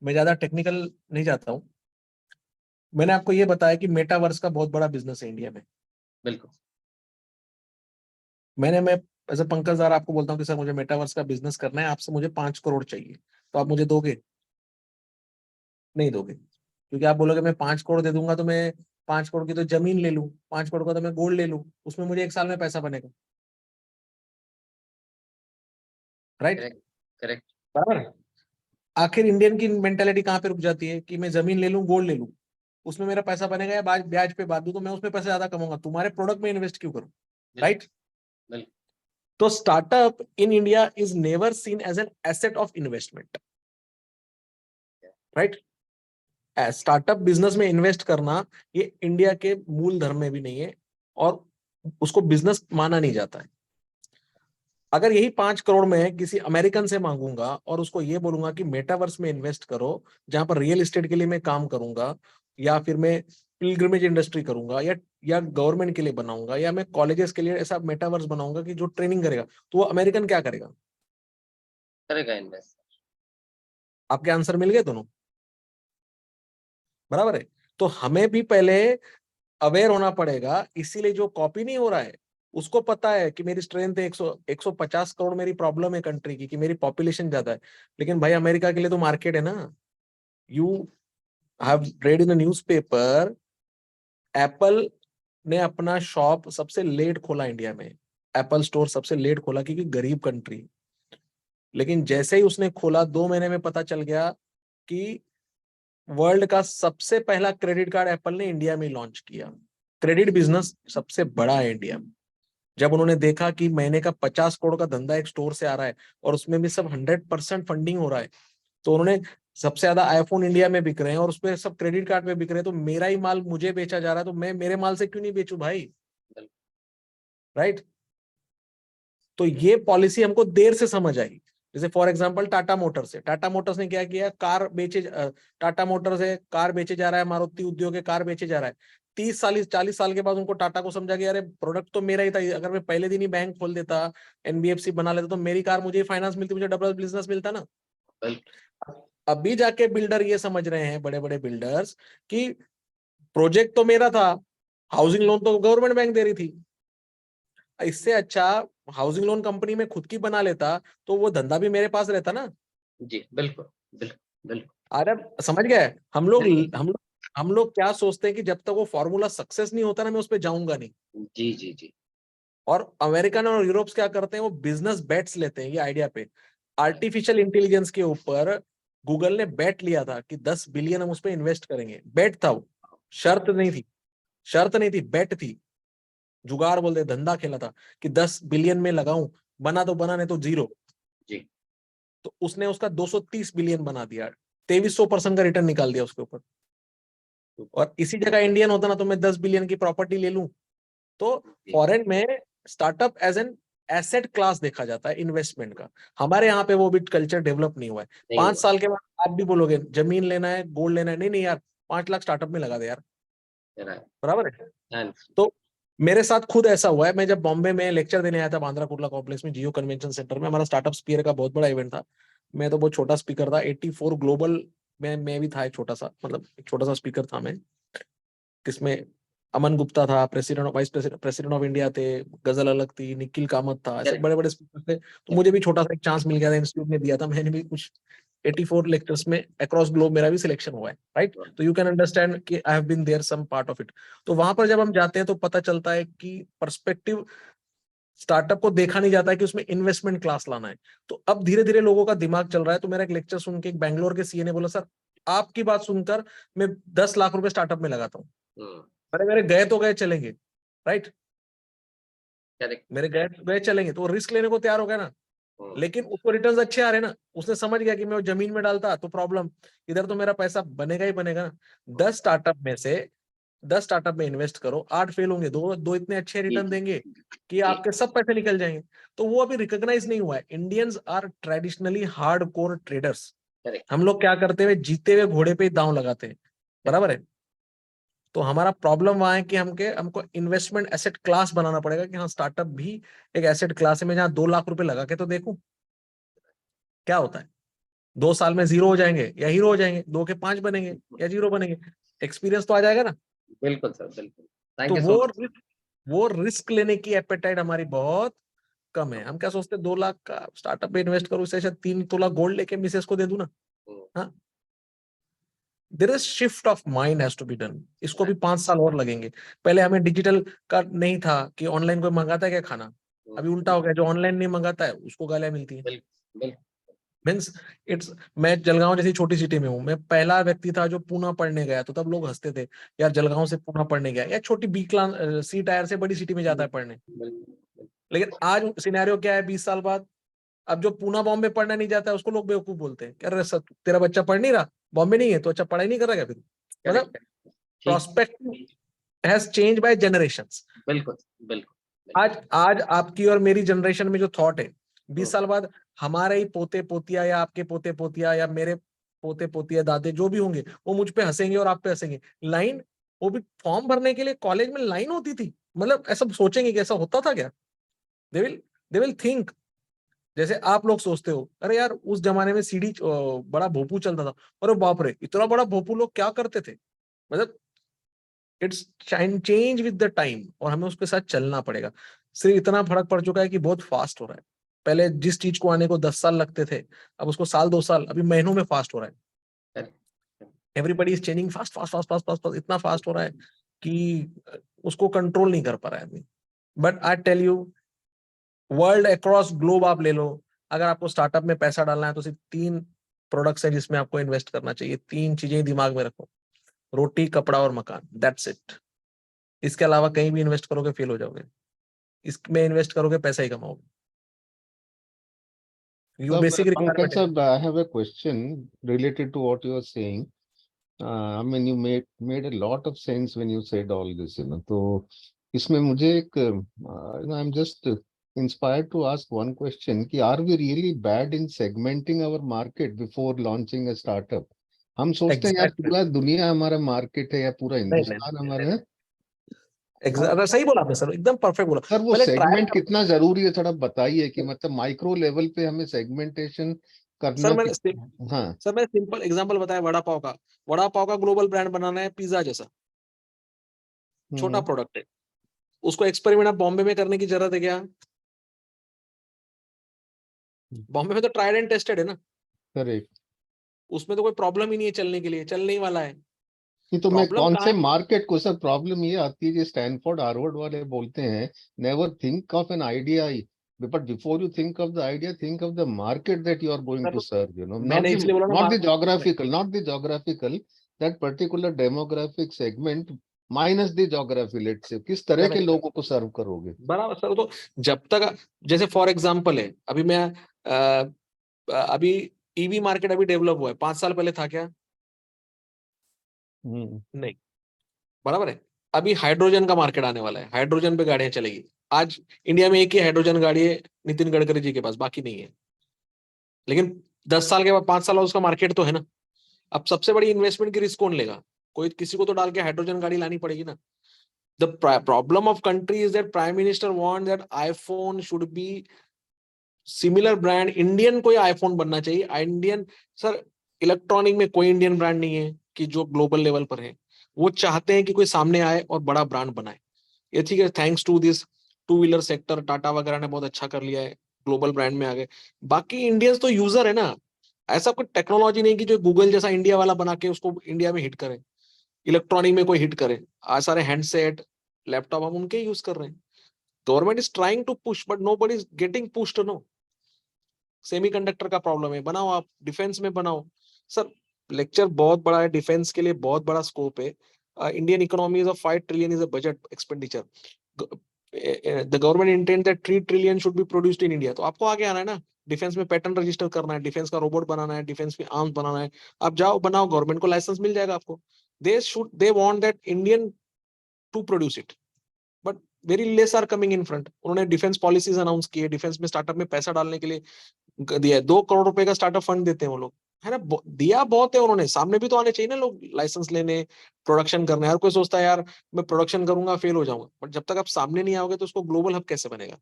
मैं ज्यादा टेक्निकल नहीं जाता हूँ। मैंने आपको ये बताया कि मेटावर्स का बहुत बड़ा बिजनेस है इंडिया में। बिल्कुल। मैं एज ए पंकज दार आपको बोलता हूँ कि सर मुझे मेटावर्स का बिजनेस करना है, आपसे मुझे 5 करोड़ चाहिए, तो आप मुझे दोगे? नहीं दोगे, क्योंकि आप बोलोगे मैं 5 करोड़ दे दूंगा तो मैं 5 करोड़ की तो जमीन ले लूं, 5 करोड़ का तो मैं गोल्ड ले लूं, उसमें मुझे 1 साल में पैसा बनेगा। राइट? करेक्ट। करेक्ट। बराबर है। आखिर इंडियन की मेंटेलिटी कहाँ पे रुक जाती है कि मैं जमीन ले लूं, गोल्ड ले लूं, उसमें मेरा पैसा बनेगा या ब्याज पे बात दूं तो मैं उसमें पैसा ज्यादा कमाऊंगा, तुम्हारे प्रोडक्ट में इन्वेस्ट क्यों करूं? राइट? बिल्कुल। तो startup in India is never seen as an asset of investment. Right? Startup business में इन्वेस्ट करना ये इंडिया के मूल धर्म में भी नहीं है और उसको बिजनेस माना नहीं जाता है। अगर यही 5 करोड़ में किसी अमेरिकन से मांगूंगा और उसको ये बोलूंगा कि मेटावर्स में इन्वेस्ट करो, जहां पर रियल एस्टेट के लिए मैं काम करूंगा, या फिर मैं पिलग्रिमेज इंडस्ट्री करूंगा, या गवर्नमेंट के लिए बनाऊंगा, या मैं कॉलेजेस के लिए ऐसा मेटावर्स बनाऊंगा कि जो ट्रेनिंग करेगा, तो वो अमेरिकन क्या करेगा? करेगा इन्वेस्ट। आपके आंसर मिल गए दोनों? बराबर है। तो हमें भी पहले अवेयर होना पड़ेगा, इसीलिए जो कॉपी नहीं हो रहा है उसको पता है कि मेरी स्ट्रेंथ है 150 करोड़, मेरी प्रॉब्लम है कंट्री की कि मेरी पॉपुलेशन ज्यादा है। लेकिन भाई अमेरिका के लिए तो मार्केट है ना। You have read in the newspaper, Apple ने अपना शॉप सबसे लेट खोला इंडिया में, एप्पल स्टोर सबसे लेट खोला क्योंकि गरीब कंट्री। लेकिन जैसे ही उसने खोला 2 महीने में पता चल गया कि वर्ल्ड का सबसे पहला क्रेडिट कार्ड एप्पल ने इंडिया में लॉन्च किया। क्रेडिट बिजनेस सबसे बड़ा है इंडिया में। जब उन्होंने देखा कि महीने का 50 करोड़ का धंधा एक स्टोर से आ रहा है और उसमें भी सब 100% फंडिंग हो रहा है, तो उन्होंने सबसे ज्यादा आईफोन इंडिया में बिक रहे हैं और उसपे सब क्रेडिट कार्ड पे बिक रहे हैं, तो मेरा ही माल मुझे बेचा जा रहा है, तो मैं मेरे माल से क्यों नहीं बेचूं भाई? राइट? तो ये पॉलिसी हमको देर से समझ आई। जैसे फॉर एग्जांपल टाटा मोटर्स है, टाटा मोटर्स ने क्या किया, टाटा मोटर्स है, कार बेचे जा रहा है, मारुति उद्योग है, कार बेचे जा रहा है। 40 साल के बाद उनको टाटा को समझा गया, अरे प्रोडक्ट तो मेरा ही था, अगर मैं पहले दिन ही बैंक खोल देता, एनबीएफसी बना लेता, तो मेरी कार मुझे ही फाइनेंस मिलती, मुझे डबल बिजनेस मिलता ना। अभी जाके बिल्डर ये समझ रहे हैं, बड़े बड़े बिल्डर्स, कि प्रोजेक्ट तो मेरा था, हाउसिंग लोन तो गवर्नमेंट बैंक दे रही थी, इससे अच्छा हाउसिंग लोन कंपनी में खुद की बना लेता तो वो धंधा भी मेरे पास रहता ना। जी बिल्कुल बिल्कुल बिल्कुल। अरे समझ गए हम लोग बिल्कुल। हम लोग क्या सोचते हैं कि जब तक वो फॉर्मूला सक्सेस नहीं होता ना मैं उस पर जाऊंगा नहीं। जी जी जी। और अमेरिकन और यूरोप्स क्या करते हैं, वो बिजनेस बेट्स लेते हैं ये आइडिया पे। आर्टिफिशियल इंटेलिजेंस के ऊपर गूगल ने बेट लिया था कि 10 बिलियन हम उस पर इन्वेस्ट करेंगे। बेट था वो, शर्त नहीं थी, शर्त नहीं थी, बेट थी। जुगाड़ बोलते, धंधा खेला था कि 10 बिलियन में लगाऊं, बना तो बना, नहीं तो जीरो। जी। तो उसने उसका 230 बिलियन बना दिया, 2300% का रिटर्न निकाल दिया उसके ऊपर। और इसी जगह इंडियन होता ना तो मैं 10 बिलियन की प्रॉपर्टी ले लूं। तो जी। फॉरेन में startup as an asset class देखा जाता है इन्वेस्टमेंट का। हमारे यहाँ पे वो भी कल्चर डेवलप नहीं हुआ है। नहीं 5 हुआ। साल के बाद आप भी बोलोगे जमीन लेना है, गोल्ड लेना है, नहीं नहीं यार 5 लाख स्टार्टअप में लगा दे यार, Right. बराबर है। And तो मेरे साथ खुद ऐसा हुआ है। मैं जब बॉम्बे में लेक्चर देने आया था बांद्रा कुर्ला कॉम्प्लेक्स में जियो कन्वेंशन सेंटर में, हमारा स्टार्टअप स्पीयर का बहुत बड़ा इवेंट था। मैं तो बहुत छोटा स्पीकर था, 84 ग्लोबल में मैं भी था, एक छोटा सा, मतलब एक छोटा सा स्पीकर था मैं, जिसमें अमन गुप्ता था, president vice president of India थे, गजल अलग थी, निखिल कामत था, ऐसे correct, बड़े बड़े स्पीकर थे। तो मुझे भी छोटा सा एक चांस मिल गया था, इंस्टीट्यूट ने दिया था, मैंने भी कुछ 84 लेक्चर्स में अक्रॉस ग्लोब मेरा भी सिलेक्शन हुआ है, राइट। तो यू कैन अंडरस्टैंड कि I have been there some part of it. तो वहां पर जब हम जाते हैं तो पता चलता है कि पर्सपेक्टिव स्टार्टअप को देखा नहीं जाता है कि उसमें इन्वेस्टमेंट क्लास लाना है। तो अब धीरे धीरे लोगों का दिमाग चल रहा है। तो मेरा एक लेक्चर सुन के एक बैंगलोर के सीए ने बोला, सर आपकी बात सुनकर मैं 10 लाख रुपए स्टार्टअप में लगाता हूँ। अरे मेरे गए तो गए चलेंगे, राइट, correct. मेरे गए गए चलेंगे, तो वो रिस्क लेने को तैयार हो गया ना। लेकिन उसको रिटर्न्स अच्छे आ रहे ना, उसने समझ गया कि मैं वो जमीन में डालता तो प्रॉब्लम, इधर तो मेरा पैसा बनेगा ही बनेगा ना। 10 स्टार्टअप में इन्वेस्ट करो, 8 फेल होंगे, दो दो इतने अच्छे रिटर्न देंगे कि आपके सब पैसे निकल जाएंगे। तो वो अभी रिकॉग्नाइज नहीं हुआ है। Indians are traditionally hard core traders. Correct. हम लोग क्या करते हुए जीते हुए घोड़े पे ही दांव लगाते हैं, बराबर है। तो हमारा प्रॉब्लम वहां है कि हमको इन्वेस्टमेंट एसेट क्लास बनाना पड़ेगा कि हाँ स्टार्टअप भी एक एसेट क्लास है। मैं जहाँ 2 लाख रुपए लगा के तो देखूं क्या होता है। 2 साल में जीरो हो जाएंगे या हीरो हो जाएंगे, 2 के 5 बनेंगे या जीरो बनेंगे, एक्सपीरियंस तो आ जाएगा ना। बिल्कुल सर बिल्कुल। थैंक तो यू सो मच। वो रिस्क लेने की एपेटाइट हमारी बहुत कम है। हम क्या सोचते हैं 2 लाख का स्टार्टअप में इन्वेस्ट करूं, इससे अच्छा 3 तोला गोल्ड लेके मिसेस को दे दूं ना। हाँ, there is shift of mind has to be done. इसको भी 5 साल और लगेंगे। पहले हमें डिजिटल का नहीं था कि ऑनलाइन कोई मंगाता है क्या खाना, अभी उल्टा हो गया, जो ऑनलाइन नहीं मंगाता है उसको गालियां मिलती है। बिल्कुल। मीन्स इट्स, मैं जलगांव जैसी छोटी सिटी में हूँ, मैं पहला व्यक्ति था जो पूना पढ़ने गया, तो तब लोग हंसते थे यार जलगांव से पूना पढ़ने गया, या छोटी बी क्लास सी टायर से बड़ी सिटी में जाता है पढ़ने। लेकिन आज सिनेरियो क्या है 20 साल बाद, अब जो पूना बॉम्बे पढ़ने नहीं जाता है उसको लोग बेवकूफ बोलते हैं, अरे सर तेरा बच्चा पढ़ नहीं रहा, बॉम्बे नहीं है तो अच्छा पढ़ाई नहीं कर रहा क्या फिर। मतलब prospect has change bye generations. बिल्कुल बिल्कुल। आज आपकी और मेरी जनरेशन में जो थॉट है, 20 साल बाद हमारे ही पोते पोतिया या आपके पोते पोतिया या मेरे पोते पोतिया दादे जो भी होंगे वो मुझ पे हंसेंगे और आप पे हंसेंगे। लाइन, वो भी फॉर्म भरने के लिए कॉलेज में लाइन होती थी, मतलब ऐसा सोचेंगे कि ऐसा होता था क्या। दे विल थिंक जैसे आप लोग सोचते हो, अरे यार उस जमाने में सीडी बड़ा भोपू चलता था, अरे बाप रे इतना बड़ा भोपू लोग क्या करते थे। मतलब it's change with the time और हमें उसके साथ चलना पड़ेगा। सिर्फ इतना फर्क पड़ चुका है कि बहुत फास्ट हो रहा है। पहले जिस चीज को आने को 10 साल लगते थे, अब उसको साल 2 साल, अभी महीनों में फास्ट हो रहा है। Everybody is changing fast fast fast fast fast, इतना फास्ट हो रहा है कि उसको कंट्रोल नहीं कर पा रहा है आदमी। But I tell you, world across globe आप ले लो, अगर आपको स्टार्टअप में पैसा डालना है तो सिर्फ 3 प्रोडक्ट्स हैं जिसमें आपको इन्वेस्ट करना चाहिए। 3 चीजें दिमाग में रखो, रोटी कपड़ा और मकान, दैट्स इट। इसके अलावा कहीं भी इन्वेस्ट करोगे फेल हो जाओगे, इसमें इन्वेस्ट करोगे पैसा ही कमाओगे। You basic Pankaj requirement. sir, I have a question related to what you are saying. I mean, you made a lot of sense when you said all this, you know. तो इसमें मुझे एक, I'm just inspired to ask one question कि are we really bad in segmenting our market before launching a startup? हम सोचते हैं यार Exactly. पूरा दुनिया हमारा मार्केट है या पूरा नहीं हिंदुस्तान हमारा है। सही बोला आपने सर, एकदम परफेक्ट बोला। सर वो पहले ट्रायल सेगमेंट कितना जरूरी है थोड़ा बताइए कि मतलब माइक्रो लेवल पे हमें सेगमेंटेशन करना हाँ। सर मैं सिंपल एग्जांपल बताया, वड़ा पाव का। वड़ा पाव का ग्लोबल ब्रांड बनाना है, पिज्जा जैसा छोटा प्रोडक्ट है, उसको एक्सपेरिमेंट आप बॉम्बे में करने की जरूरत है क्या? बॉम्बे में तो ट्राइड एंड टेस्टेड है ना, करेक्ट। उसमें तो कोई प्रॉब्लम ही नहीं है चलने के लिए, चलने ही वाला है। नहीं तो मैं प्रॉब्लम कौन कहाँ से है? मार्केट को, सर प्रॉब्लम ये आती है, जो स्टैनफोर्ड हार्वर्ड वाले बोलते हैं, never think of an idea, but before you think of the idea, think of the market that you are going to sir, serve, you know, मैंने इसलिए बोला ना, not the geographical, that particular demographic segment minus the geography, let's say किस तरह के लोगों को सर्व करोगे। बराबर सर। तो जब तक, जैसे फॉर एग्जांपल है, अभी मैं अभी ईवी मार्केट अभी डेवलप हुआ है, 5 साल पहले था क्या? नहीं। बराबर है। अभी हाइड्रोजन का मार्केट आने वाला है, हाइड्रोजन पे गाड़ियां चलेगी। आज इंडिया में एक ही हाइड्रोजन गाड़ी है नितिन गडकरी जी के पास, बाकी नहीं है। लेकिन 10 साल के बाद, 5 साल बाद उसका मार्केट तो है ना। अब सबसे बड़ी इन्वेस्टमेंट की रिस्क कौन लेगा? कोई, किसी को तो डाल के हाइड्रोजन गाड़ी लानी पड़ेगी ना। The problem of country is that prime minister want that iPhone should be similar brand, Indian कोई आईफोन बनना चाहिए, इंडियन। सर, इलेक्ट्रॉनिक में कोई इंडियन ब्रांड नहीं है कि जो ग्लोबल लेवल पर है। वो चाहते हैं कि कोई सामने आए और बड़ा ब्रांड बनाए। ये ठीक है, thanks to this two wheeler sector, Tata वगैरह ने बहुत अच्छा कर लिया है, ग्लोबल ब्रांड में आ गए। बाकी इंडियंस तो यूजर है ना। ऐसा कोई टेक्नोलॉजी नहीं कि जो गूगल जैसा इंडिया वाला बना के उसको इंडिया में हिट करे, इलेक्ट्रॉनिक में कोई हिट करे। आज सारे हैंडसेट, लैपटॉप हम उनके यूज कर रहे हैं। Government is trying to push, but nobody is getting pushed. No, semiconductor का प्रॉब्लम है, बनाओ आप, डिफेंस में बनाओ। सर, लेक्चर बहुत बड़ा है, डिफेंस के लिए बहुत बड़ा स्कोप है। Indian economy is of 5 trillion is a budget expenditure. The government intend that 3 trillion should be produced in India. तो आपको आगे आना है ना, डिफेंस में पैटर्न रजिस्टर करना है, डिफेंस का रोबोट बनाना है, डिफेंस में आर्म्स बनाना है। आप जाओ बनाओ, गवर्नमेंट को लाइसेंस मिल जाएगा आपको। They want that Indian to produce it, but very less are coming in front. उन्होंने डिफेंस पॉलिसीज अनाउंस की है, डिफेंस में स्टार्टअप में पैसा डालने के लिए दिया है। 2 करोड़ रुपए का स्टार्टअप फंड देते हैं वो लोग, है ना। दिया बहुत है उन्होंने, सामने भी तो आने चाहिए ना लोग, लाइसेंस लेने, प्रोडक्शन करने। हर कोई सोचता है यार मैं प्रोडक्शन करूंगा फेल हो जाऊंगा, बट जब तक आप सामने नहीं आओगे तो उसको ग्लोबल हब कैसे बनेगा?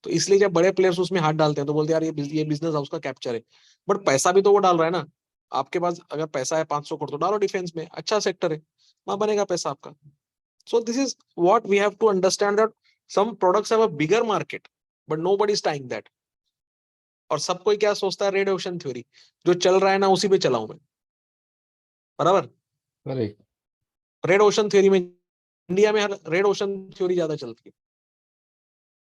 तो इसलिए जब बड़े प्लेयर्स उसमें हाथ डालते हैं तो बोलते हैं यार ये बिजनेस हाउस का कैप्चर है। बट पैसा भी तो वो डाल रहा है ना। आपके पास अगर पैसा है 500 करोड़, तो डालो डिफेंस में, अच्छा सेक्टर है, वहां बनेगा पैसा आपका। So this is what we have to understand, that some products have a bigger market, but nobody is trying that. और सब कोई क्या सोचता है, रेड ओशन थ्योरी, जो चल रहा है ना उसी पे चलाऊं मैं। बराबर। करेक्ट। रेड ओशन थ्योरी में, इंडिया में रेड ओशन थ्योरी ज्यादा चलती है।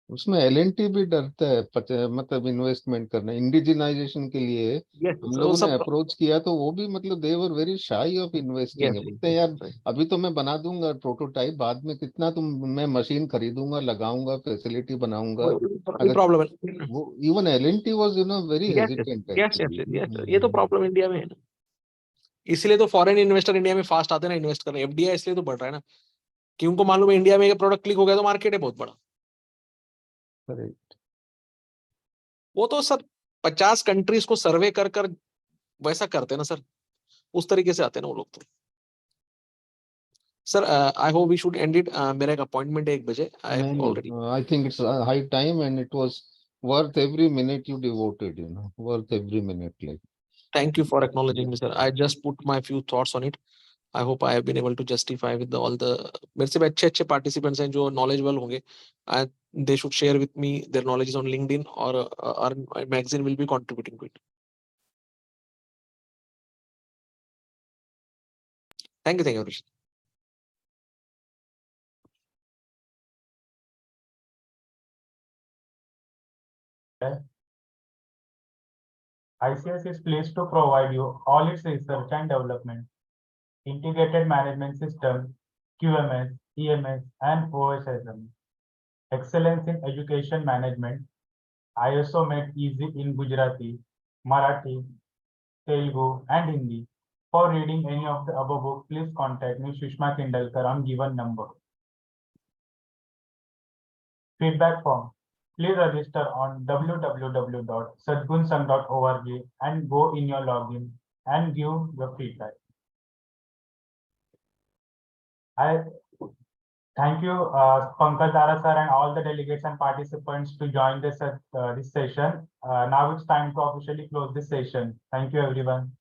उसमें एलएनटी भी डरता है, मतलब इन्वेस्टमेंट करना इंडिजिनाइजेशन के लिए। यस, हम वो लोगों ने सब। अप्रोच किया तो वो भी मतलब they were very shy of investing. Yes, बोलते हैं यार अभी तो मैं बना दूंगा प्रोटोटाइप, बाद में कितना तुम, मैं मशीन खरीदूंगा, लगाऊंगा, फैसिलिटी बनाऊंगा। वही अगर प्रॉब्लम है। वो even L and T was very yes, hesitant yes, yes, actually. Yes, ये तो प्रॉब्लम इंडिया में है ना। इसलिए तो फॉरेन इन्वेस्टर इंडिया में फास्ट आते हैं ना इन्वेस्ट करने, एफडीआई इसलिए तो बढ़ रहा है ना, कि उनको मालूम है इंडिया में ये प्रोडक्ट क्लिक हो गया तो मार्केट है बहुत बड़ा। करेक्ट। वो तो सर 50 कंट्रीज को सर्वे कर कर वैसा करते हैं ना सर, उस तरीके से आते हैं ना वो लोग तो। Sir, I hope we should end it. मेरा एक अपॉइंटमेंट है 1 बजे, आई हैव ऑलरेडी। नहीं, I think it's high time and it was worth every minute you devoted, worth every minute, like. Thank you for acknowledging me, sir. I just put my few thoughts on it. I hope I have been able to justify with all the, मेरे से भी अच्छे participants हैं जो knowledgeable होंगे, and they should share with me their knowledge on LinkedIn, or our magazine will be contributing to it. Thank you, Harish. ICS is pleased to provide you all its research and development, integrated management system, QMS, EMS, and OSSM, excellence in education management, ISO made easy in Gujarati, Marathi, Telugu, and Hindi. For reading any of the above books, please contact me, Sushma Kindalkar, on given number. Feedback form. Please register on www.sadgunsang.org and go in your login and give your feedback. I thank you, Pankaj Dara sir, and all the delegates and participants to join this session. Now it's time to officially close this session. Thank you, everyone.